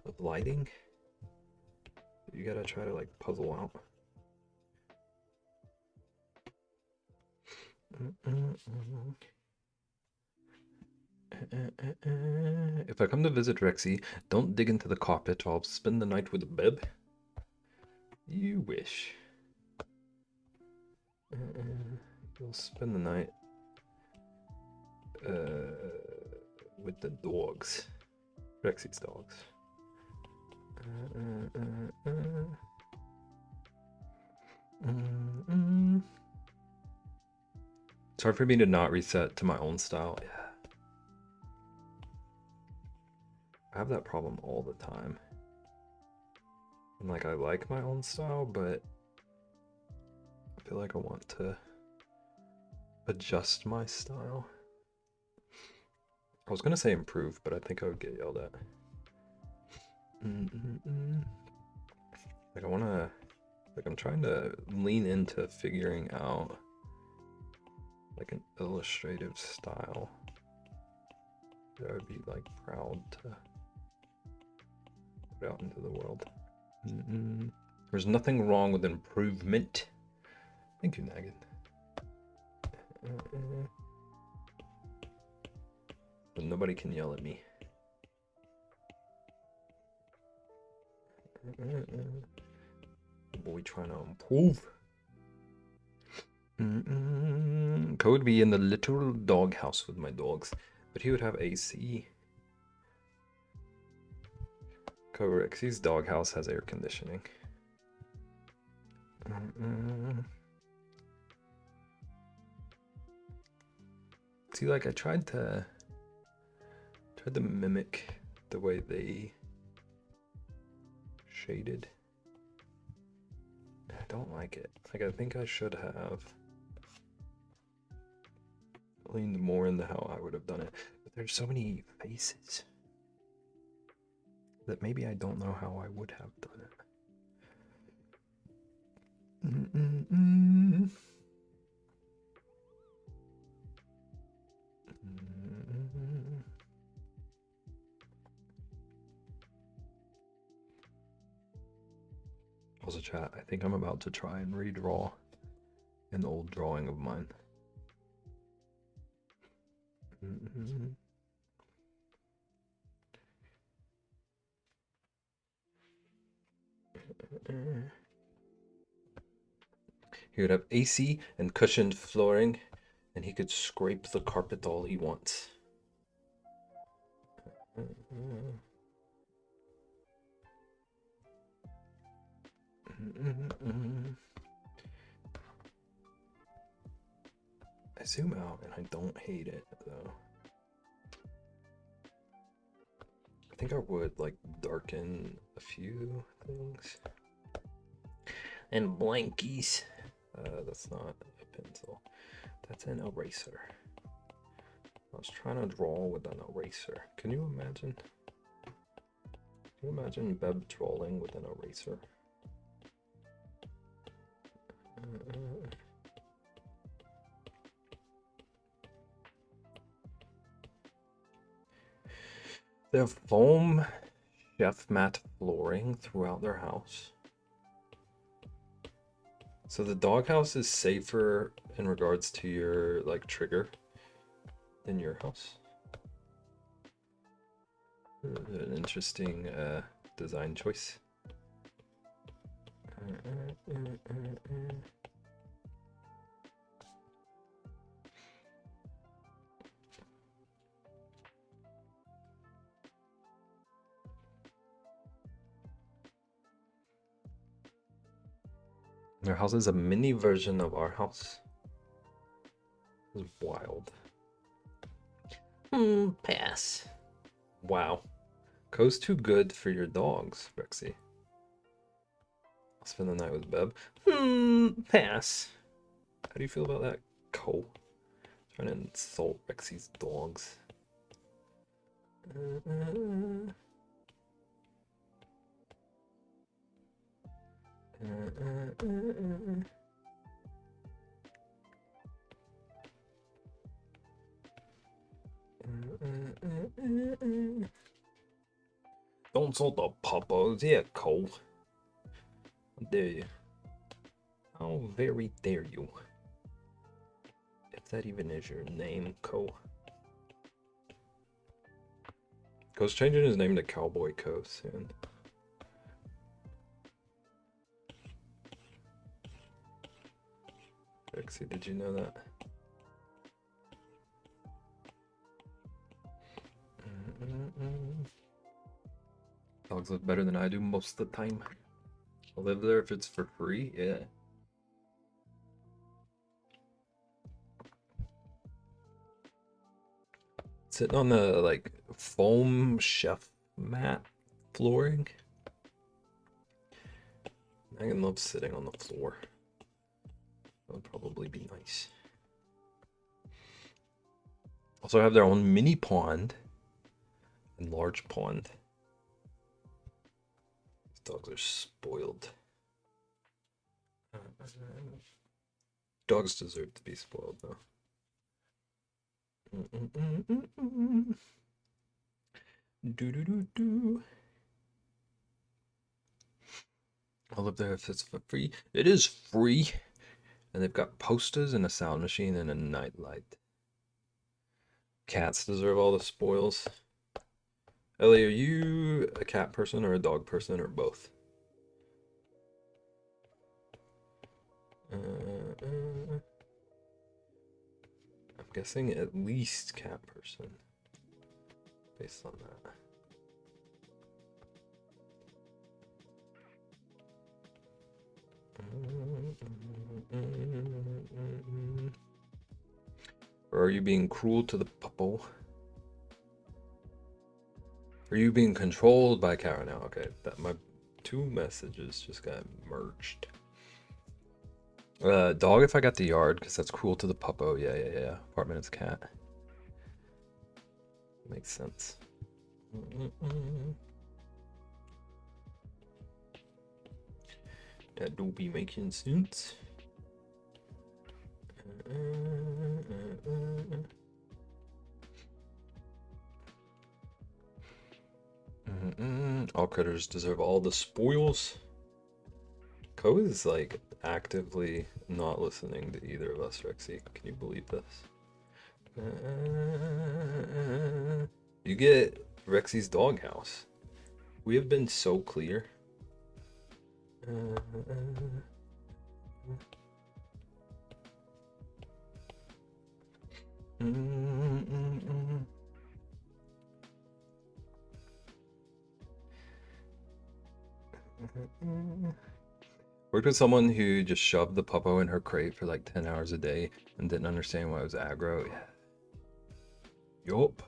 of lighting. You gotta try to like puzzle out. If I come to visit Rexy, don't dig into the carpet or I'll spend the night with a BEB. You wish. You'll spend the night with the dogs. Rexy's dogs. It's hard for me to not reset to my own style. Yeah. I have that problem all the time. And like I like my own style, but I feel like I want to adjust my style. I was gonna say improve, but I think I would get yelled at. Like I wanna, like I'm trying to lean into figuring out like an illustrative style that I would be like proud to put out into the world. There's nothing wrong with improvement. Thank you, Nagin. But nobody can yell at me. Boy trying to improve. Code would be in the literal doghouse with my dogs, but he would have AC. Rexy's doghouse has air conditioning. See, like I tried to mimic the way they shaded. I don't like it. Like I think I should have leaned more into how I would have done it. But there's so many faces that maybe I don't know how I would have done it. Also, chat, I think I'm about to try and redraw an old drawing of mine. He would have AC and cushioned flooring, and he could scrape the carpet all he wants. I zoom out and I don't hate it though. I think I would like darken a few things. And blankies. That's not a pencil. That's an eraser. I was trying to draw with an eraser. Can you imagine? Can you imagine BEB drawing with an eraser? They have foam chef mat flooring throughout their house. So the doghouse is safer in regards to your like trigger than your house. An interesting design choice. Their house is a mini version of our house. This is wild. Pass. Wow. Co's too good for your dogs, Rexy. I'll spend the night with BEB. Pass. How do you feel about that, Co? Trying to insult Rexy's dogs. Don't insult the puppos, yeah, Cole. How dare you? How very dare you? If that even is your name, Cole. Cole's changing his name to Cowboy Co soon. Rexy, did you know that? Dogs live better than I do most of the time. I'll live there if it's for free, yeah. Sitting on the like foam chef mat flooring. Megan loves sitting on the floor. That would probably be nice. Also have their own mini pond and large pond. These dogs are spoiled. Dogs deserve to be spoiled though. Do do do do. I'll live there if it's for free. It is free. And they've got posters and a sound machine and a nightlight. Cats deserve all the spoils. Ellie, are you a cat person or a dog person or both? I'm guessing at least cat person. Based on that. Or are you being cruel to the puppo? Are you being controlled by cat right now? Okay, that my two messages just got merged. Dog if I got the yard, because that's cruel to the puppo. Yeah. Apartment is cat. Makes sense. That do be making sense. All critters deserve all the spoils. Ko is like actively not listening to either of us, Rexy. Can you believe this? You get Rexy's doghouse. We have been so clear. Worked with someone who just shoved the puppo in her crate for like 10 hours a day and didn't understand why it was aggro. Yeah. Yup.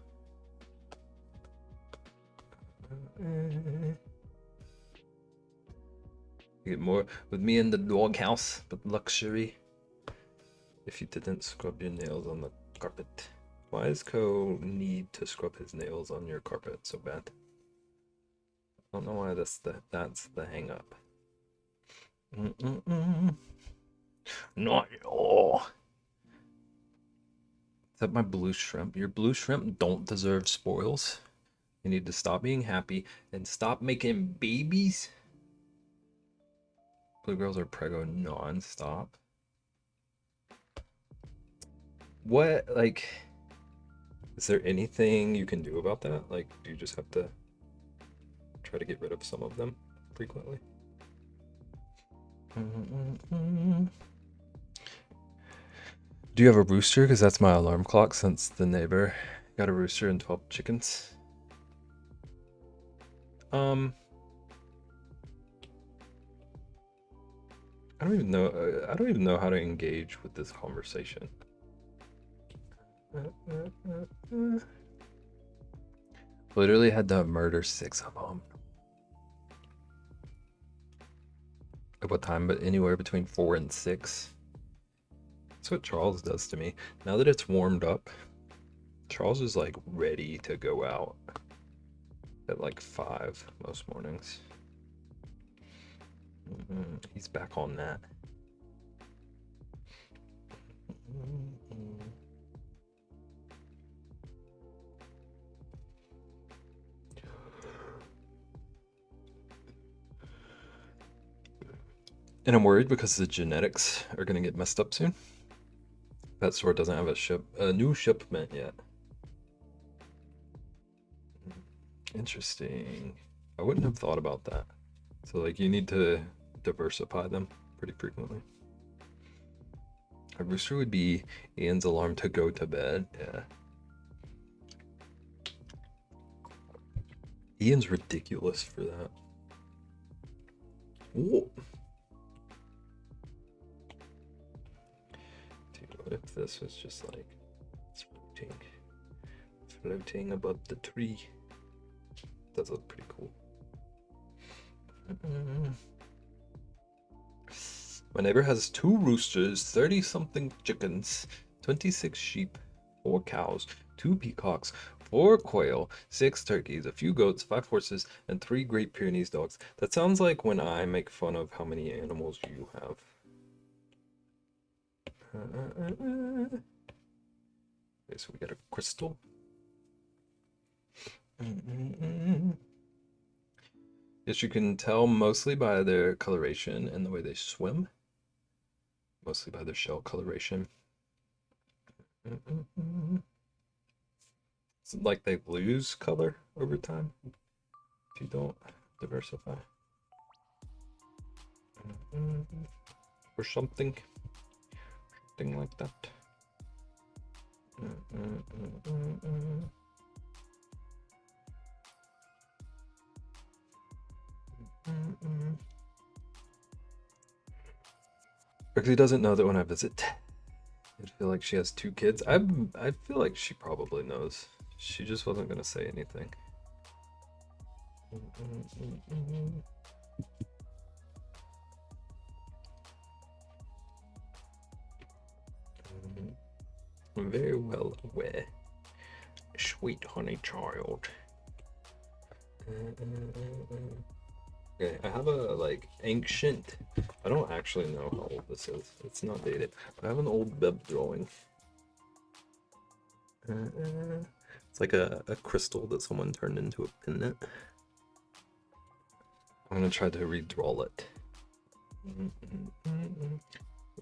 You get more with me in the doghouse, but luxury. If you didn't scrub your nails on the carpet. Why does Ko need to scrub his nails on your carpet so bad? I don't know why that's the hang up. Not at all. Is that my blue shrimp? Your blue shrimp don't deserve spoils. You need to stop being happy and stop making babies. Blue girls are preggo non-stop. What, like, is there anything you can do about that? Like, do you just have to try to get rid of some of them frequently? Do you have a rooster? Because that's my alarm clock since the neighbor got a rooster and 12 chickens. I don't even know how to engage with this conversation. Literally had to murder 6 of them. At what time? But anywhere between 4 and 6. That's what Charles does to me. Now that it's warmed up, Charles is like ready to go out at like 5 most mornings. He's back on that. And I'm worried because the genetics are going to get messed up soon. Pet store doesn't have a new shipment yet. Interesting. I wouldn't have thought about that. So like you need to diversify them pretty frequently. A rooster would be Ian's alarm to go to bed. Yeah. Ian's ridiculous for that. Whoa. Dude, what if this was just like, it's rotating. floating above the tree. Does look pretty cool. My neighbor has 2 roosters, 30-something chickens, 26 sheep, 4 cows, 2 peacocks, 4 quail, 6 turkeys, a few goats, 5 horses, and 3 Great Pyrenees dogs. That sounds like when I make fun of how many animals you have. Okay, so we got a crystal. Yes, you can tell mostly by their coloration and the way they swim. Mostly by their shell coloration. It's like they lose color over time if you don't diversify. Or something. Something like that. Rexy doesn't know that when I visit, I feel like she has 2 kids. I feel like she probably knows. She just wasn't gonna say anything. I'm very well aware. Sweet honey child. Okay, I have a like ancient. I don't actually know how old this is. It's not dated. But I have an old BEB drawing. It's like a crystal that someone turned into a pendant. I'm gonna try to redraw it.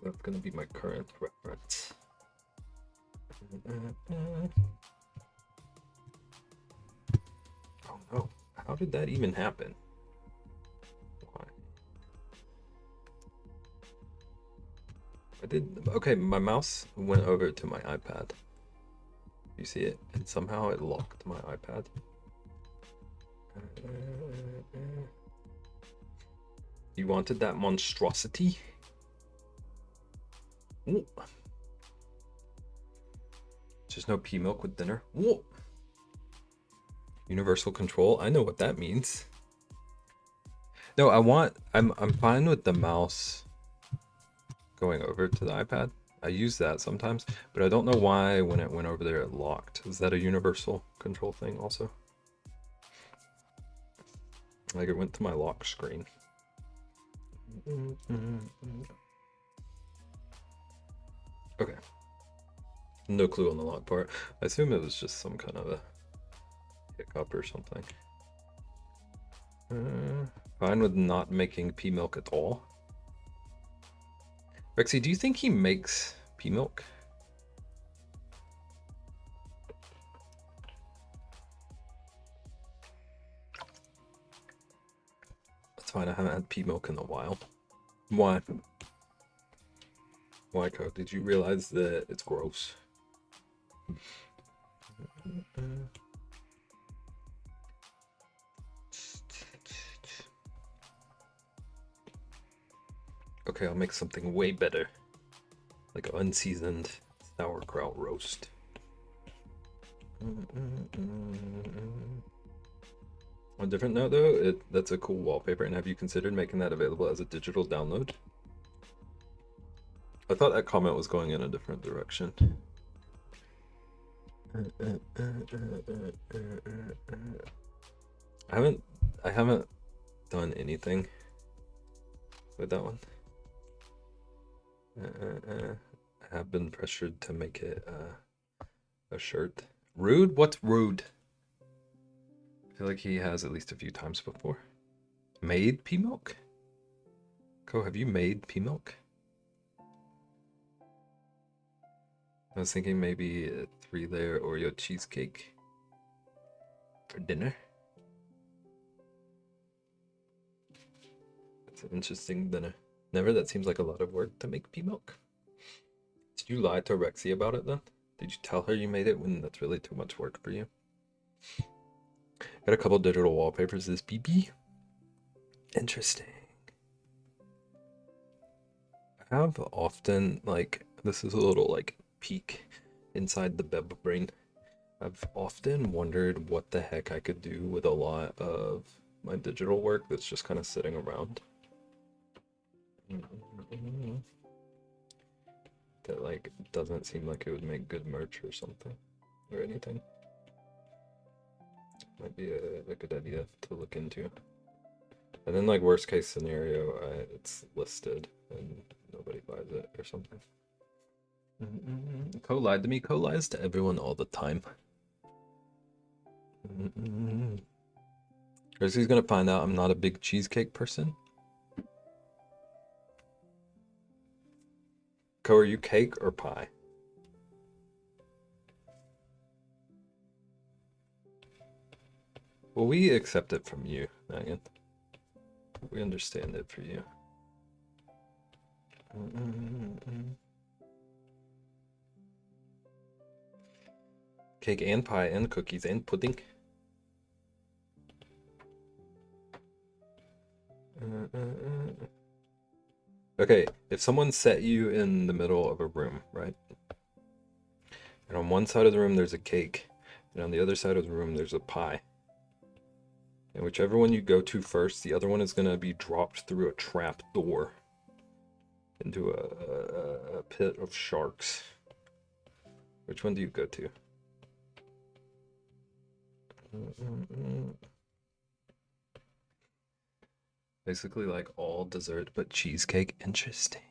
That's gonna be my current reference. Oh no, how did that even happen? Why? Okay, my mouse went over to my iPad. You see it? And somehow it locked my iPad. You wanted that monstrosity? Ooh. There's no pea milk with dinner. Whoa. Universal control. I know what that means. No, I'm fine with the mouse going over to the iPad. I use that sometimes, but I don't know why when it went over there it locked. Is that a universal control thing also? Like it went to my lock screen. Okay. No clue on the lock part. I assume it was just some kind of a hiccup or something. Fine with not making pea milk at all. Rexy, do you think he makes pea milk? That's fine, I haven't had pea milk in a while. Why? Why, Code? Did you realize that it's gross? Okay, I'll make something way better. Like an unseasoned sauerkraut roast. On a different note though, that's a cool wallpaper, and have you considered making that available as a digital download? I thought that comment was going in a different direction. I haven't done anything with that one. I have been pressured to make it a shirt. Rude? What's rude? I feel like he has at least a few times before. Made pea milk? Ko, have you made pea milk? I was thinking maybe a 3-layer Oreo cheesecake for dinner. That's an interesting dinner. Never, that seems like a lot of work to make pea milk. Did you lie to Rexy about it then? Did you tell her you made it when that's really too much work for you? Got a couple digital wallpapers. This BB. Interesting. I have often, like, this is a little, like, peek inside the BEB brain. I've often wondered what the heck I could do with a lot of my digital work that's just kind of sitting around. That like doesn't seem like it would make good merch or something or anything. Might be a good idea to look into. And then like worst case scenario, it's listed and nobody buys it or something. Co lied to me. Co lies to everyone all the time. Rizzy's gonna find out I'm not a big cheesecake person. Co, are you cake or pie? Well, we accept it from you, Megan. We understand it for you. Cake and pie and cookies and pudding. Okay, if someone set you in the middle of a room, right? And on one side of the room there's a cake, and on the other side of the room there's a pie. And whichever one you go to first, the other one is going to be dropped through a trap door into a pit of sharks. Which one do you go to? Basically like all dessert but cheesecake. Interesting.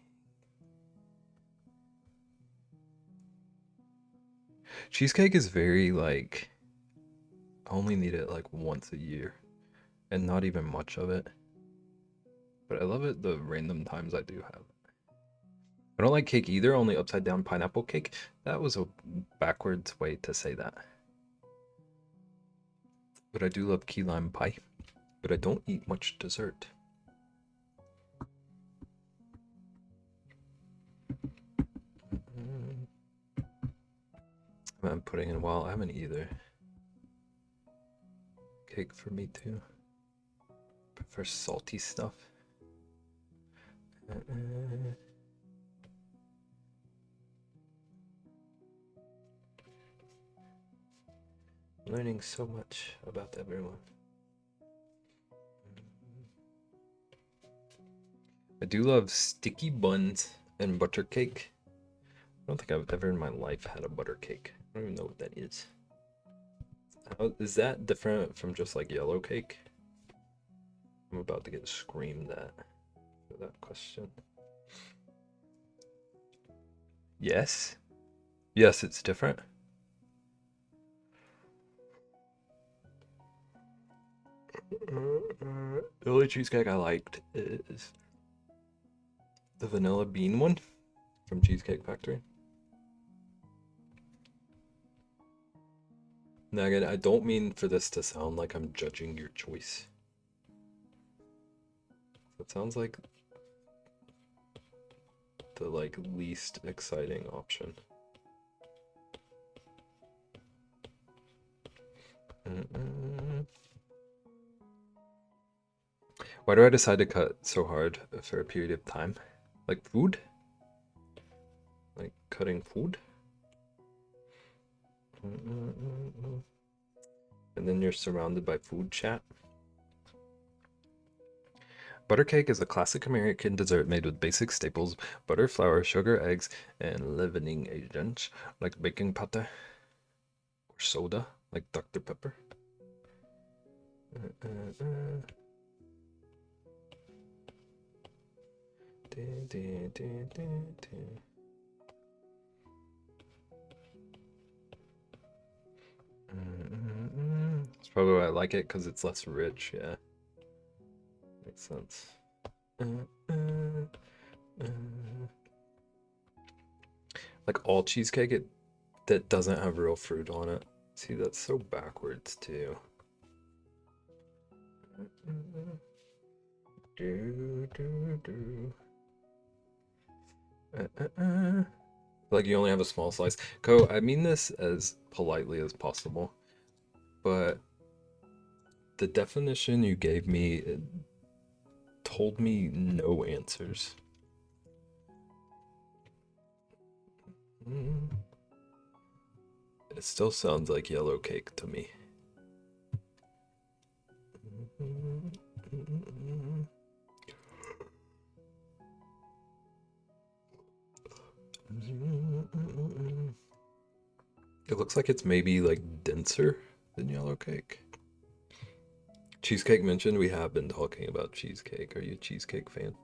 Cheesecake is very like, I only need it like once a year and not even much of it. But I love it the random times I do have it. I don't like cake either, only upside down pineapple cake. That was a backwards way to say that. But I do love key lime pie. But I don't eat much dessert. I'm putting in a while. I haven't either. Cake for me too. Prefer salty stuff. Learning so much about everyone. I do love sticky buns and butter cake. I don't think I've ever in my life had a butter cake. I don't even know what that is. Is that different from just like yellow cake? I'm about to get screamed at for that question. Yes. Yes, it's different. The only cheesecake I liked is the vanilla bean one from Cheesecake Factory. Now again, I don't mean for this to sound like I'm judging your choice. It sounds like the like least exciting option. Why do I decide to cut so hard for a period of time? Like food? Like cutting food? And then you're surrounded by food chat. Butter cake is a classic American dessert made with basic staples: butter, flour, sugar, eggs, and leavening agents like baking powder or soda like Dr. Pepper. That's probably why I like it, because it's less rich. Yeah, makes sense. Like all cheesecake that doesn't have real fruit on it. See, that's so backwards too. Like you only have a small slice. Co, I mean this as politely as possible, but the definition you gave me told me no answers. It still sounds like yellow cake to me. It looks like it's maybe like denser than yellow cake. Cheesecake mentioned. We have been talking about cheesecake. Are you a cheesecake fan?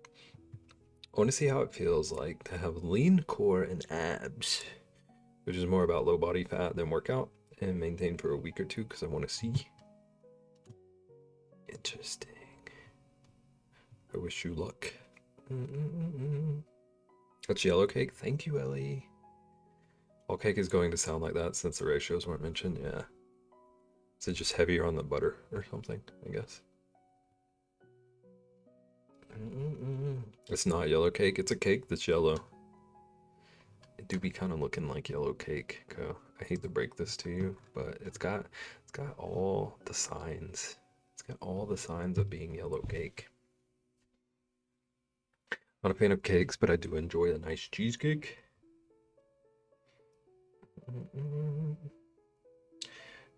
I want to see how it feels like to have lean core and abs, which is more about low body fat than workout, and maintain for a week or two because I want to see. Interesting. I wish you luck. That's yellow cake. Thank you, Ellie. All cake is going to sound like that since the ratios weren't mentioned. Yeah. Is it just heavier on the butter or something, I guess? It's not yellow cake. It's a cake that's yellow. It do be kind of looking like yellow cake. I hate to break this to you, but it's got all the signs. It's got all the signs of being yellow cake. Not a fan of cakes, but I do enjoy a nice cheesecake.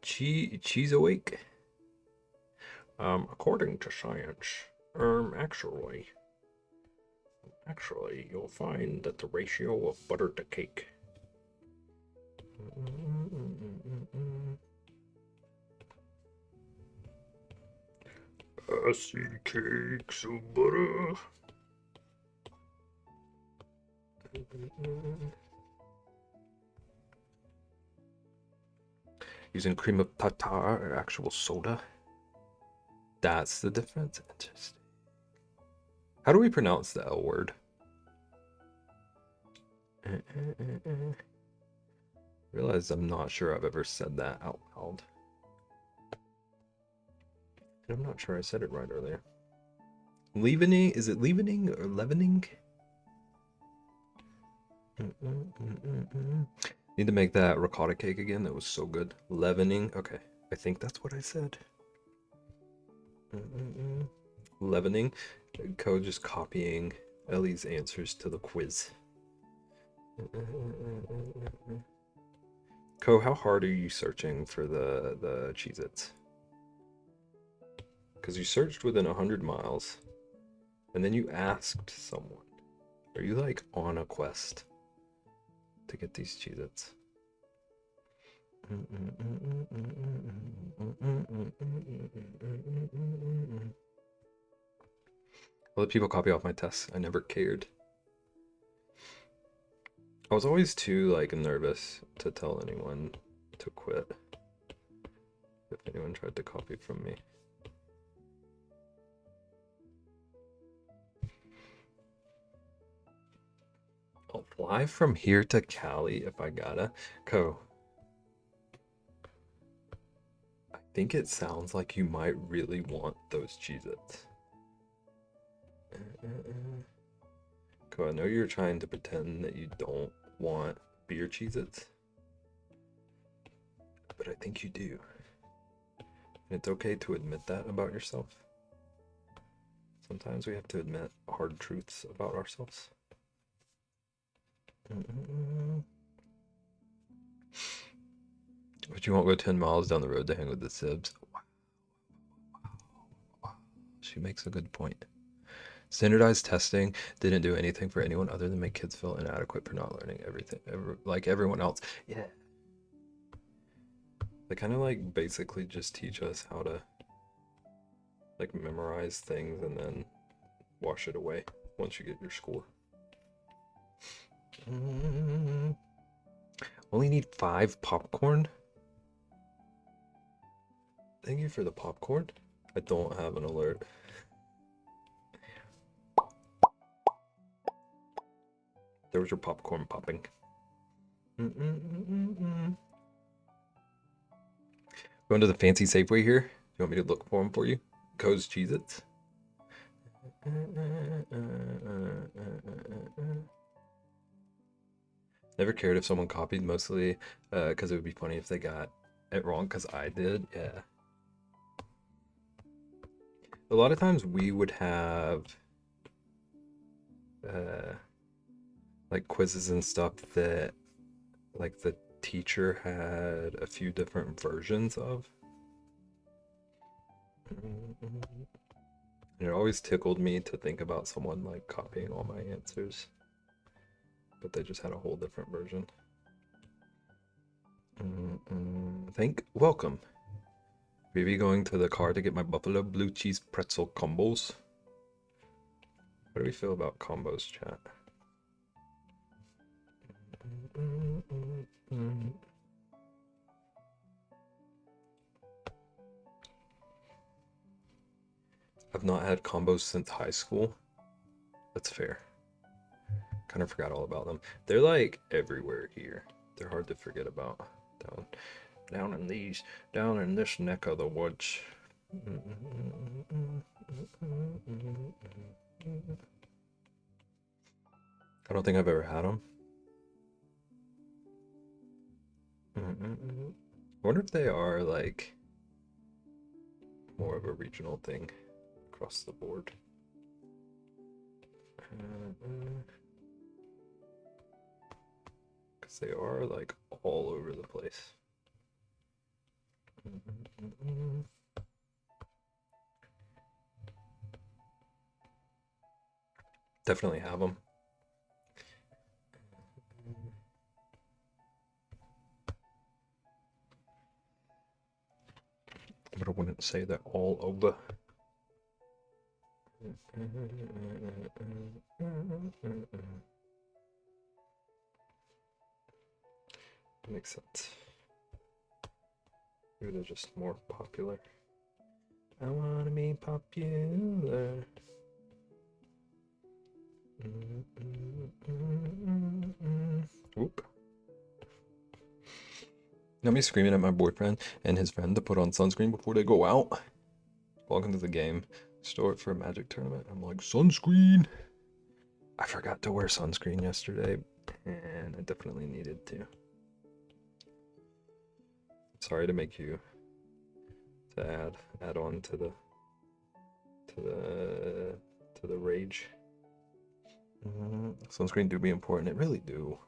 Cheese awake. According to science, actually, you'll find that the ratio of butter to cake. I see cakes of butter. Using cream of tartar or actual soda. That's the difference. Interesting. How do we pronounce the L word? Realize I'm not sure I've ever said that out loud. And I'm not sure I said it right earlier. Leavening? Is it leavening or leavening? Need to make that ricotta cake again. That was so good. Leavening. Okay. I think that's what I said. Leavening. Code just copying Ellie's answers to the quiz. Co, how hard are you searching for the Cheez-Its? Because you searched within 100 miles, and then you asked someone. Are you like on a quest to get these Cheez-Its? I'll let people copy off my tests. I never cared. I was always too like nervous to tell anyone to quit if anyone tried to copy from me. I'll fly from here to Cali if I gotta. I think it sounds like you might really want those Cheez-Its. I know you're trying to pretend that you don't want beer Cheez-Its, but I think you do. And it's okay to admit that about yourself. Sometimes we have to admit hard truths about ourselves. But you won't go 10 miles down the road to hang with the Sibs. Wow. She makes a good point. Standardized testing didn't do anything for anyone other than make kids feel inadequate for not learning everything, like everyone else. Yeah. They kind of like basically just teach us how to like memorize things and then wash it away once you get your score. Only need 5 popcorn. Thank you for the popcorn. I don't have an alert. There was your popcorn popping. Going to the fancy Safeway here. You want me to look for them for you? Co's Cheez-Its. Never cared if someone copied, mostly because it would be funny if they got it wrong because I did. Yeah. A lot of times we would have like quizzes and stuff that like the teacher had a few different versions of. And it always tickled me to think about someone like copying all my answers, but they just had a whole different version. Welcome. Maybe going to the car to get my buffalo blue cheese pretzel combos. What do we feel about combos, chat? I've not had combos since high school. That's fair. Kind of forgot all about them. They're like everywhere here. They're hard to forget about. Down in this neck of the woods. I don't think I've ever had them. I wonder if they are like more of a regional thing across the board. Because they are like all over the place. Definitely have them. But I wouldn't say they're all over. Makes sense. Maybe they're just more popular. I wanna be popular. Whoop. Now me screaming at my boyfriend and his friend to put on sunscreen before they go out. Log into the game, store it for a magic tournament. I'm like, sunscreen! I forgot to wear sunscreen yesterday, and I definitely needed to. Sorry to make you to add on to the rage. Sunscreen do be important. It really do.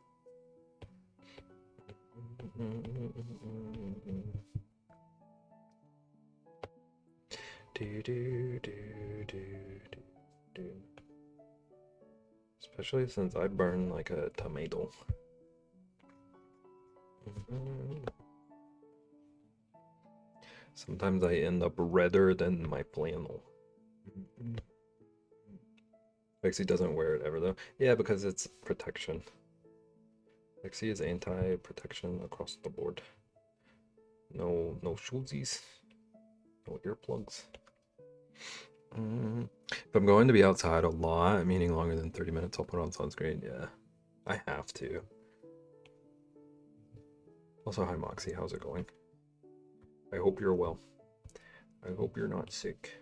Especially since I burn like a tomato. Sometimes I end up redder than my flannel. Lexi doesn't wear it ever though. Yeah, because it's protection. Lexi is anti-protection across the board. No shoesies. No earplugs. If I'm going to be outside a lot, meaning longer than 30 minutes, I'll put on sunscreen. Yeah, I have to. Also, hi Moxie, how's it going? I hope you're well. I hope you're not sick.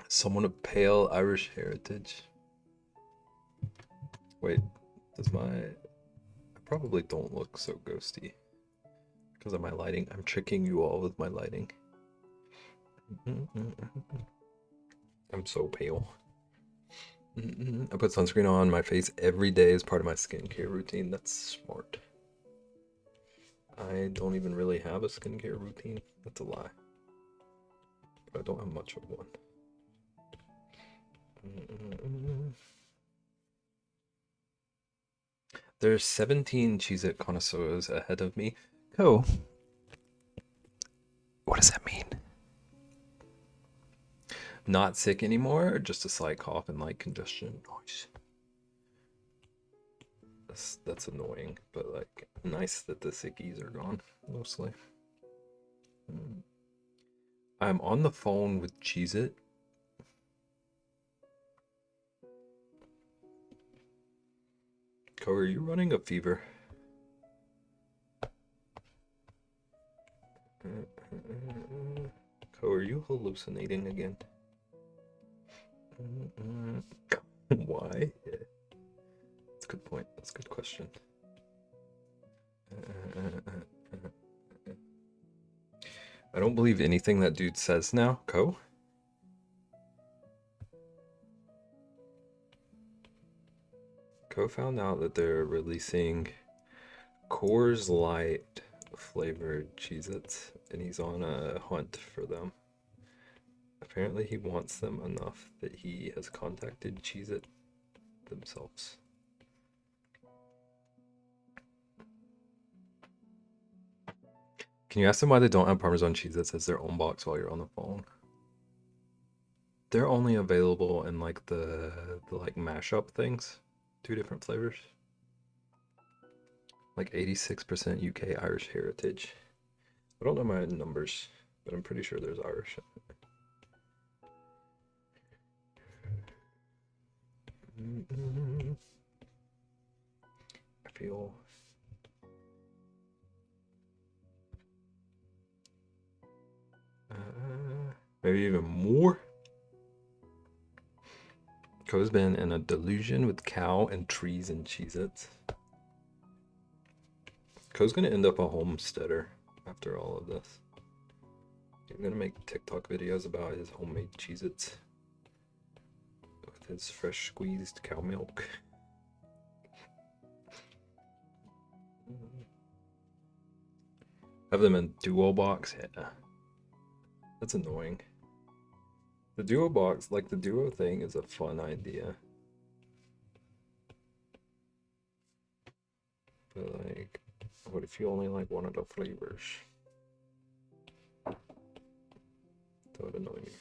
Someone of pale Irish heritage. Wait, I probably don't look so ghosty because of my lighting. I'm tricking you all with my lighting. I'm so pale. I put sunscreen on my face every day as part of my skincare routine. That's smart. I don't even really have a skincare routine. That's a lie. But I don't have much of one. There's 17 Cheez-It connoisseurs ahead of me. Cool. What does that mean? Not sick anymore, or just a slight cough and light congestion? Nice. That's annoying, but like nice that the sickies are gone mostly. I'm on the phone with Cheez-It. Co, are you running a fever? Co, are you hallucinating again? Why? That's a good point. That's a good question. I don't believe anything that dude says now. Co? Co found out that they're releasing Coors Light flavored Cheez-Its, and he's on a hunt for them. Apparently he wants them enough that he has contacted Cheez-It themselves. Can you ask them why they don't have Parmesan Cheez-Its as their own box while you're on the phone? They're only available in like the like mashup things. 2 different flavors. Like 86% UK Irish heritage. I don't know my numbers, but I'm pretty sure there's Irish in it. I feel maybe even more. Co's been in a delusion with cow and trees and Cheez-Its. Co's gonna end up a homesteader after all of this. He's gonna make TikTok videos about his homemade Cheez-Its with his fresh squeezed cow milk. Have them in duo box? Yeah. That's annoying. The duo box, like the duo thing, is a fun idea. But like, what if you only like one of the flavors? That would annoy me.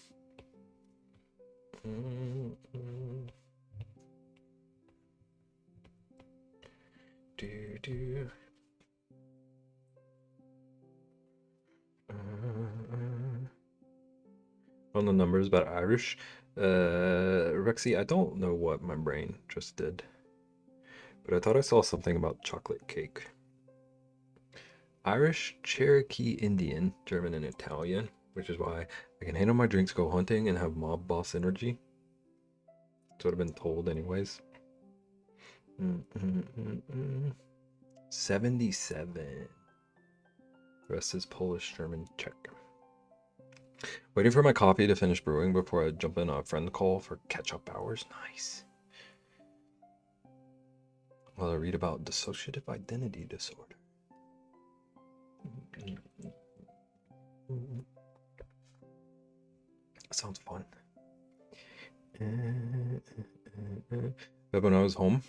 On the numbers about Irish, Rexy, I don't know what my brain just did, but I thought I saw something about chocolate cake. Irish, Cherokee, Indian, German, and Italian, which is why I can handle my drinks, go hunting, and have mob boss energy. That's what I've been told anyways. 77. The rest is Polish, German, Czech. Waiting for my coffee to finish brewing before I jump in a friend call for catch-up hours. Nice. While I read about dissociative identity disorder. Sounds fun. But when I was home,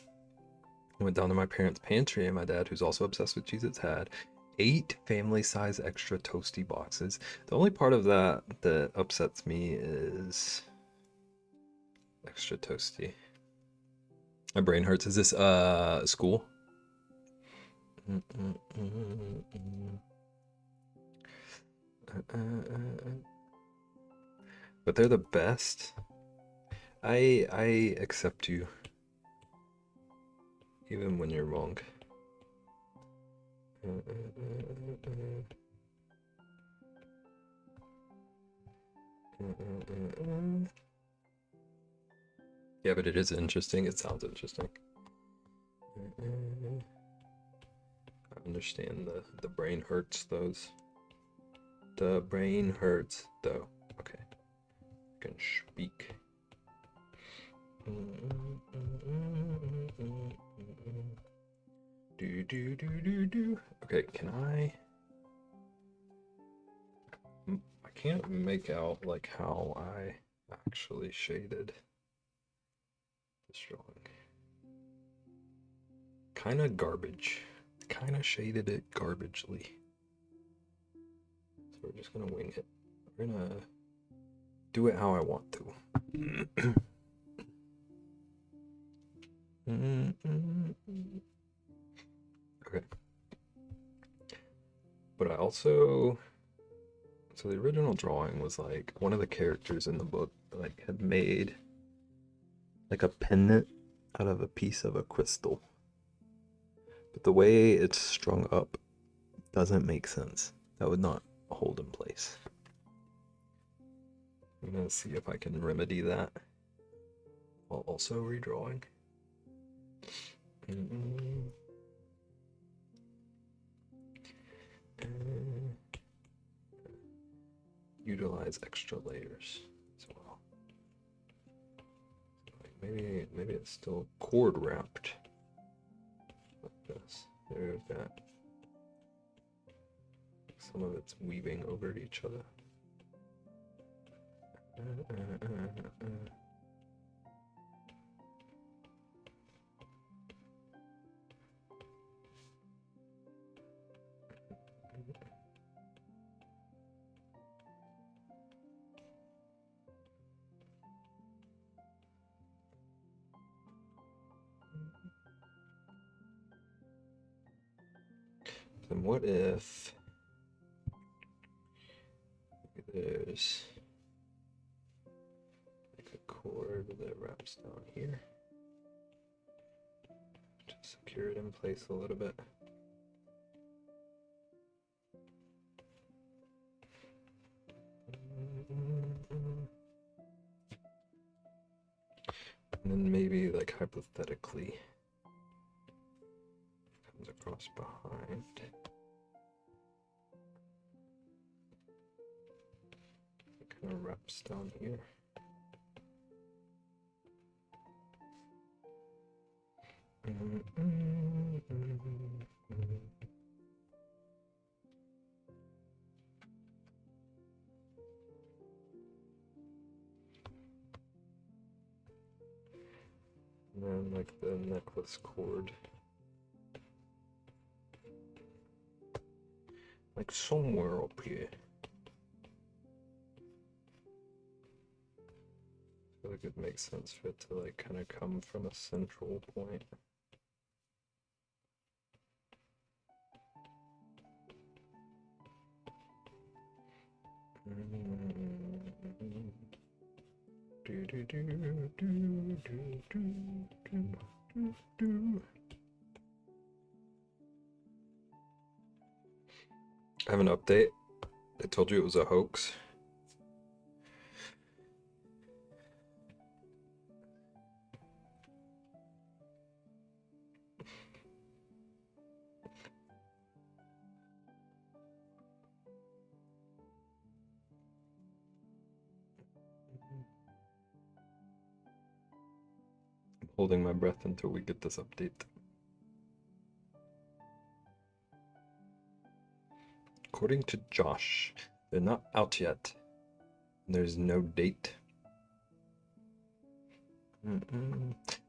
I went down to my parents' pantry, and my dad, who's also obsessed with Cheez-Its, had 8 family-size extra toasty boxes. The only part of that that upsets me is extra toasty. My brain hurts. Is this school? But they're the best. I accept you, even when you're wrong. Yeah, but it is interesting. It sounds interesting. I understand the brain hurts those. The brain hurts though. Okay. I can speak. Do. Okay, can I can't make out like how I actually shaded this drawing. Kinda garbage. Kinda shaded it garbagely. So we're just gonna wing it. We're gonna do it how I want to. Okay. But I also, so the original drawing was like one of the characters in the book like had made like a pendant out of a piece of a crystal. But the way it's strung up doesn't make sense. That would not hold in place. I'm gonna see if I can remedy that while also redrawing. utilize extra layers as well. Maybe it's still cord wrapped like this. There we've got some of it's weaving over each other. Then what if there's like a cord that wraps down here? Just secure it in place a little bit. And then maybe like hypothetically comes across behind. It kind of wraps down here. And then like the necklace cord. Like somewhere up here. I feel like it makes sense for it to like kind of come from a central point. I have an update. I told you it was a hoax. Holding my breath until we get this update. According to Josh, they're not out yet. There's no date.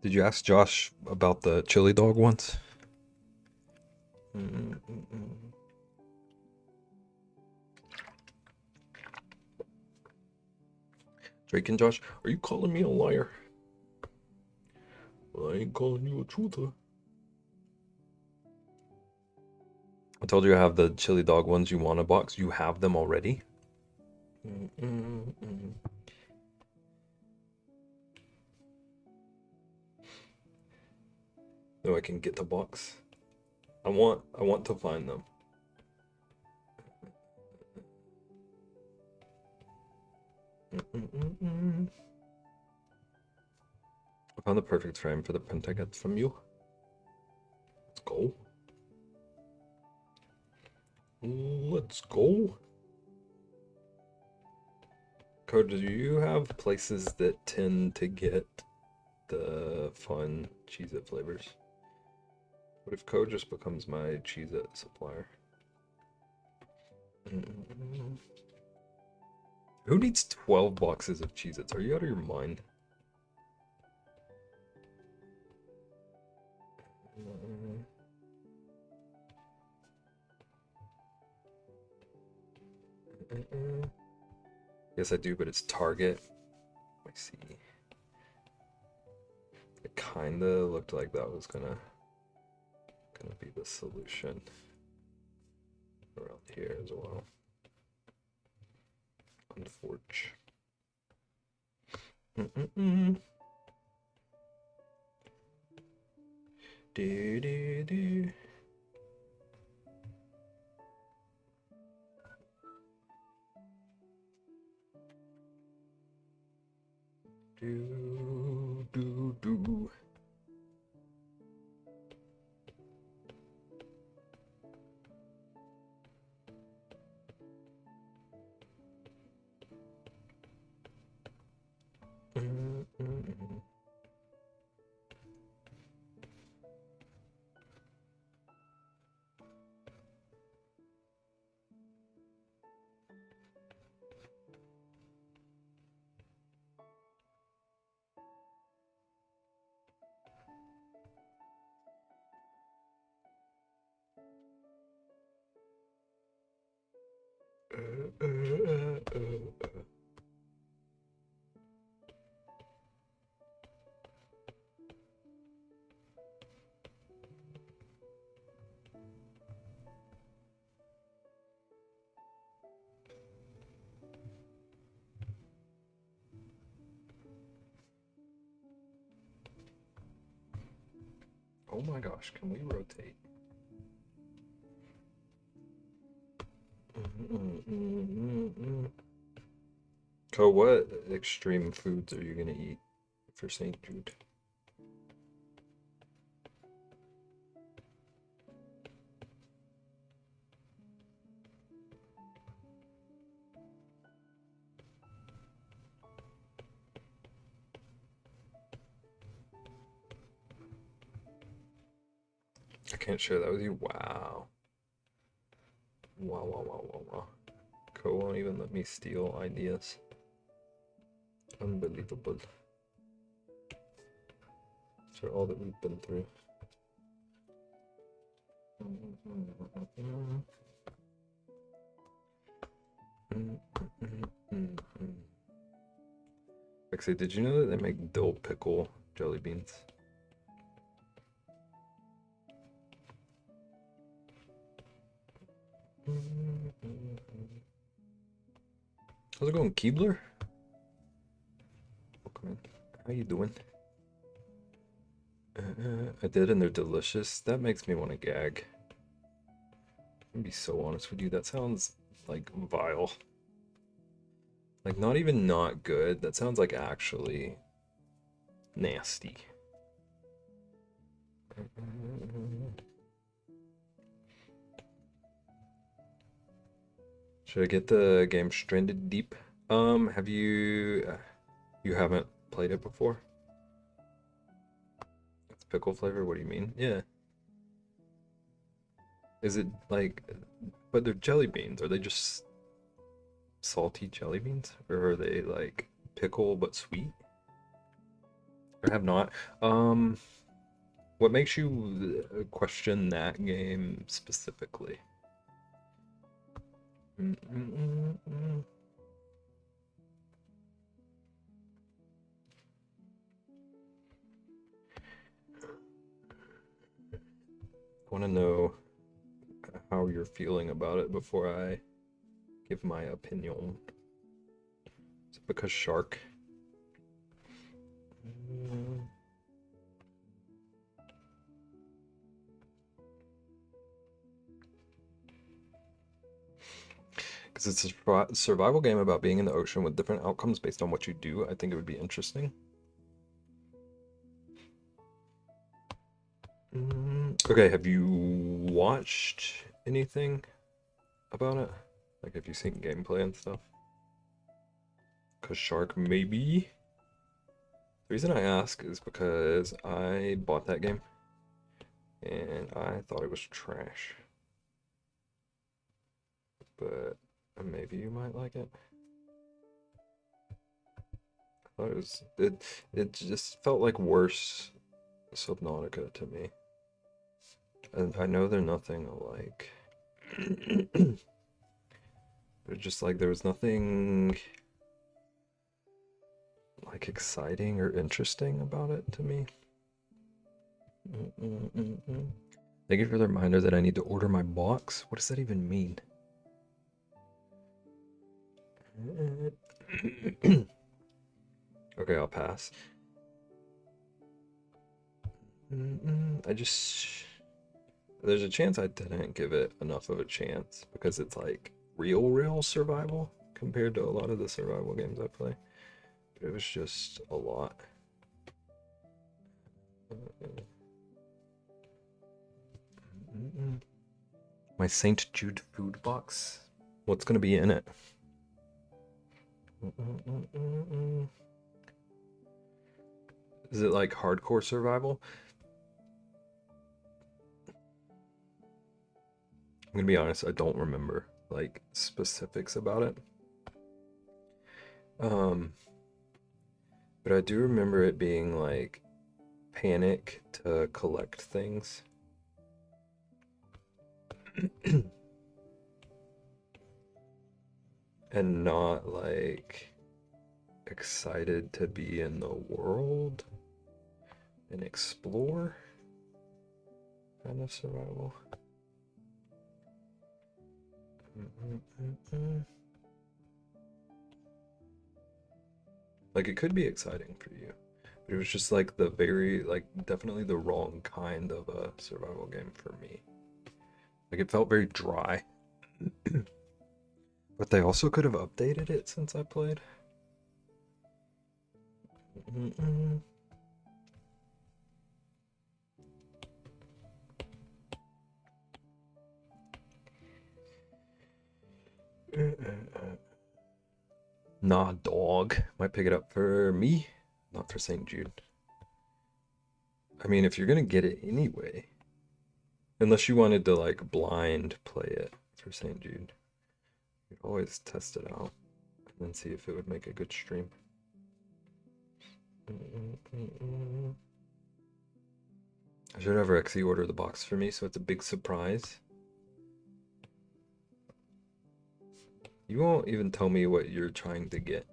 Did you ask Josh about the chili dog ones? Drake and Josh, are you calling me a liar? Well, I ain't calling you a truther. I told you I have the chili dog ones you want a box. You have them already? No, I can get the box. I want to find them. I found the perfect frame for the print I got from you. Let's go. Let's go. Code, do you have places that tend to get the fun Cheez-It flavors? What if Code just becomes my Cheez-It supplier? Who needs 12 boxes of Cheez-Its? Are you out of your mind? Yes, I do, but it's Target. I see. It kinda looked like that was gonna be the solution around here as well. Unforge. Do do do. Do do do. Oh my gosh, can we rotate? So what extreme foods are you gonna eat for St. Jude? I can't share that with you. Wow. Wow, wow, wow, wow, wow. Co won't even let me steal ideas. Unbelievable. After all that we've been through. Actually, did you know that they make dill pickle jelly beans? How's it going, Keebler? Welcome in. How you doing? I did, and they're delicious. That makes me want to gag. I'm gonna be so honest with you. That sounds like vile. Like, not even not good. That sounds like actually nasty. Should I get the game Stranded Deep? Have you... you haven't played it before? It's pickle flavor? What do you mean? Yeah. Is it like... But they're jelly beans. Are they just salty jelly beans? Or are they like pickle but sweet? Or have not? What makes you question that game specifically? I want to know how you're feeling about it before I give my opinion. Is it because shark? Because it's a survival game about being in the ocean with different outcomes based on what you do. I think it would be interesting. Okay, have you watched anything about it? Like, have you seen gameplay and stuff? Because shark, maybe? The reason I ask is because I bought that game and I thought it was trash. But maybe you might like it. I thought it was it just felt like worse Subnautica to me. And I know they're nothing alike. But just like there was nothing like exciting or interesting about it to me. Thank you for the reminder that I need to order my box. What does that even mean? Okay, I'll pass. There's a chance I didn't give it enough of a chance because it's like real survival compared to a lot of the survival games I play. But it was just a lot. My St. Jude food box. What's gonna be in it? Is it like hardcore survival? I'm gonna be honest, I don't remember like specifics about it. But I do remember it being like panic to collect things. And not like excited to be in the world and explore kind of survival. Like it could be exciting for you, But it was just like the very, like, definitely the wrong kind of a survival game for me. Like, it felt very dry. But they also could have updated it since I played. Nah, dog. Might pick it up for me, not for St. Jude. I mean, if you're gonna get it anyway, unless you wanted to like blind play it for St. Jude, you could always test it out and then see if it would make a good stream. I should have Rexy order the box for me, so it's a big surprise. You won't even tell me what you're trying to get,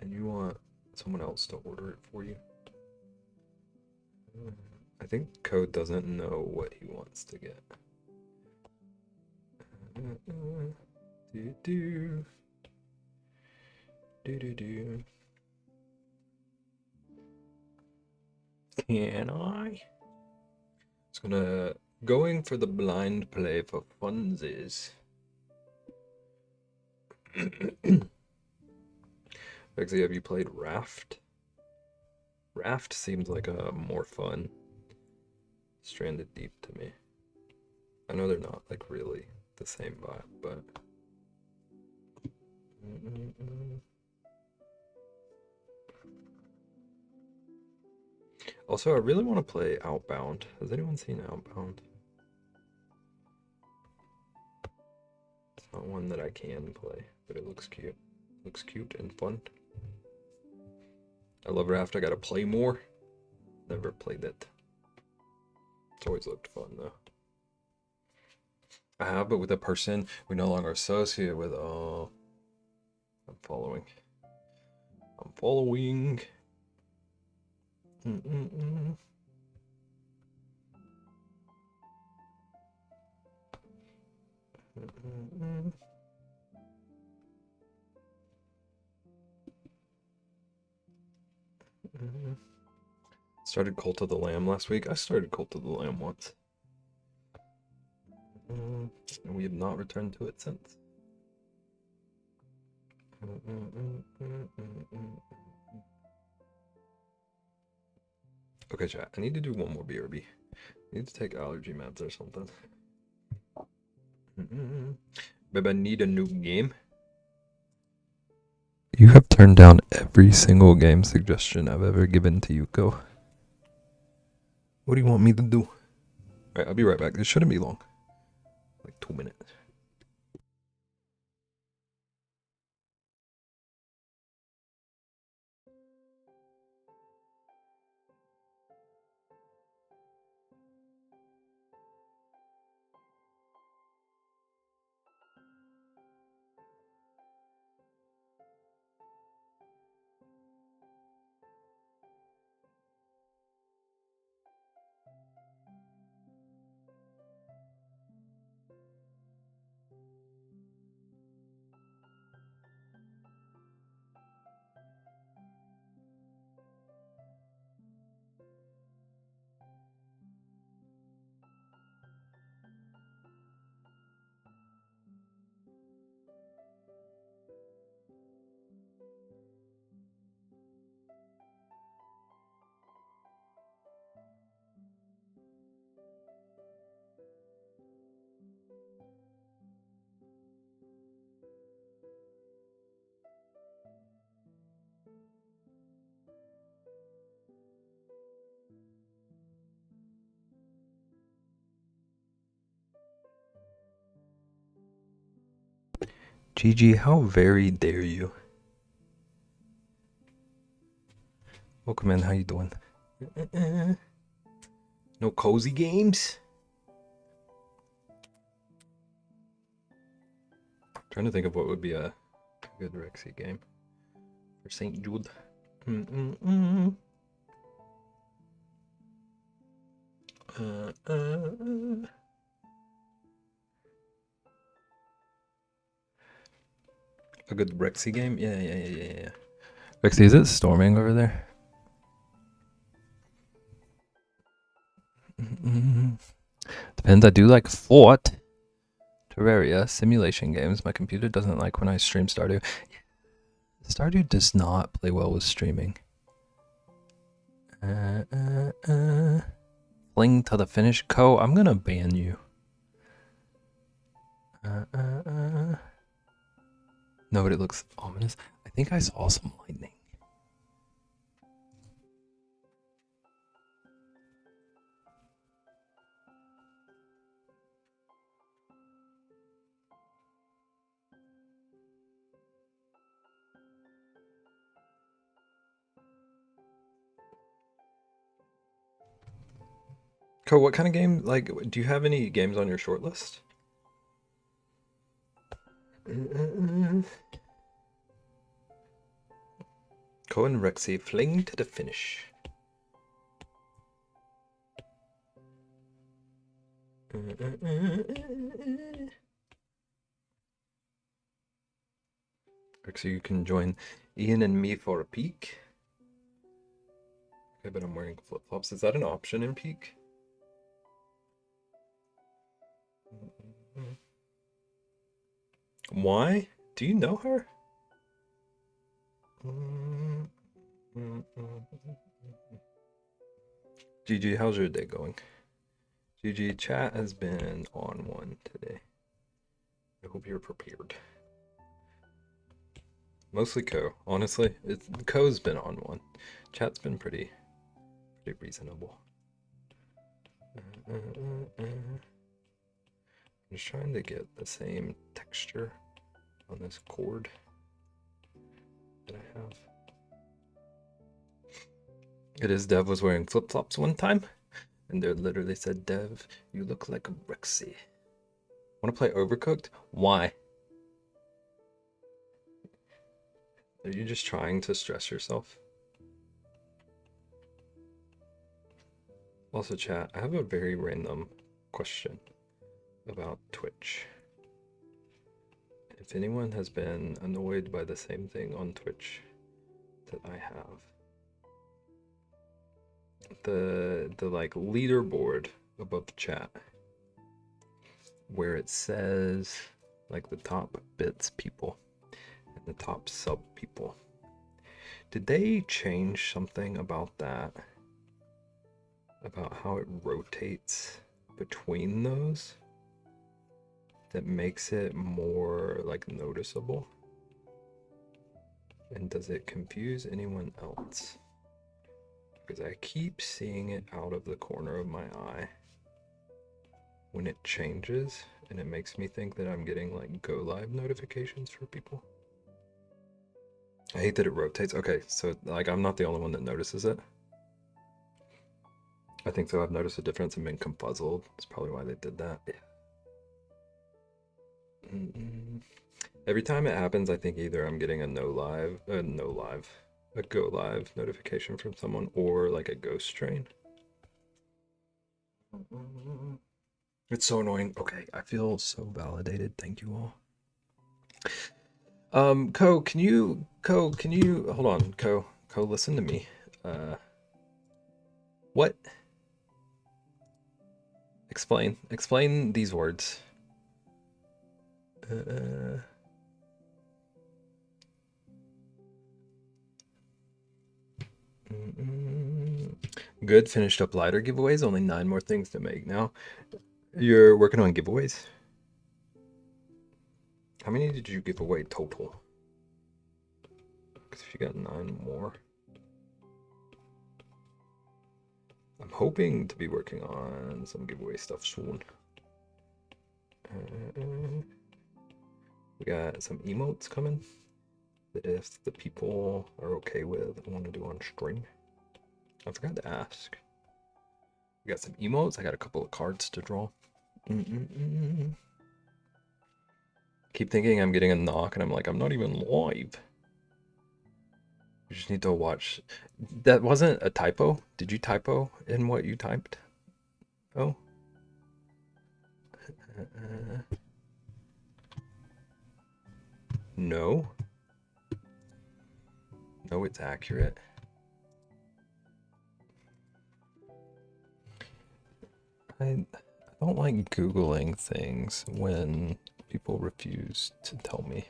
and you want someone else to order it for you. I think Code doesn't know what he wants to get. Can I? It's gonna going for the blind play for funsies. Actually, have you played Raft? Raft seems like a more fun Stranded Deep to me. I know they're not like really the same vibe, but also I really want to play Outbound. Has anyone seen Outbound? It's not one that I can play, but it looks cute. Looks cute and fun. I love Raft. I gotta play more. Never played it. It's always looked fun though. I have, but with a person we no longer associate with. Oh, I'm following. I'm following. Started Cult of the Lamb last week. I started Cult of the Lamb once. And we have not returned to it since. Okay, chat. I need to do one more BRB. I need to take allergy meds or something. Babe, I need a new game. You have turned down every single game suggestion I've ever given to Yuko. What do you want me to do? Alright, I'll be right back. This shouldn't be long. Like 2 minutes. Gigi, how very dare you? Welcome in, how you doing? No cozy games? Trying to think of what would be a good Rexy game for St. Jude. A good Rexy game? Yeah. Rexy, is it storming over there? Depends. I do like Fort, Terraria, simulation games. My computer doesn't like when I stream Stardew. Stardew does not play well with streaming. Fling to the finish. Co, I'm gonna ban you. No, but it looks ominous. I think I saw some lightning. Co, what kind of game? Like, do you have any games on your short list? Co and Rexy fling to the finish. Rexy, you can join Ian and me for a peek. Okay, but I'm wearing flip-flops. Is that an option in peak? Why? Do you know her? GG, how's your day going? GG, chat has been on one today. I hope you're prepared. Mostly Co, honestly. Co's been on one. Chat's been pretty reasonable. I'm just trying to get the same texture on this cord that I have. It is Dev was wearing flip-flops one time, and they literally said, Dev, you look like a Rexy. Want to play Overcooked? Why? Are you just trying to stress yourself? Also, chat, I have a very random question about Twitch. If anyone has been annoyed by the same thing on Twitch that I have, the like leaderboard above the chat where it says like the top bits people and the top sub people, did they change something about that, about how it rotates between those, that makes it more like noticeable? And does it confuse anyone else? Because I keep seeing it out of the corner of my eye when it changes, and it makes me think that I'm getting like go live notifications for people. I hate that it rotates. Okay, so like I'm not the only one that notices it. I think so. I've noticed a difference and been confuzzled. That's probably why they did that. Every time it happens, I think either I'm getting a go live notification from someone, or like a ghost train. It's so annoying. Okay, I feel so validated. Thank you all. Co, can you hold on, Co, listen to me. What? Explain these words. Good, finished up lighter giveaways, only 9 more things to make now. You're working on giveaways? How many did you give away total? Because if you got 9 more. I'm hoping to be working on some giveaway stuff soon. We got some emotes coming that if the people are okay with, I want to do on stream. I forgot to ask. We got some emotes. I got a couple of cards to draw. Keep thinking I'm getting a knock, and I'm like, I'm not even live. You just need to watch. That wasn't a typo. Did you typo in what you typed? Oh. No. No, it's accurate. I don't like Googling things when people refuse to tell me.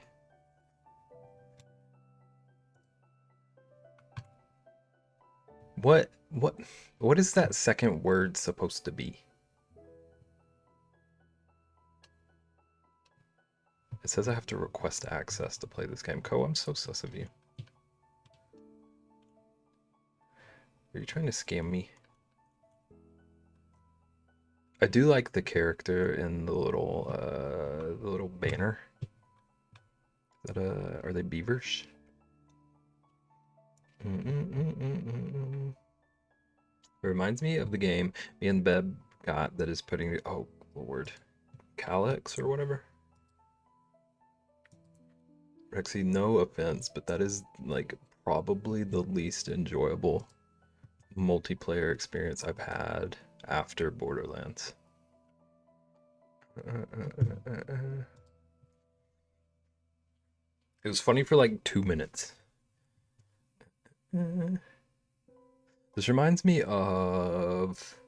What is that second word supposed to be? It says I have to request access to play this game. Ko, I'm so sus of you. Are you trying to scam me? I do like the character in the little banner. Is that are they beavers? It reminds me of the game me and Beb got that is putting, oh, what word? Calyx or whatever? Rexy, no offense, but that is like probably the least enjoyable multiplayer experience I've had after Borderlands. It was funny for like 2 minutes. This reminds me of,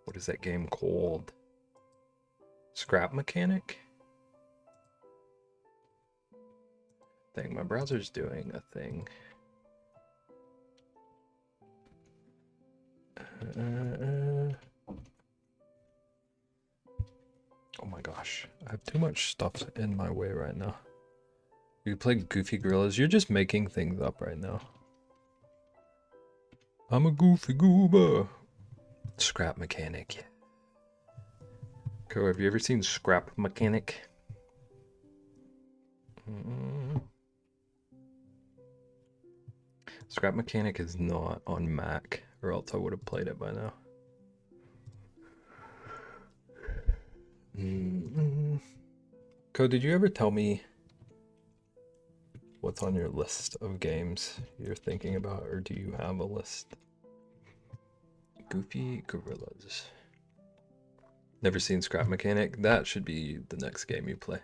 what is that game called? Scrap Mechanic? Thing. My browser's doing a thing. Oh my gosh, I have too much stuff in my way right now. You play Goofy Gorillas. You're just making things up right now. I'm a goofy goober. Scrap Mechanic. Ko, have you ever seen Scrap Mechanic? Scrap Mechanic is not on Mac, or else I would have played it by now. Ko, did you ever tell me what's on your list of games you're thinking about, or do you have a list? Goofy Gorillas. Never seen Scrap Mechanic? That should be the next game you play.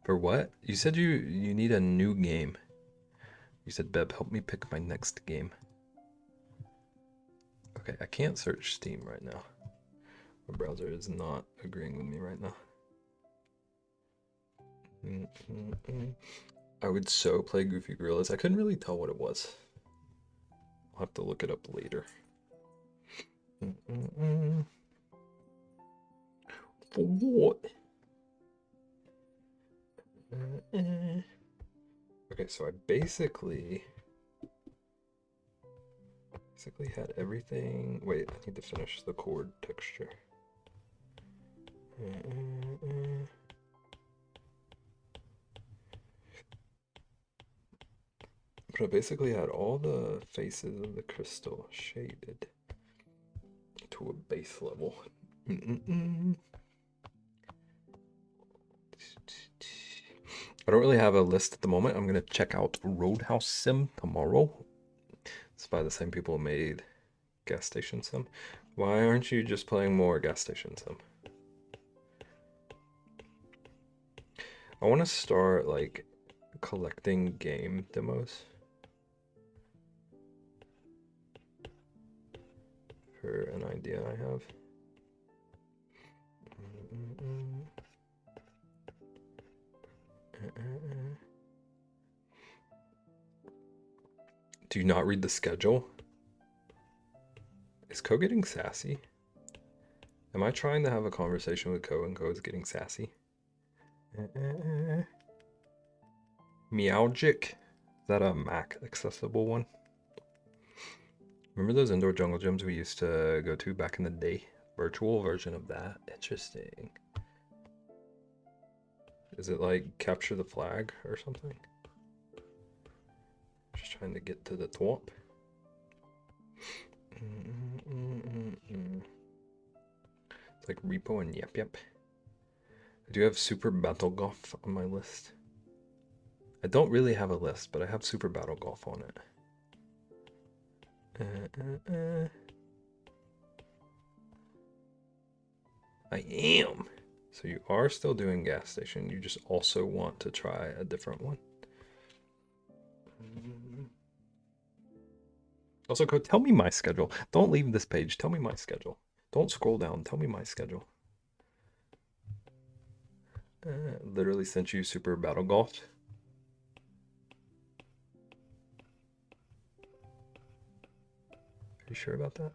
For what? You said you need a new game. You said, Beb, help me pick my next game. Okay, I can't search Steam right now. My browser is not agreeing with me right now. I would so play Goofy Gorillas. I couldn't really tell what it was. I'll have to look it up later. For what? Okay, so I basically had everything. Wait, I need to finish the chord texture. But I basically had all the faces of the crystal shaded to a base level. I don't really have a list at the moment. I'm going to check out Roadhouse Sim tomorrow. It's by the same people who made Gas Station Sim. Why aren't you just playing more Gas Station Sim? I want to start like collecting game demos for an idea I have. Do you not read the schedule? Is Ko getting sassy? Am I trying to have a conversation with Ko and Ko is getting sassy? Meowgic? Is that a Mac accessible one? Remember those indoor jungle gyms we used to go to back in the day? Virtual version of that. Interesting. Is it like capture the flag or something? Just trying to get to the top. It's like Repo and Yep Yep. I do have Super Battle Golf on my list. I don't really have a list, but I have Super Battle Golf on it. I am. So you are still doing Gas Station. You just also want to try a different one. Also, Ko, tell me my schedule. Don't leave this page. Tell me my schedule. Don't scroll down. Tell me my schedule. Literally sent you Super Battle Golf. Are you sure about that?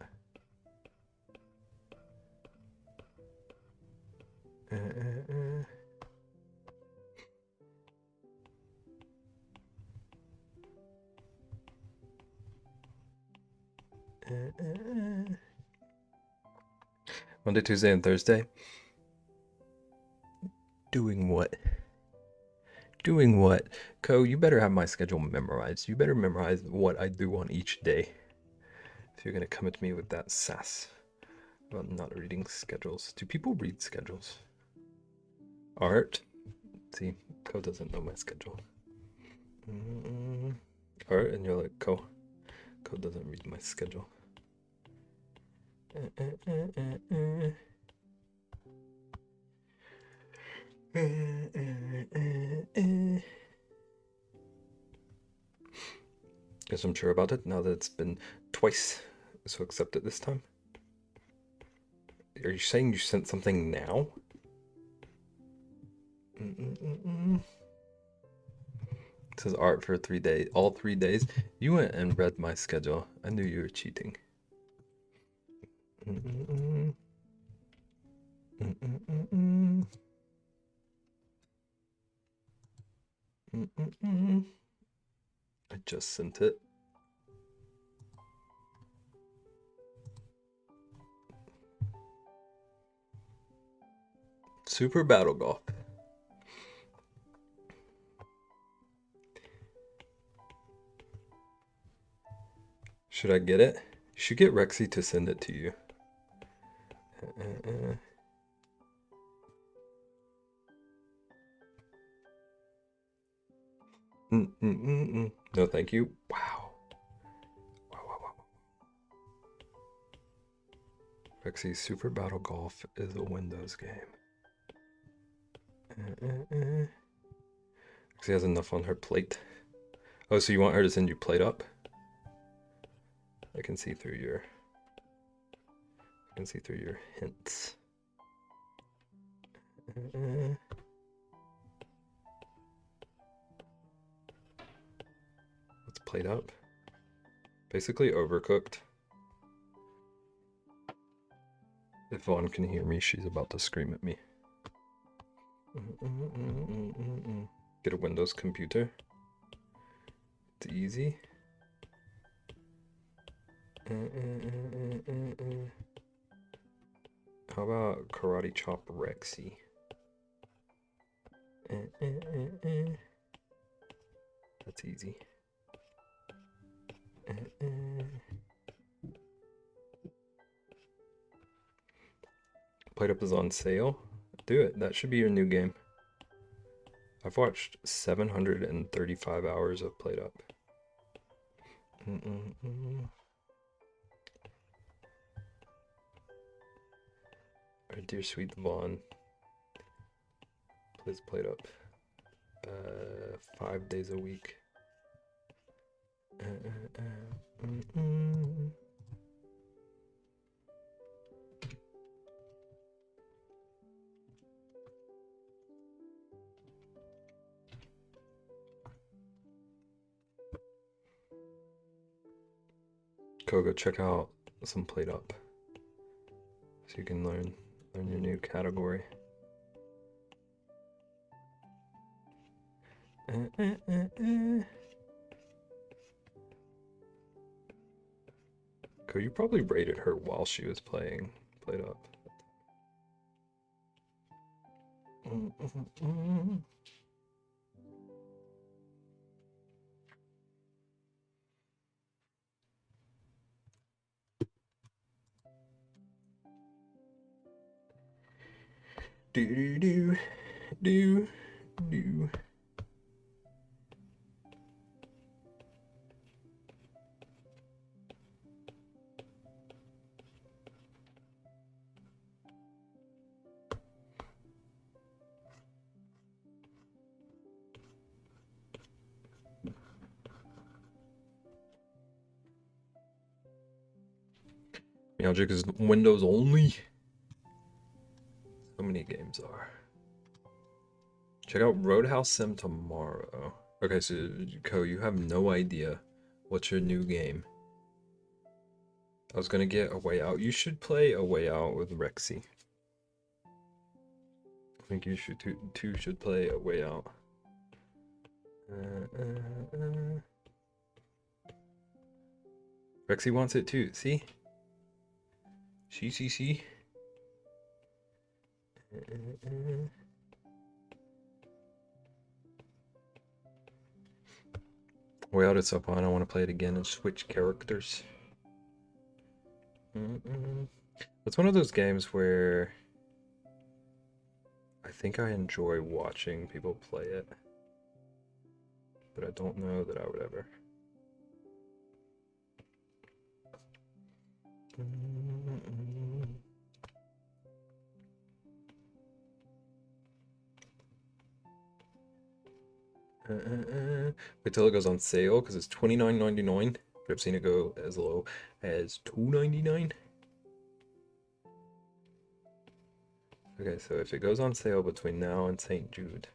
Monday, Tuesday, and Thursday. Doing what? Doing what? Co, you better have my schedule memorized. You better memorize what I do on each day. If you're gonna come at me with that sass about not reading schedules. Do people read schedules? Art? See, Co doesn't know my schedule. Art, and you're like, Co doesn't read my schedule. Guess I'm sure about it now that it's been twice, so accept it this time. Are you saying you sent something now? It says art for 3 days, all 3 days. You went and read my schedule. I knew you were cheating. I just sent it. Super Battle Golf. Should I get it? You should get Rexy to send it to you. No, thank you. Wow. Wow. Rexy, Super Battle Golf is a Windows game. Rexy has enough on her plate. Oh, so you want her to send you plate up? I can see through your hints. Let's plate up. Basically Overcooked. If Vaughn can hear me, she's about to scream at me. Get a Windows computer. It's easy. How about Karate Chop Rexy? That's easy. Plate Up is on sale. Do it. That should be your new game. I've watched 735 hours of Plate Up. Our dear sweet Vaughn plays Plate Up 5 days a week. Go check out some Plate Up so you can learn your new category. Go, you probably rated her while she was playing Plate Up. Do. Magic is Windows only. So many games are. Check out Roadhouse Sim tomorrow. Okay, so Ko, you have no idea what's your new game. I was gonna get A Way Out. You should play A Way Out with Rexy. I think you should two should play A Way Out. Rexy wants it too. See? See. Way Out is up on. I want to play it again and switch characters. It's one of those games where I think I enjoy watching people play it, but I don't know that I would ever. Wait till it goes on sale because it's $29.99, but I've seen it go as low as $2.99. Okay, so if it goes on sale between now and St. Jude,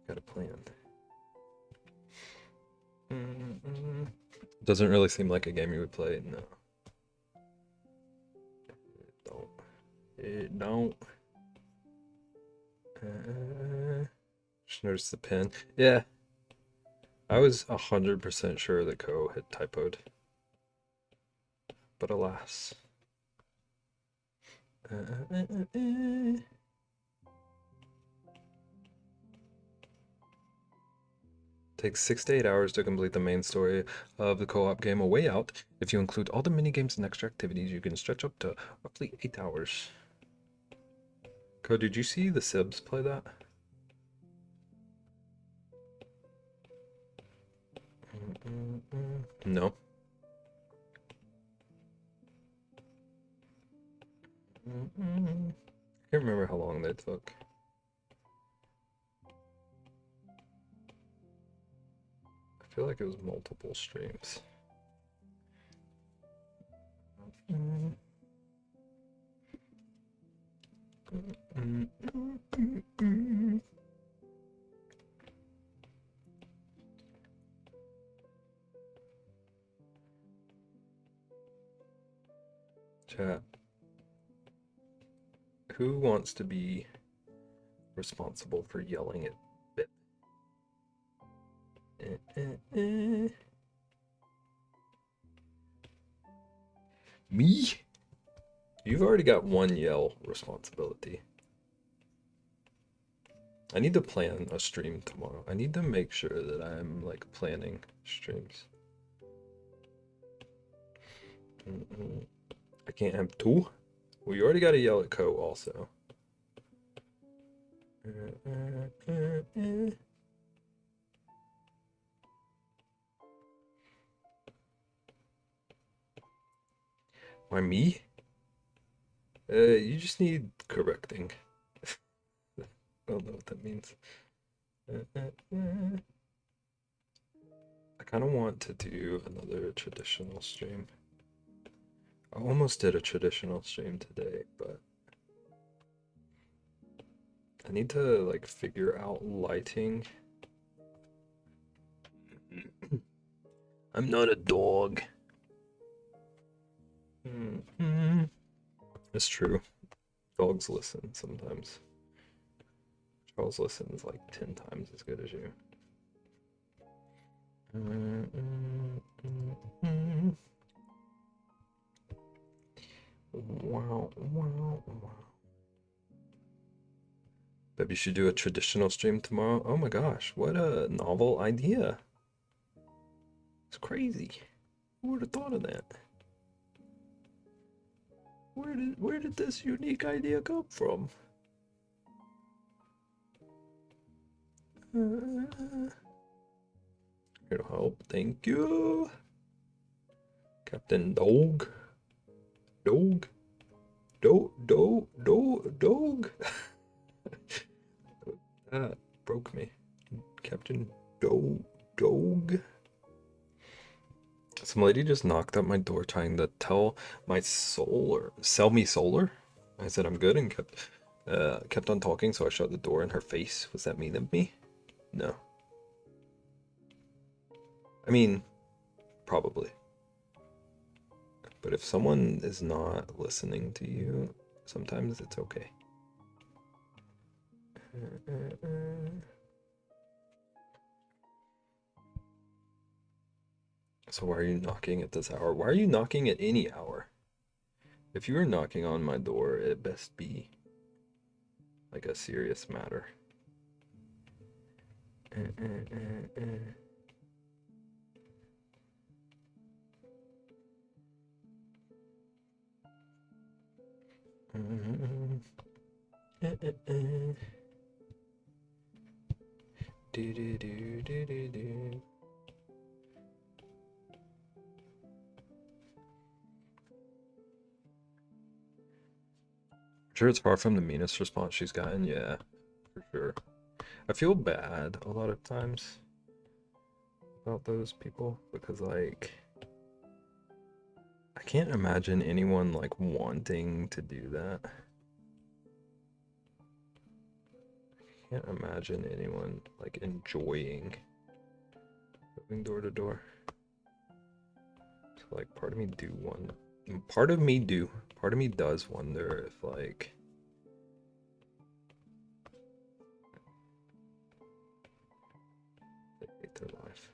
got a plan. Doesn't really seem like a game you would play, no. It don't. Just noticed the pin. Yeah. I was 100% sure that Ko had typoed. But alas. Takes 6 to 8 hours to complete the main story of the co-op game A Way Out. If you include all the mini-games and extra activities, you can stretch up to roughly 8 hours. Ko, did you see the Sibs play that? No. I can't remember how long they took. I feel like it was multiple streams. Chat. Who wants to be responsible for yelling at BEB? Me? You've already got one yell responsibility. I need to plan a stream tomorrow. I need to make sure that I'm like planning streams. I can't have two. Well, you already got to yell at Ko also. Why me? You just need correcting. I don't know what that means. I kind of want to do another traditional stream. I almost did a traditional stream today, but I need to like figure out lighting. I'm not a dog. It's true. Dogs listen sometimes. Charles listens like 10 times as good as you. Wow. Bet you should do a traditional stream tomorrow. Oh my gosh, what a novel idea. It's crazy. Who would have thought of that? Where did this unique idea come from? Here to help. Thank you. Captain Dog. Dog. Dog. That broke me. Captain Dog. Some lady just knocked at my door trying to sell me solar. I said I'm good and kept on talking, so I shut the door in her face. Was that mean of me? No. I mean, probably. But if someone is not listening to you, sometimes it's okay. So why are you knocking at this hour? Why are you knocking at any hour? If you were knocking on my door, it best be like a serious matter. Sure, it's far from the meanest response she's gotten. Yeah, for sure. I feel bad a lot of times about those people because, like, I can't imagine anyone like wanting to do that. I can't imagine anyone like enjoying moving door to door. So, like, part of me does wonder if, like, they hate their life.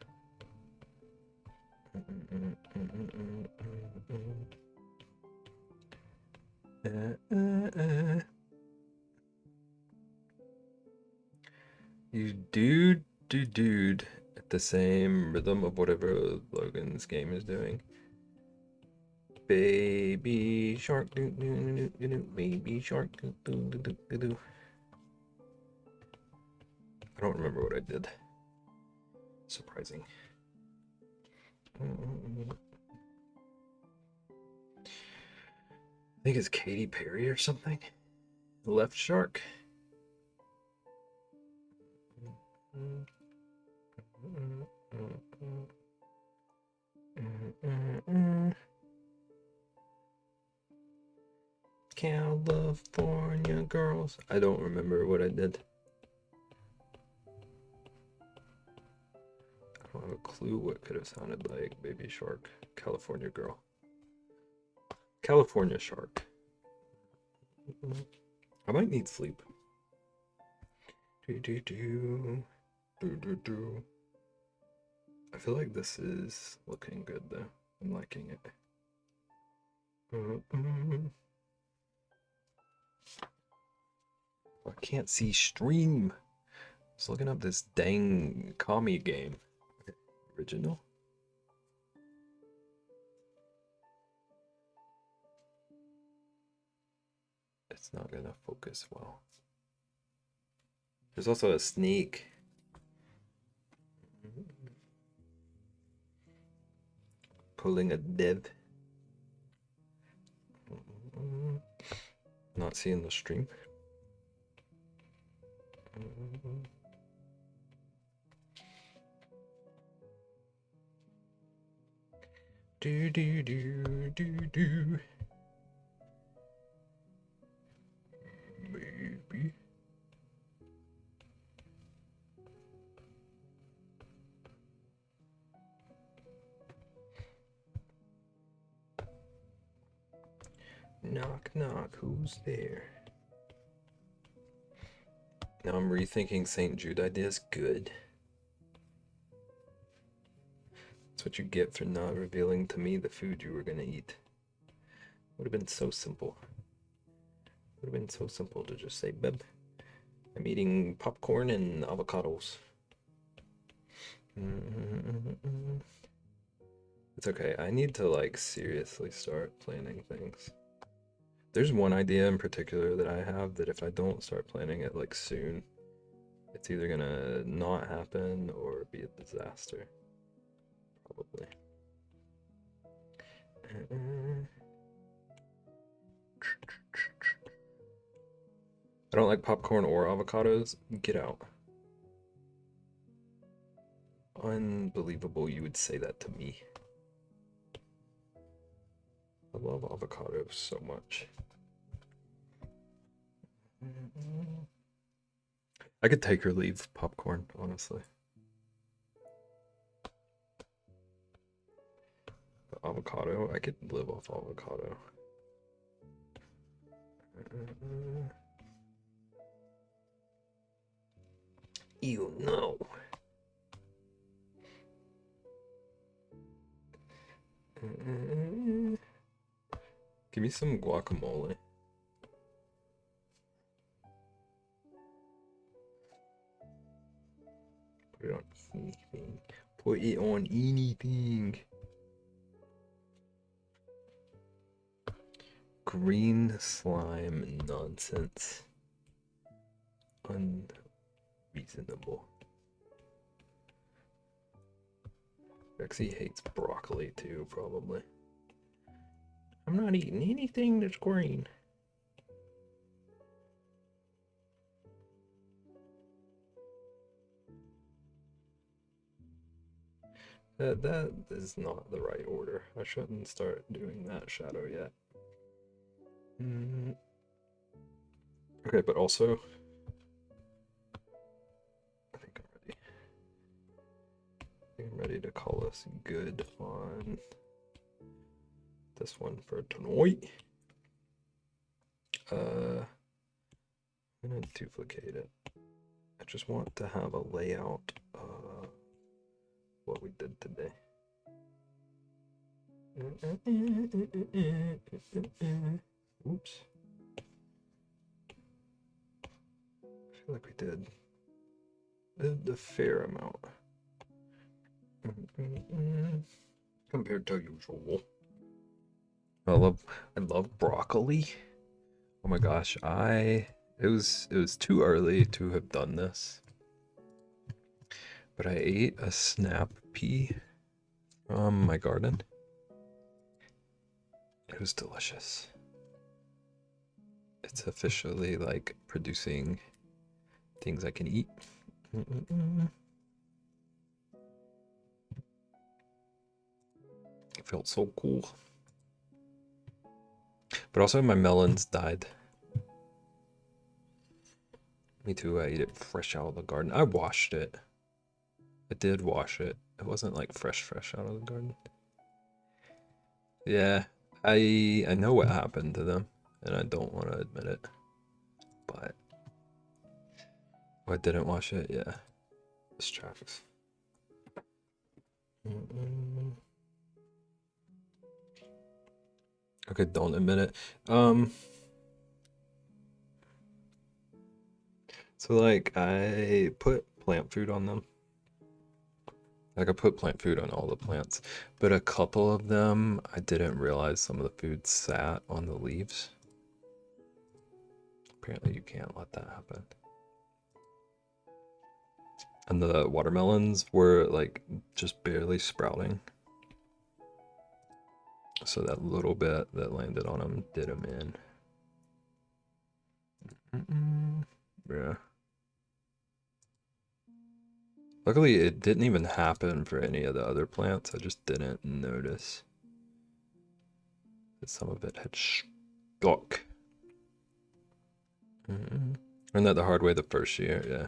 You dude at the same rhythm of whatever Logan's game is doing. Baby shark, doo doo doo doo doo, baby shark, doo doo doo doo doo. I don't remember what I did. Surprising. I think it's Katy Perry or something. Left Shark. California girls. I don't remember what I did. I don't have a clue what could have sounded like. Baby Shark. California girl. California Shark. I might need sleep. I feel like this is looking good though. I'm liking it. I can't see stream. I was looking up this dang commie game. Original? It's not gonna focus well. There's also a snake. Pulling a dev. Not seeing the stream. Do do do do do. Baby. Knock knock, who's there? Now I'm rethinking St. Jude ideas. Good. That's what you get for not revealing to me the food you were gonna eat. Would have been so simple. Would have been so simple to just say, Beb, I'm eating popcorn and avocados. It's okay. I need to, like, seriously start planning things. There's one idea in particular that I have that if I don't start planning it, like, soon, it's either gonna not happen or be a disaster. Probably. I don't like popcorn or avocados. Get out. Unbelievable you would say that to me. I love avocado so much. I could take or leave popcorn, honestly. But avocado, I could live off avocado. Ew, no. Give me some guacamole. Put it on anything. Put it on anything. Green slime nonsense. Unreasonable. Rexy hates broccoli too, probably. I'm not eating anything that's green. That is not the right order. I shouldn't start doing that shadow yet. Okay, but also, I think I'm ready. I think I'm ready to call us good on this one for tonight. I'm gonna duplicate it. I just want to have a layout of what we did today. Oops. I feel like we did a fair amount compared to usual. I love broccoli. Oh my gosh, it was too early to have done this. But I ate a snap pea from my garden. It was delicious. It's officially like producing things I can eat. It felt so cool. But also my melons died. Me too, I ate it fresh out of the garden. I washed it. I did wash it. It wasn't like fresh out of the garden. Yeah, I know what happened to them, and I don't want to admit it. But I didn't wash it, yeah. This tracks. Okay, don't admit it. So like I put plant food on them. Like I put plant food on all the plants, but a couple of them I didn't realize some of the food sat on the leaves. Apparently you can't let that happen. And the watermelons were like just barely sprouting. So that little bit that landed on them did them in. Yeah. Luckily, it didn't even happen for any of the other plants. I just didn't notice that some of it had stuck. Learned that the hard way the first year, yeah.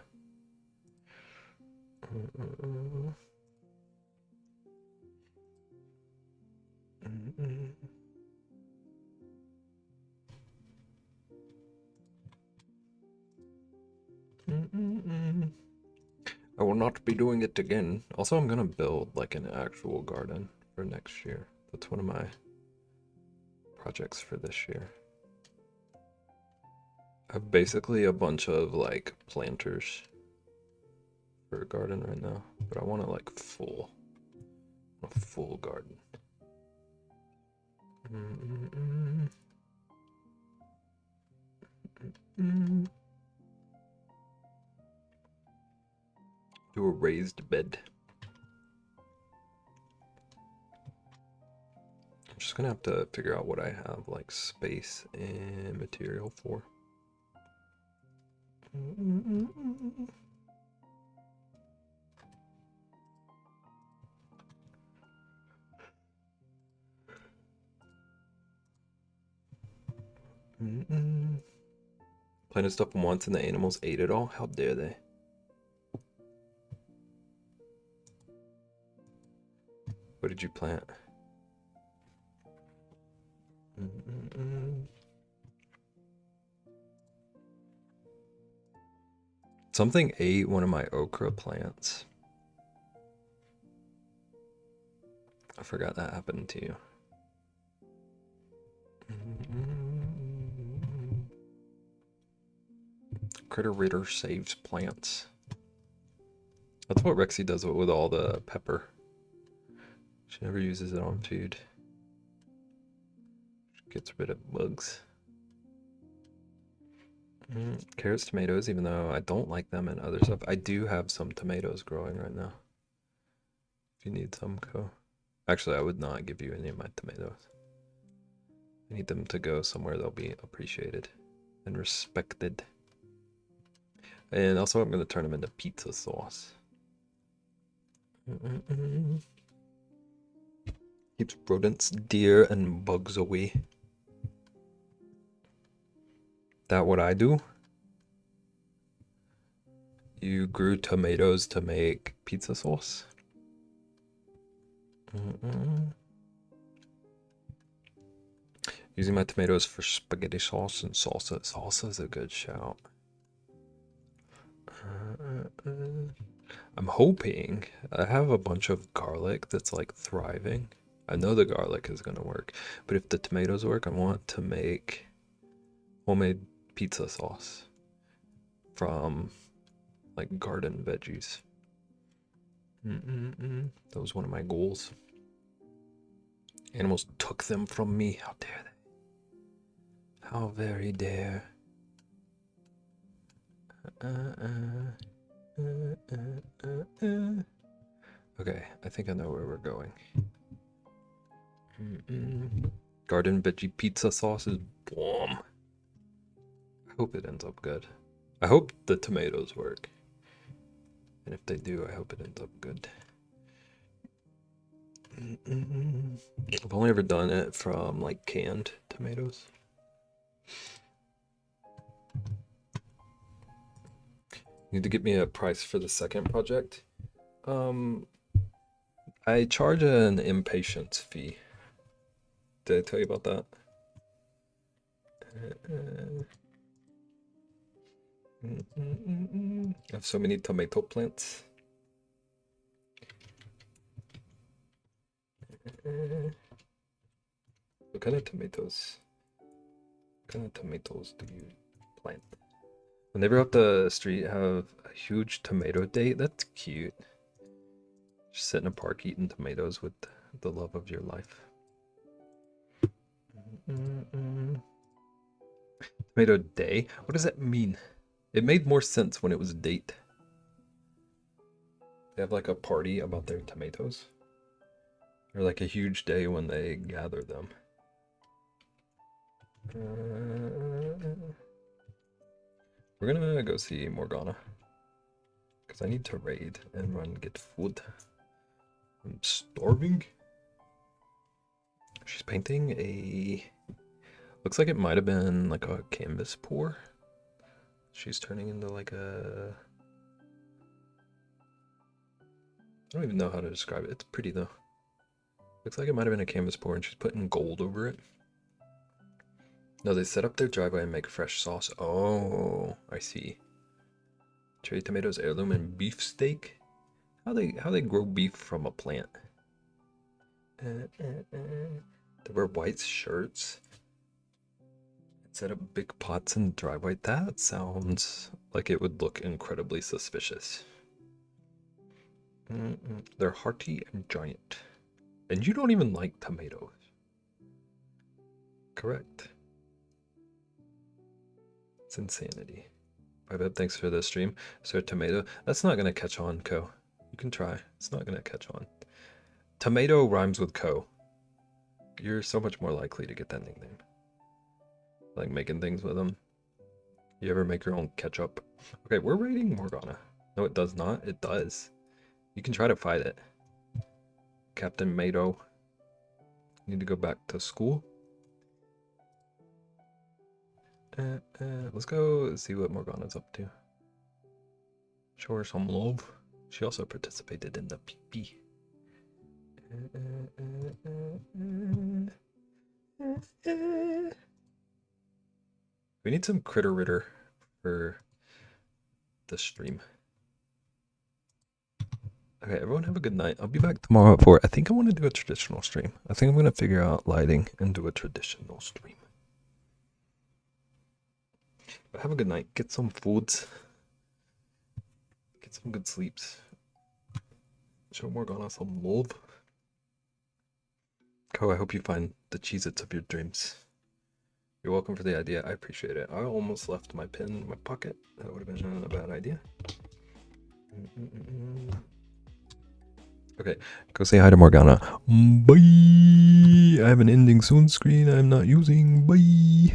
I will not be doing it again. Also, I'm gonna build like an actual garden for next year. That's one of my projects for this year. I have basically a bunch of like planters for a garden right now, but I want to like a full garden. Do a raised bed. I'm just gonna have to figure out what I have like space and material for. Planted stuff once and the animals ate it all? How dare they? What did you plant? Something ate one of my okra plants. I forgot that happened to you. Critter Ritter saves plants. That's what Rexy does with all the pepper. She never uses it on food. She gets rid of bugs. Carrots, tomatoes, even though I don't like them and other stuff. I do have some tomatoes growing right now. If you need some, go. Actually, I would not give you any of my tomatoes. I need them to go somewhere they'll be appreciated and respected. And also, I'm going to turn them into pizza sauce. Keeps rodents, deer, and bugs away. That what I do? You grew tomatoes to make pizza sauce? Using my tomatoes for spaghetti sauce and salsa. Salsa is a good shout. I'm hoping I have a bunch of garlic that's like thriving. I know the garlic is gonna work, but if the tomatoes work, I want to make homemade pizza sauce from like garden veggies. That was one of my goals. Animals took them from me. How dare they? How very dare. Okay, I think I know where we're going. Garden veggie pizza sauce is bomb. I hope it ends up good. I hope the tomatoes work. And if they do, I hope it ends up good. I've only ever done it from like canned tomatoes. Need to get me a price for the second project. I charge an impatience fee. Did I tell you about that? I have so many tomato plants. What kind of tomatoes? What kind of tomatoes do you plant? My neighbor up the street have a huge tomato date. That's cute. Just sit in a park eating tomatoes with the love of your life. Tomato day? What does that mean? It made more sense when it was a date. They have like a party about their tomatoes. Or like a huge day when they gather them. We're gonna go see Morgana. Because I need to raid and run get food. I'm starving. She's painting a... Looks like it might have been like a canvas pour. She's turning into like a... I don't even know how to describe it. It's pretty though. Looks like it might have been a canvas pour and she's putting gold over it. No, they set up their driveway and make fresh sauce. Oh, I see. Cherry tomatoes, heirloom, and beefsteak. How they grow beef from a plant? They wear white shirts. Set up big pots in the driveway. That sounds like it would look incredibly suspicious. They're hearty and giant. And you don't even like tomatoes. Correct. It's insanity. BEB, thanks for the stream. So tomato, that's not gonna catch on, Co. You can try. It's not gonna catch on. Tomato rhymes with Co. You're so much more likely to get that nickname. Like making things with them. You ever make your own ketchup? Okay, we're rating Morgana. No, it does not. It does. You can try to fight it. Captain Mato. Need to go back to school. Let's go see what Morgana's up to. Show her some love. She also participated in the PP. We need some critter ritter for the stream. Okay, everyone have a good night. I'll be back tomorrow at 4. I think I want to do a traditional stream. I think I'm going to figure out lighting and do a traditional stream. But have a good night. Get some foods. Get some good sleeps. Show Morgana some love. Ko, I hope you find the Cheez-Its of your dreams. You're welcome for the idea. I appreciate it. I almost left my pen in my pocket. That would have been a bad idea. Okay, go say hi to Morgana. Bye! I have an ending soon screen I'm not using. Bye!